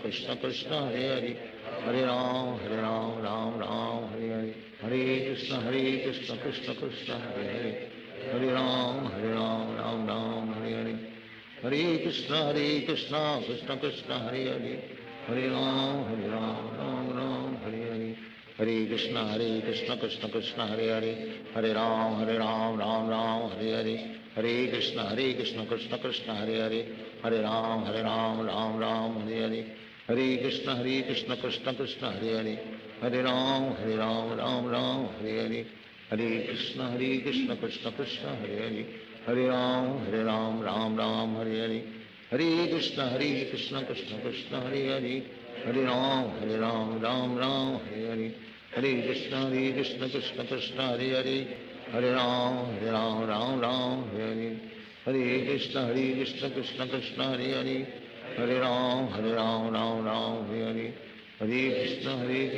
Krishna Krishna Hare Hare, Hare Ram Ram Hare Hare, Hare Krishna Krishna Krishna Hare Hare, Hare Ram Ram Hare Hare, Hare Krishna Krishna Krishna Hare Hare, Hare Ram Ram Hare Hare, Hare Krishna Krishna Krishna Hare Hare, Hare Ram Ram Hare Hare, Hare Krishna Krishna Krishna Hare Hare, Hare Ram Ram Hare Hare, Hare Krishna Krishna Krishna Hare Hare, Hare Ram Ram Hare Hare, Hare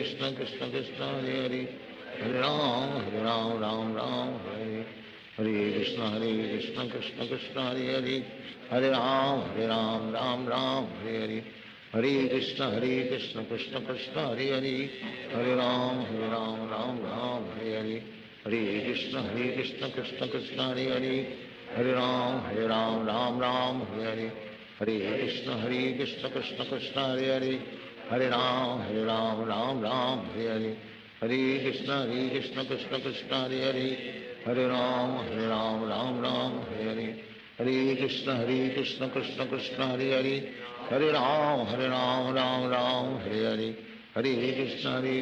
Krishna Krishna Krishna Hare Hare, Hare Ram Ram Hare Hare, Hare Krishna Krishna Krishna Hare Hare, Hare Ram Ram Hare Hare, Hare Krishna Krishna Krishna Hare Hare, Hare Ram Ram Hare Hare, Hare Krishna Krishna Krishna Hare Hare, Hare Ram Ram Hare Hare, Hare Krishna Krishna Krishna Hare Hare, Hare Ram Ram Hare Hare, Hare Krishna Krishna Krishna Hare Hare, Hare Ram Ram Hare Hare, Hare Krishna Krishna Krishna Hare Hare, Hare Ram Ram Hare Hare, Hare Krishna Krishna Krishna Hare Hare, Hare Ram Ram Hare Hare, Hare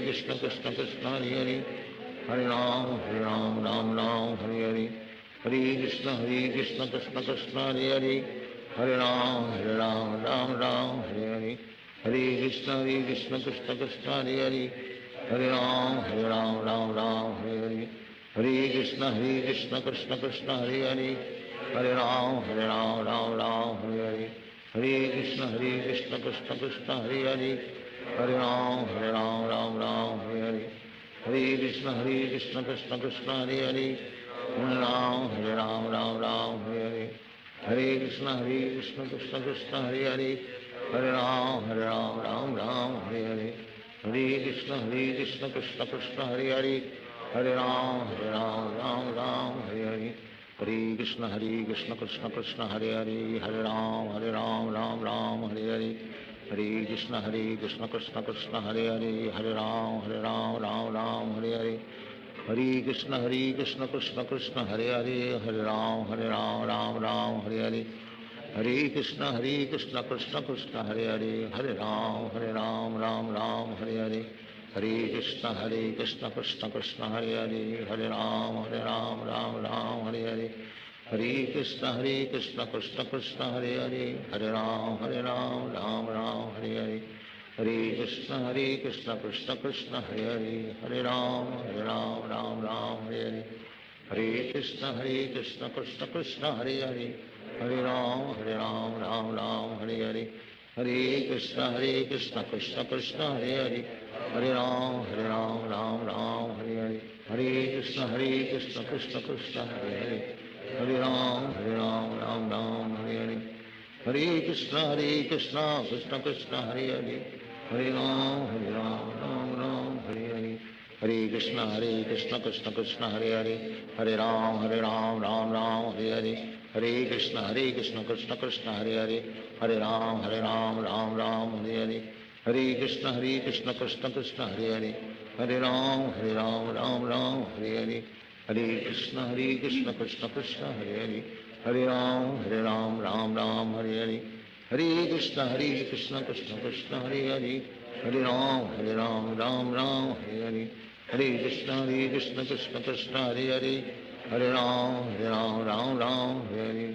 Krishna Krishna Krishna Hare Hare Hare Ram Ram Ram Hare Hare Hare Krishna Krishna Krishna Hare Hare Hare Ram Ram Hare Hare Hare Krishna Krishna Krishna Hare Hare Hare Ram Ram Hare Hare Hare Krishna Krishna Krishna Hare Hare Hare Ram Ram Hare Hare Hare Krishna Krishna Krishna Hare Hare Hare Ram Ram Hare Hare Hare Krishna Krishna Krishna Hare Hare Hare Ram Ram Hare Hare Hare Krishna Krishna Krishna Hare Hare Hare Ram Ram Hare Hare Hare Krishna Krishna Krishna Hare Hare Hare Ram Ram Hare Hare Hare Krishna Krishna Krishna Hare Hare Hare Ram Ram Hare Hare Hare Krishna Krishna Krishna Hare Hare Hare Ram Hare Hare Hare Krishna Krishna Krishna Hare Hare Hare Ram Hare Hare Hare Krishna Krishna Krishna Hare Hare Hare Ram Ram Hare Hare Hare Krishna Krishna Krishna Hare Hare Hare Ram Ram Hare Hare Hare Krishna Krishna Krishna Hare Hare Hare Ram Ram Hare Hare Hare Krishna Krishna Krishna Hare Hare Hare Ram Ram Hare Hare Hare Krishna Krishna Krishna Hare Hare Hare Ram Ram Hare Hare Hare Krishna Krishna Krishna Hare Hare Hare Ram Ram Hare Hare Hare Krishna Krishna Krishna Hare Hare Hare Ram Ram Hare Hare Hare Krishna Krishna Krishna Hare Hare Hare Ram Hare Hare Hare Krishna Krishna Krishna Hare Hare Hare Ram Ram Hare Hare Hare Krishna Krishna Krishna Hare Hare Hare Ram Ram Hare Hare Hare Krishna Krishna Krishna Hare Hare Hare Ram Ram Hare Hare Hare Krishna Krishna Krishna Hare Hare Hare Ram Ram Hare Hare Hare Krishna Krishna Krishna Hare Hare Hare Ram Ram Hare Hare Hare Krishna Krishna Krishna Hare Hare Hare Ram Ram Hare Hare Hare Krishna Krishna Krishna Hare Hare Hare Ram Ram Hare Hare Hare Krishna Krishna Krishna Hare Hare Hare Ram Ram Hare Hare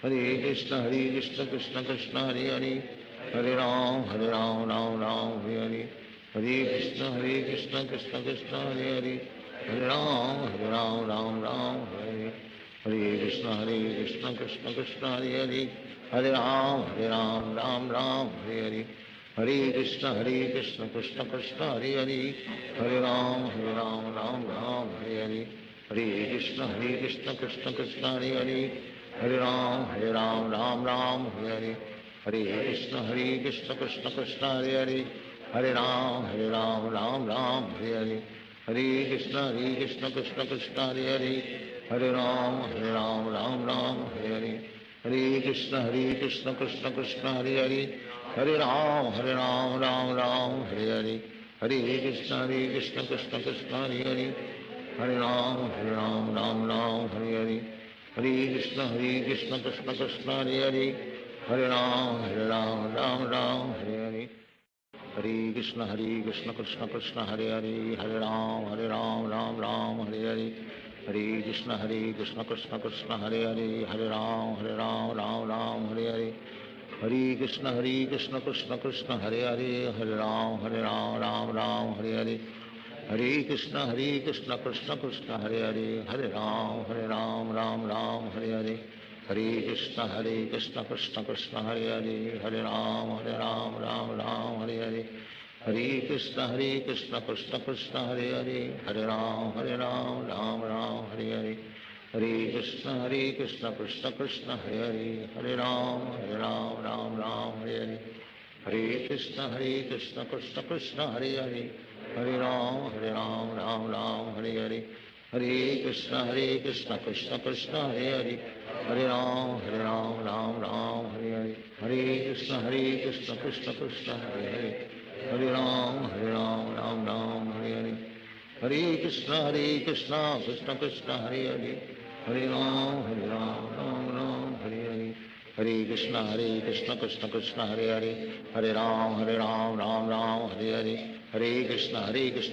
Hare Krishna Krishna Krishna Hare Hare Hare Ram Ram Hare Hare Hare Krishna Krishna Krishna Hare Hare Hare Ram Ram Hare Hare Hare Krishna Krishna Krishna Hare Hare Hare Ram Ram Hare Hare Hare Krishna Krishna Krishna Hare Hare Hare Ram Ram Hare Hare Hare Krishna Krishna Krishna Hare Hare Hare Ram Ram Hare Hare Hare Krishna Krishna Krishna Hare Hare Hare Ram Ram Hare Hare Hare Krishna Krishna Krishna Hare Hare Hare Ram Ram Hare Hare Hare Krishna Krishna Krishna Hare Hare Hare Ram Ram Hare Hare Hare Krishna Krishna Krishna Hare Hare Hare Ram Ram Hare Hare Hare Krishna Krishna Krishna Hare Hare Hare Ram Ram Hare Hare Hare Krishna Krishna Krishna Hare Hare Hare Ram Ram Hare Hare Hare Krishna Krishna Krishna Hare Hare Hare Ram Ram Hare Hare Hare Krishna Krishna Krishna Hare Hare Hare Ram Ram Hare Hare Hare Krishna Krishna Krishna Hare Hare Hare Ram Ram Hare Hare Hare Krishna Krishna Krishna Hare Hare Hare Ram Ram Hare Hare Hare Krishna Krishna Krishna Hare Hare Hare Ram Ram Hare Hare Hare Krishna Krishna Krishna Hare Hare Hare Ram Ram Hare Hare Hare Krishna Krishna Krishna Hare Hare Hare Ram Ram Hare Hare Hare Krishna Krishna Krishna Hare Hare Hare Ram Hare Hare Hare Krishna Krishna Krishna Hare Hare Hare Ram Ram Hare Hare Hare Krishna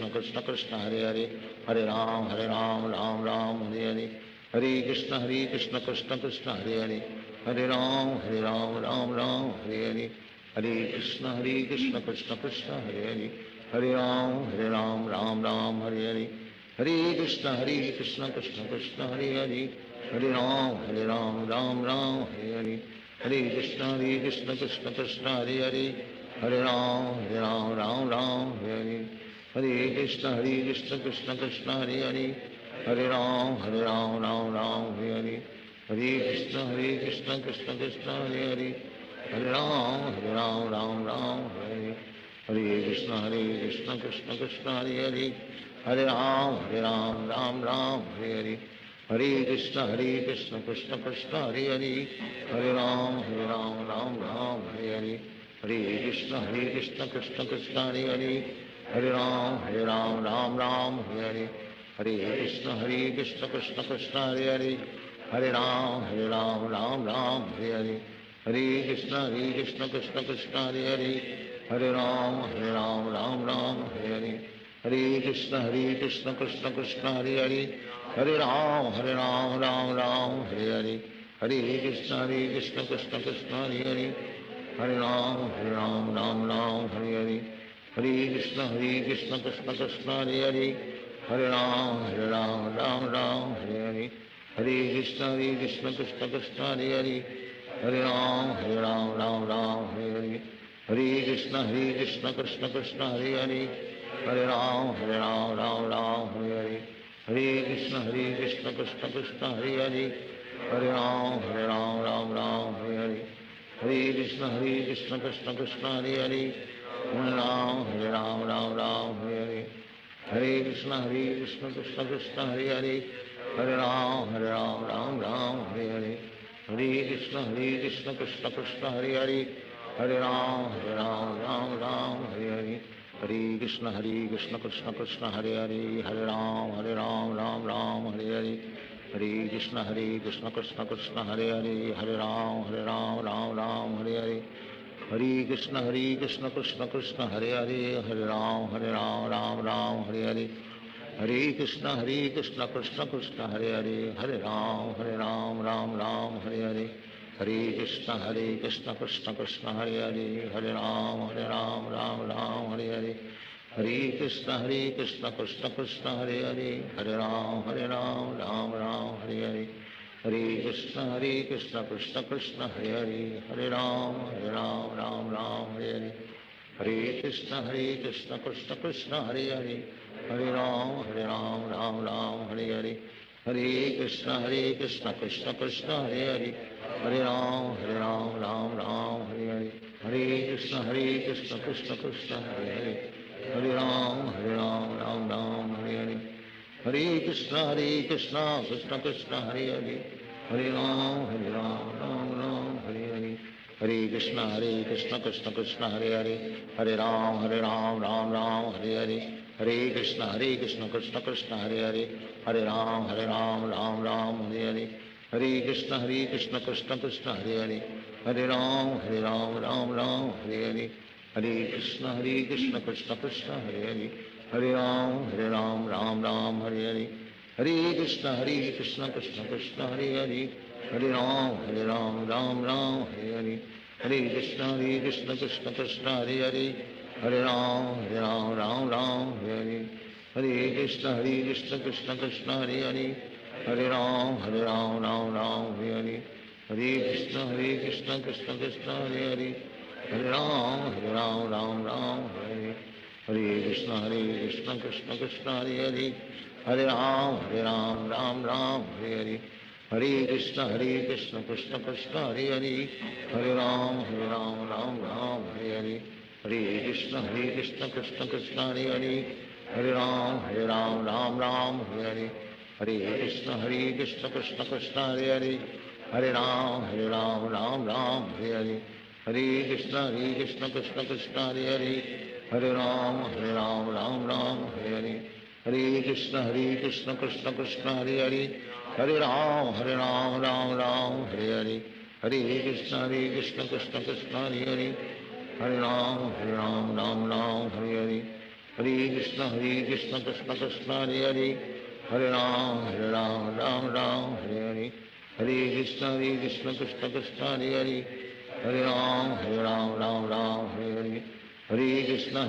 Krishna Krishna Hare Hare, Hare Ram Ram Ram Hare Hare, Hare Krishna Krishna Krishna Hare Hare, Hare Ram Ram Hare Hare, Hare Krishna Krishna Krishna Hare Hare, Hare Ram Ram Hare Hare, Hare Krishna Krishna Krishna Hare Hare, Hare Ram Ram Hare Hare, Hare Krishna Krishna Krishna Hare Hare, Hare Ram Ram Hare Hare, Hare Krishna Krishna Krishna Hare Hare, Hare Ram Ram Hare Hare, Hare Krishna Krishna Krishna Hare Hare, Hare Ram Ram Hare Hare, Hare Krishna Krishna Krishna Hare Hare, Hare Ram Ram Hare Hare, Hare Krishna Krishna Krishna Hare Hare, Hare Ram Ram Hare Hare, Hare Krishna Krishna Krishna Hare Hare, Hare Ram Ram Hare Hare, Hare Krishna Krishna Krishna Hare Hare, Hare Ram Ram Hare Hare, Hare Krishna Krishna Krishna Hare Hare, Hare Ram Ram Hare Hare, Hare Krishna Krishna Krishna Hare Hare, Hare Ram Ram Hare Hare, Hare Krishna Krishna Krishna Hare Hare, Hare Ram Ram Hare Hare, Hare Krishna Krishna Krishna Hare Hare, Hare Ram Ram Hare Hare, Hare Krishna Krishna Krishna Hare Hare, Hare Ram Ram Hare Hare, Hare Krishna Krishna Krishna Hare Hare, Hare Ram Hare Hare, Hare Krishna Krishna Krishna Hare Hare, Hare Ram Ram Hare Hare, Hare Krishna Krishna Krishna Hare Hare, Hare Ram Hare Hare, Hare Krishna Krishna Krishna Hare Hare, Hare Ram Ram Hare Hare, Hare Krishna Krishna Krishna Hare Hare, Hare Ram Ram Hare Hare, Hare Krishna Krishna Krishna Hare Hare, Hare Ram Ram Hare Hare, Hare Krishna Krishna Krishna Hare Hare, Hare Ram Ram Hare Hare, Hare Krishna Krishna Krishna Hare Hare, Hare Ram Ram Hare Hare, Hare Krishna Krishna Krishna Hare Hare, Hare Ram Ram Hare Hare, Hare Krishna Krishna Krishna Hare Hare, Hare Ram Ram Hare Hare, Hare Krishna Krishna Krishna Hare Hare, Hare Ram Ram Hare Hare, Hare Krishna Krishna Krishna Hare Hare, Hare Ram Ram Hare Hare, Hare Krishna Krishna Krishna Hare Hare, Hare Ram Ram Hare Hare, Hare Krishna Krishna Krishna Hare Hare, Hare Ram Ram Hare Hare, Hare Krishna Krishna Krishna Hare Hare, Hare Ram Ram Hare Hare, Hare Krishna Krishna Krishna Hare Hare, Hare Ram Ram Hare Hare, Hare Krishna Krishna Krishna Hare Hare, Hare Ram Ram Hare Hare, Hare Krishna Krishna Krishna Hare Hare, Hare Ram Ram Hare Hare, Hare Krishna Krishna Krishna Hare Hare, Hare Ram Ram Hare Hare, Hare Krishna Krishna Krishna Hare Hare, Hare Ram Ram Hare Hare, Hare Krishna Krishna Krishna Hare Hare, Hare Ram Ram Hare Hare, Hare Krishna Krishna Krishna Hare Hare, Hare Ram Ram Hare Hare, Hare Krishna Krishna Krishna Hare Hare, Hare Ram Ram Hare Hare, Hare Krishna Krishna Krishna Hare Hare, Hare Ram Ram Hare Hare, Hare Krishna Krishna Krishna Hare Hare, Hare Ram Hare Hare, Hare Krishna Krishna Krishna Hare Hare, Hare Ram Ram Hare Hare, Hare Krishna Krishna Krishna Hare Hare, Hare Ram Ram Hare Hare, Hare Krishna Krishna Krishna Hare Hare, Hare Ram Ram Hare Hare, Hare Krishna Krishna Krishna Hare Hare, Hare Ram Ram Hare Hare, Hare Krishna Krishna Krishna Hare Hare, Hare Ram Ram Hare Hare, Hare Krishna Krishna Krishna Hare Hare, Hare Ram Ram Hare Hare, Hare Krishna Krishna Krishna Hare Hare Hare Ram Ram Ram Hare Hare Hare Krishna Krishna Krishna Hare Hare Hare Ram Ram Ram Hare Hare Hare Krishna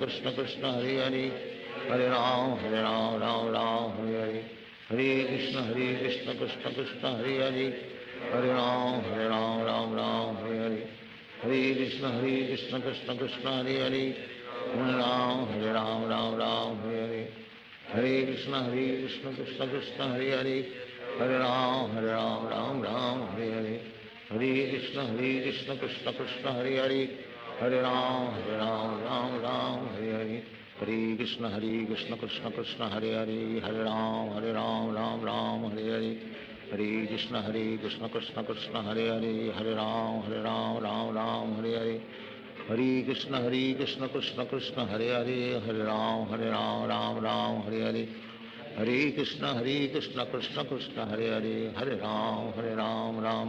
Krishna Krishna Hare Hare Hare Ram Ram Ram Hare Hare Hare Krishna Krishna Krishna Hare Hare Hare Ram Ram Ram Hare Hare Hare Krishna Krishna Krishna Hare Hare Hare Ram Ram Hare Hare Hare Krishna Krishna Krishna Hare Hare Hare Ram Ram Hare Hare Hare Krishna Krishna Krishna Hare Hare Hare Ram Ram Hare Hare Hare Krishna Krishna Krishna Hare Hare Hare Ram Ram Hare Hare Hare Krishna Krishna Krishna Hare Hare Hare Ram Ram Hare Hare Hare Krishna Krishna Krishna Hare Hare Hare Ram Ram Hare Hare Hare Krishna Krishna Krishna Hare Hare Hare Ram Ram Hare Hare Hare Krishna Krishna Krishna Hare Hare Hare Ram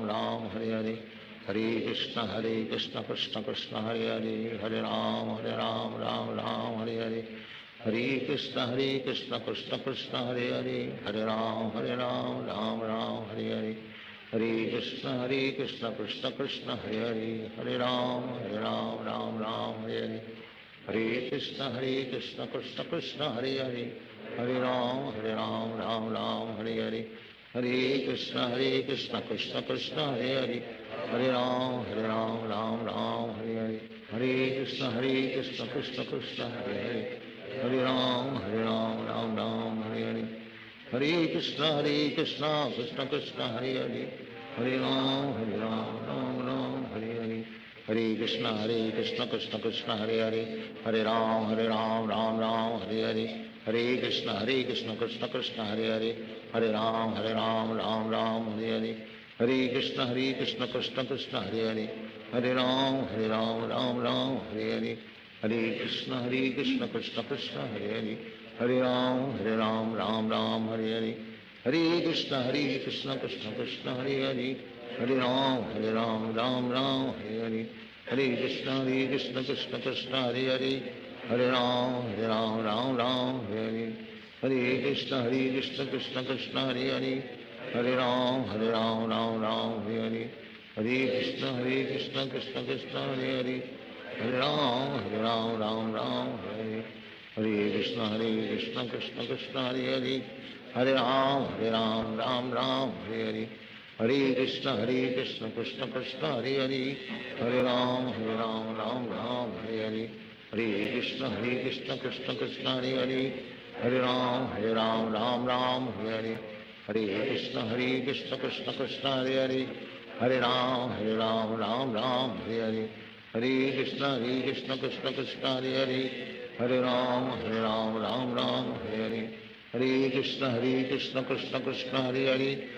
Ram Hare Hare Hare Krishna Krishna Krishna Hare Hare Hare Ram Ram Hare Hare Hare Krishna Krishna Krishna Hare Hare Hare Ram Ram Hare Hare Hare Krishna Krishna Krishna Hare Hare Hare Ram Ram Hare Hare Hare Krishna Krishna Krishna Hare Hare Hare Ram Ram Hare Hare Hare Krishna Krishna Krishna Hare Hare Hare Ram Ram Hare Hare Hare Krishna Krishna Krishna Hare Hare Hare Ram Ram Hare Hare Hare Krishna Krishna Krishna Hare Hare Hare Ram Ram Hare Hare Hare Krishna Krishna Krishna Hare Hare Hare Ram Ram Hare Hare Hare Krishna Krishna Krishna Hare Hare Hare Ram Ram Hare Hare Hare Krishna Krishna Krishna Hare Hare Hare Ram Ram Hare Hare Hare Krishna Krishna Krishna Hare Hare Hare Ram Ram Hare Hare Hare Krishna Krishna Krishna Hare Hare Hare Ram Ram Hare Hare Hare Krishna Krishna Krishna Hare Hare Hare Ram Ram Hare Hare Hare Krishna Krishna Krishna Hare Hare Hare Ram Ram Hare Hare Hare Krishna Krishna Krishna Hare Hare Hare Ram Ram Hare Hare Hare Krishna Krishna Krishna Hare Hare Hare Ram Ram Hare Hare Hare Krishna Krishna Krishna Hare Hare Hare Ram Ram Hare Hare Hare Krishna Krishna Krishna Hare Hare Hare Ram Ram Hare Hare Hare Krishna Krishna Krishna Hare Hare Hare Ram Ram Hare Hare Hare Krishna Krishna Krishna Hare Hare Hare Ram Ram Hare Hare Hare Krishna Krishna Krishna Hare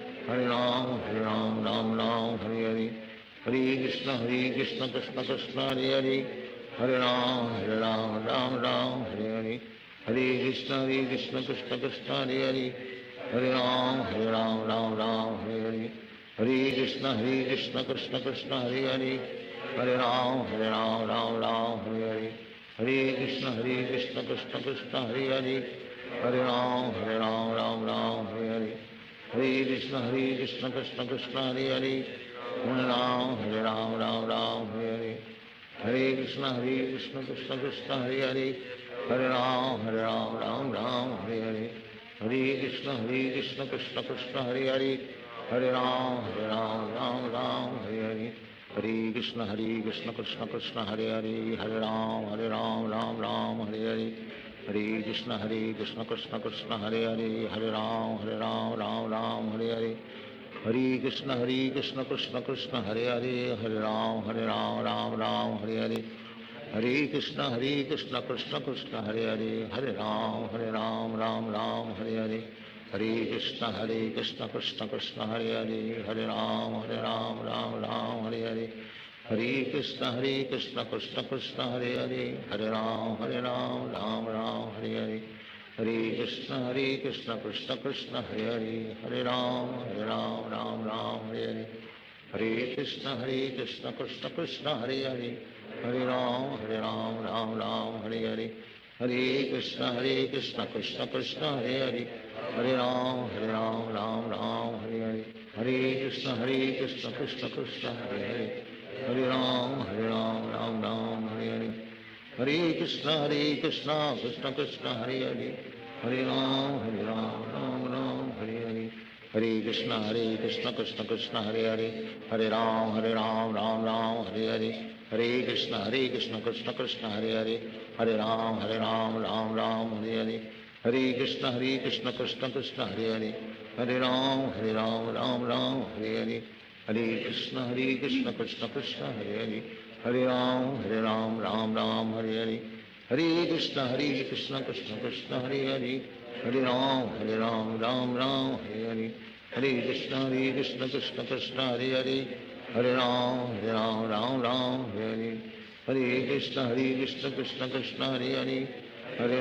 Hare Hare Ram Ram Hare Hare Hare Krishna Krishna Krishna Hare Hare Hare Ram Ram Hare Hare Hare Krishna Krishna Krishna Hare Hare Hare Ram Ram Hare Hare Hare Krishna Krishna Krishna Hare Hare Hare Ram Ram Hare Hare Hare Krishna Krishna Krishna Hare Hare Hare Ram Ram Hare Hare Hare Krishna Krishna Krishna Hare Hare Hare Ram Hare Hare Hare Krishna Krishna Krishna Hare Hare Hare Ram Ram Hare Hare Hare Krishna Krishna Krishna Hare Hare Hare Ram Ram Hare Hare Hare Krishna Krishna Krishna Hare Hare Hare Ram Ram Hare Hare Hare Krishna Krishna Krishna Hare Hare Hare Ram Ram Hare Hare Hare Krishna Krishna Krishna Hare Hare Hare Ram Ram Hare Hare Hare Krishna Krishna Krishna Hare Hare Hare Ram Ram Hare Hare Hare Krishna Krishna Krishna Hare Hare Hare Ram Ram Hare Hare Hare Krishna Krishna Krishna Hare Hare Hare Ram Ram Hare Hare Hare Krishna Krishna Krishna Krishna Hare Hare Hare Ram Ram Ram Hare Hare Hare Krishna Krishna Krishna Hare Hare, Hare Ram Ram Ram Hare Hare, Hare Krishna Krishna Krishna Hare Hare, Hare Ram Ram Ram Hare Hare, Hare Krishna Krishna Krishna Hare Hare, Hare Ram Ram Ram Hare Hare, Hare Krishna Krishna Krishna Hare Hare, Hare Ram Ram Ram Hare Hare, Hare Krishna Krishna Krishna Hare Hare, Hare Ram Ram Ram Hare Hare, Hare Krishna Krishna Krishna Hare Hare, Hare Ram Ram Ram Hare Hare, Hare Krishna Krishna Krishna Hare Hare, Hare Ram Ram Ram Hare Hare, Hare Krishna Krishna Krishna Hare Hare, Hare Ram Ram Hare Hare, Hare Krishna Krishna Krishna Hare Hare, Hare Ram Ram Hare Hare, Hare Krishna Krishna Krishna Hare Hare, Hare Ram Ram Hare Hare, Hare Krishna Krishna Krishna Hare Hare, Hare Ram Ram Hare Hare, Hare Krishna Krishna Krishna Hare Hare, Hare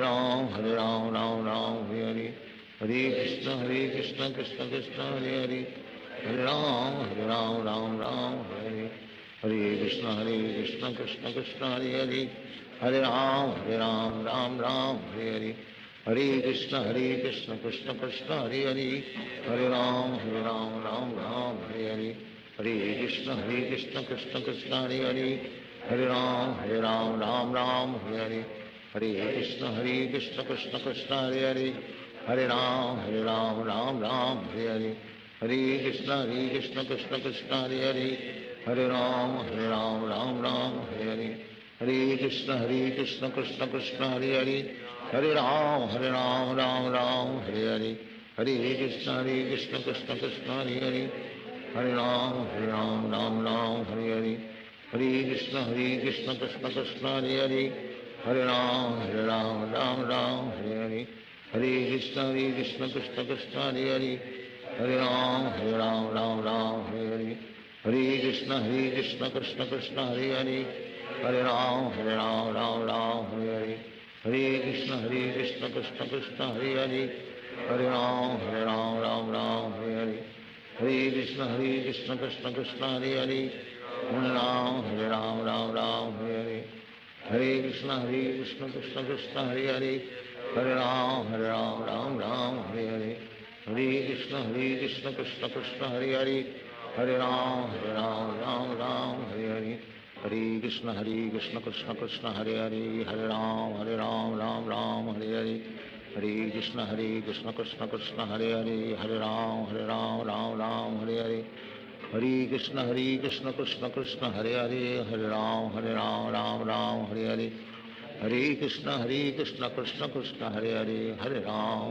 Ram Ram Hare Hare, Hare Krishna Krishna Krishna Hare Hare, Hare Ram Ram Hare Hare, Hare Krishna Krishna Krishna Hare Hare, Hare Ram Ram Ram Hare Hare, Hare Krishna Krishna Krishna Hare Hare, Hare Ram Ram Hare Hare, Hare Krishna Krishna Krishna Hare Hare, Hare Ram Ram Hare Hare, Hare Krishna Krishna Krishna Hare Hare, Hare Ram Ram Hare Hare, Hare Krishna Krishna Krishna Hare Hare, Hare Ram Ram Hare Hare, Hare Krishna Krishna Krishna Hare Hare, Hare Ram Ram Hare Hare, Hare Krishna Krishna Krishna Hare Hare, Hare Ram Ram Hare Hare, Hare Krishna Krishna Krishna Hare Hare, Hare Ram Ram Hare Hare, Hare Krishna Krishna Krishna Hare Hare, Hare Ram Ram Hare Hare, Hare Krishna Krishna Krishna Hare Hare, Hare Ram Ram Hare Hare, Hare Krishna Krishna Krishna Hare Hare, Hare Ram Ram Hare Hare, Hare Krishna Krishna Krishna Hare Hare, Hare Ram Ram Hare Hare, Hare Krishna Krishna Krishna Hare Hare, Hare Ram Ram Hare Hare, Hare Krishna Krishna Krishna Hare Hare, Hare Ram Ram Hare Hare, Hare Krishna Krishna Krishna Hare Hare, Hare Ram Ram Hare Hare, Hare Krishna Krishna Krishna Hare Hare, Hare Ram Ram Hare Hare, Hare Krishna Krishna Krishna Hare Hare, Hare Ram Ram Hare Hare, Hare Krishna Krishna Krishna Hare Hare, Hare Ram Ram Hare Hare, Hare Krishna Krishna Krishna Hare Hare, Hare Ram Ram Hare Hare, Hare Krishna Krishna Krishna Hare Hare, Hare Ram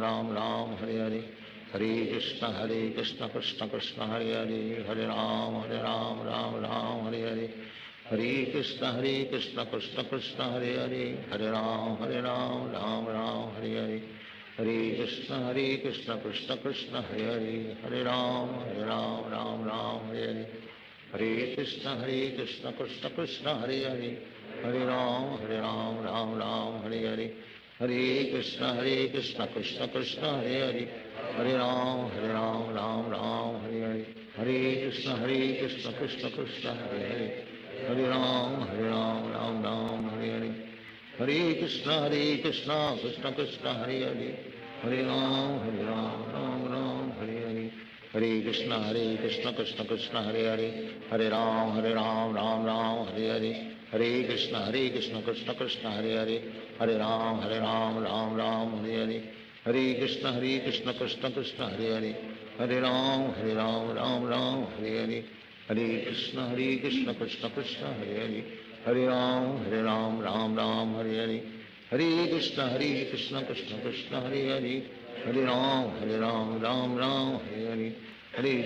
Ram Hare Hare, Hare Krishna Krishna Krishna Hare Hare, Hare Ram Ram Hare Hare, Hare Krishna Krishna Krishna Hare Hare, Hare Ram Ram Hare Hare, Hare Krishna Krishna Krishna Hare Hare, Hare Ram Ram Hare Hare, Hare Krishna Krishna Krishna Hare Hare, Hare Ram Ram Hare Hare, Hare Krishna Krishna Krishna Hare Hare, Hare Ram Ram Hare Hare, Hare Krishna Krishna Krishna Hare Hare, Hare Ram Ram Hare Hare, Hare Krishna Krishna Krishna Hare Hare, Hare Ram Ram Hare Hare, Hare Krishna Krishna Krishna Hare Hare, Hare Ram Ram Hare Hare, Hare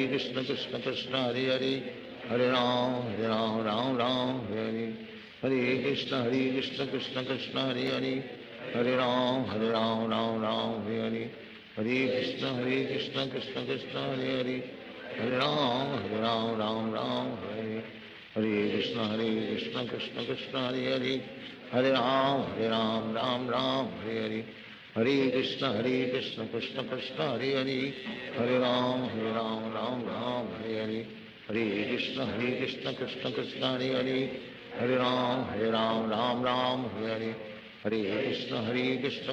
Krishna Krishna Krishna Hare Hare, Hare Ram Ram Hare Hare, Hare Krishna Krishna Krishna Hare Hare, Hare Ram Ram Hare Hare, Hare Krishna Krishna Krishna Hare Hare, Hare Ram Ram Hare Hare, Hare Krishna Krishna Krishna Hare Hare, Hare Ram Ram Hare Hare, Hare Krishna Krishna Krishna Hare Hare, Hare Ram Ram Hare Hare, Hare Krishna Krishna Krishna Hare Hare, Hare Ram Ram Ram Hare Hare, Hare Krishna Krishna Krishna Hare Hare, Hare Ram Ram Hare Hare, Hare Krishna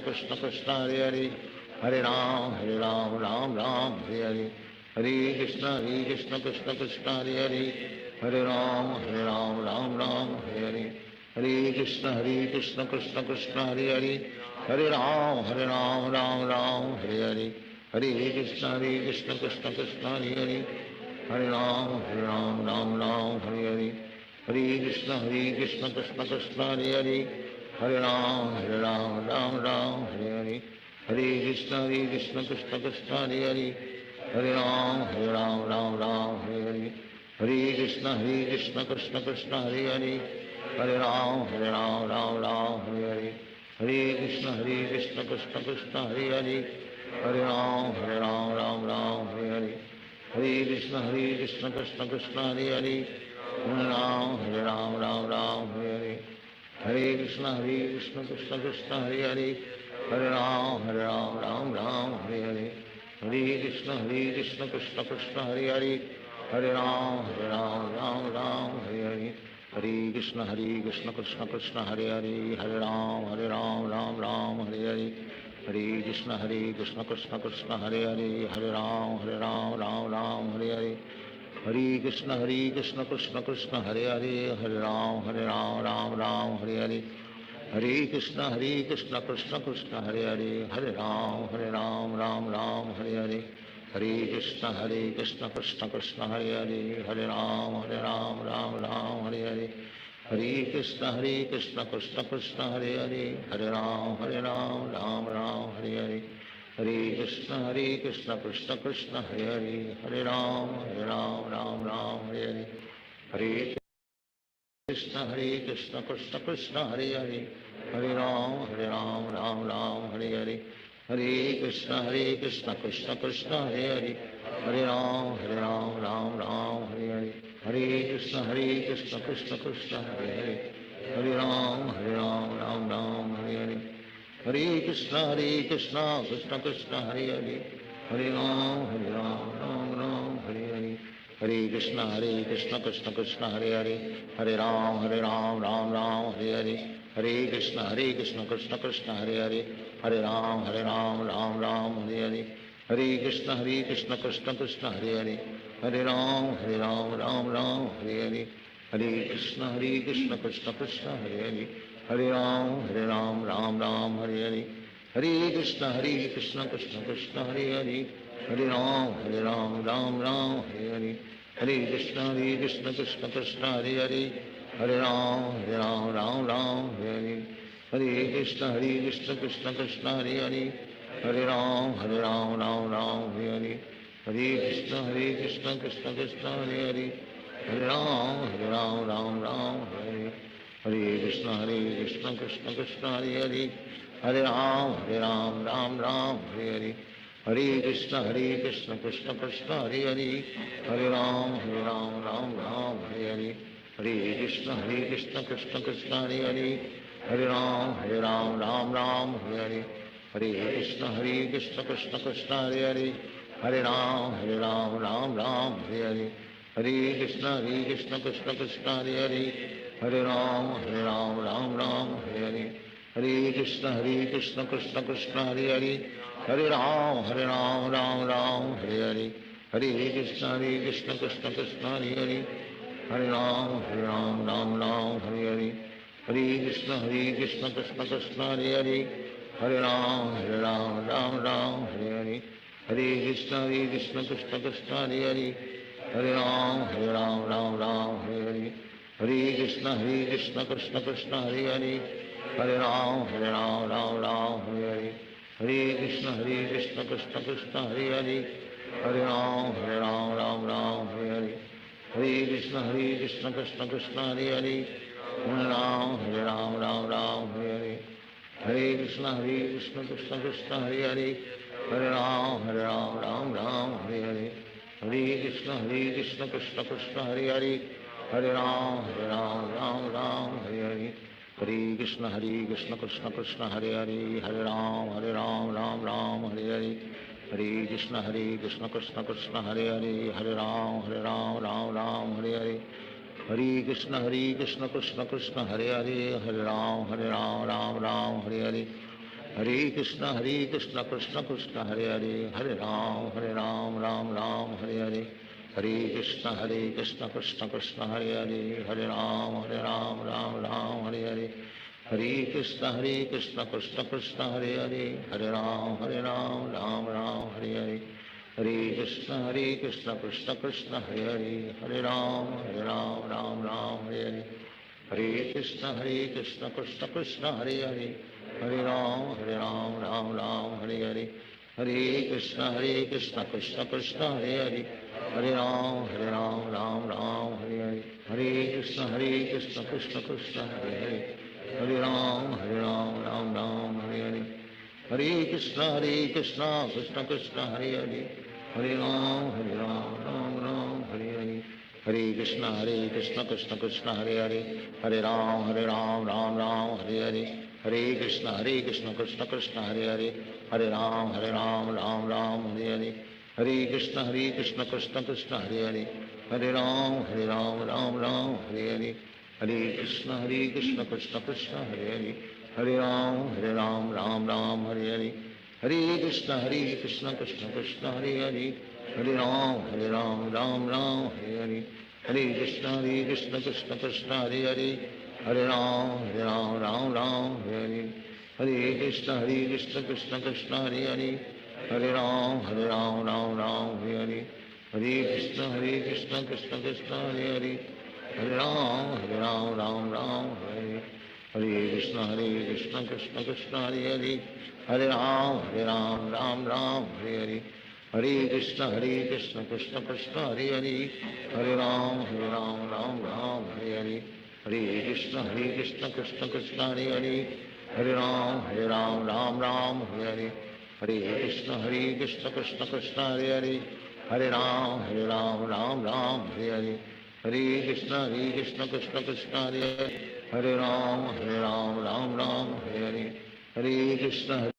Krishna Krishna Hare Hare, Hare Ram Ram Hare Hare, Hare Krishna Krishna Krishna Hare Hare, Hare Ram Ram Hare Hare, Hare Krishna Krishna Krishna Hare Hare, Hare Ram Ram Hare Hare, Hare Krishna Krishna Krishna Hare Hare, Hare Ram Ram Hare Hare, Hare Krishna Krishna Krishna Hare Hare, Hare Ram Ram Hare Hare, Hare Krishna Krishna Krishna Hare Hare, Hare Ram Ram Hare Hare, Hare Krishna Krishna Krishna Hare Hare, Hare Ram Ram Hare Hare, Hare Krishna Krishna Krishna Hare Hare, Hare Ram Ram Hare Hare, Hare Krishna Krishna Krishna Hare Hare, Hare Ram Ram Hare Hare, Hare Krishna Krishna Krishna Hare Hare, Hare Ram Ram Hare Hare, Hare Krishna Krishna Krishna Hare Hare, Hare Ram Ram Hare Hare, Hare Krishna Krishna Krishna Hare Hare, Hare Ram Ram Hare Hare, Hare Krishna Krishna Krishna Hare Hare, Hare Ram Ram Hare Hare, Hare Krishna Krishna Krishna Hare Hare, Hare Ram Ram Hare Hare, Hare Krishna Krishna Krishna Hare Hare, Hare Ram Ram Hare Hare, Hare Krishna Krishna Krishna Hare Hare, Hare Ram Ram Hare Hare, Hare Krishna Krishna Krishna Hare Hare, Hare Ram Ram Hare Hare, Hare Krishna Krishna Krishna Hare Hare, Hare Ram Ram Hare Hare, Hare Krishna Krishna Krishna Hare Hare, Hare Ram Ram Hare Hare, Hare Krishna Krishna Krishna Hare Hare, Hare Ram Ram Hare Hare, Hare Krishna Krishna Krishna Hare Hare, Hare Ram Ram Hare Hare, Hare Krishna Krishna Krishna Hare Hare, Hare Ram Hare Hare, Hare Krishna Krishna Krishna Hare Hare, Hare Ram Ram Hare Hare, Hare Krishna Krishna Krishna Hare Hare, Hare Ram Ram Hare Hare, Hare Krishna Krishna Krishna Hare Hare, Hare Ram Ram Hare Hare, Hare Krishna Krishna Krishna Hare Hare, Hare Ram Ram Hare Hare, Hare Krishna Krishna Krishna Hare Hare, Hare Ram Ram Hare Hare, Hare Krishna Krishna Krishna Hare Hare, Hare Ram Ram Hare Hare, Hare Krishna Krishna Krishna Hare Hare, Hare Ram Ram Hare Hare, Hare Krishna Krishna Krishna Hare Hare, Hare Ram Ram Hare Hare, Hare Krishna Krishna Krishna Hare Hare, Hare Ram Ram Hare Hare, Hare Krishna Krishna Krishna Hare Hare, Hare Ram Ram Hare Hare, Hare Krishna Krishna Krishna Hare Hare, Hare Ram Ram Hare Hare, Hare Krishna Krishna Krishna Hare Hare, Hare Ram Ram Hare Hare, Hare Krishna Krishna Krishna Hare Hare, Hare Ram Ram Hare Hare, Hare Krishna Krishna Krishna Hare Hare, Hare Ram Ram Hare Hare, Hare Krishna Krishna Krishna Hare Hare, Hare Ram Ram Hare Hare, Hare Krishna Krishna Krishna Hare Hare, Hare Ram Hare Hare, Hare Krishna Krishna Krishna Hare Hare, Hare Ram Ram Hare Hare, Hare Krishna Krishna Krishna Hare Hare, Hare Ram Ram Hare Hare, Hare Krishna Krishna Krishna Hare Hare, Hare Ram Ram Hare Hare, Hare Krishna Krishna Krishna Hare Hare, Hare Ram Ram Hare Hare, Hare Krishna Krishna Krishna Hare Hare, Hare Ram Ram Hare Hare, Hare Krishna Krishna Krishna Hare Hare, Hare Ram Ram Hare Hare, Hare Krishna Krishna Krishna Hare Hare, Hare Ram Ram Ram Hare Hare, Hare Krishna Krishna Krishna Hare Hare, Hare Ram Ram Hare Hare, Hare Krishna Krishna Krishna Hare Hare, Hare Ram Ram Hare Hare, Hare Krishna Krishna Krishna Hare Hare, Hare Ram Ram Hare Hare, Hare Krishna Krishna Krishna Hare Hare, Hare Ram Ram Hare Hare, Hare Krishna Krishna Krishna Hare Hare, Hare Ram Ram Hare Hare, Hare Krishna Krishna Krishna Hare Hare, Hare Ram Ram Hare Hare, Hare Krishna Krishna Krishna Hare Hare, Hare Ram Ram Hare Hare, Hare Krishna Krishna Krishna Hare Hare, Hare Ram Ram Hare Hare, Hare Krishna Krishna Krishna Hare Hare, Hare Ram Ram Hare Hare, Hare Krishna Krishna Krishna Hare Hare, Hare Ram Ram Hare Hare, Hare Krishna Krishna Krishna Hare Hare, Hare Ram Ram Hare Hare, Hare Krishna Krishna Krishna Hare Hare, Hare Ram Ram Hare Hare, Hare Krishna Krishna Krishna Hare Hare, Hare Ram Ram Hare Hare, Hare Krishna Krishna Krishna Hare Hare, Hare Ram Ram Hare Hare, Hare Krishna Krishna Krishna Hare Hare, Hare Ram Ram Hare Hare, Hare Krishna Krishna Krishna Hare Hare, Hare Ram Ram Hare Hare, Hare Krishna Krishna Krishna Hare Hare, Hare Ram Ram Hare Hare, Hare Krishna Krishna Krishna Hare Hare, Hare Ram Ram Hare Hare, Hare Krishna Krishna Krishna Hare Hare, Hare Ram Ram Hare Hare, Hare Krishna Krishna Krishna Hare Hare, Hare Ram Ram Hare Hare, Hare Krishna Krishna Krishna Hare Hare, Hare Ram Ram Hare Hare, Hare Krishna Krishna Krishna Hare Hare, Hare Ram Ram Hare Hare, Hare Krishna Krishna Krishna Hare Hare, Hare Ram Ram Ram Hare Hare, Hare Krishna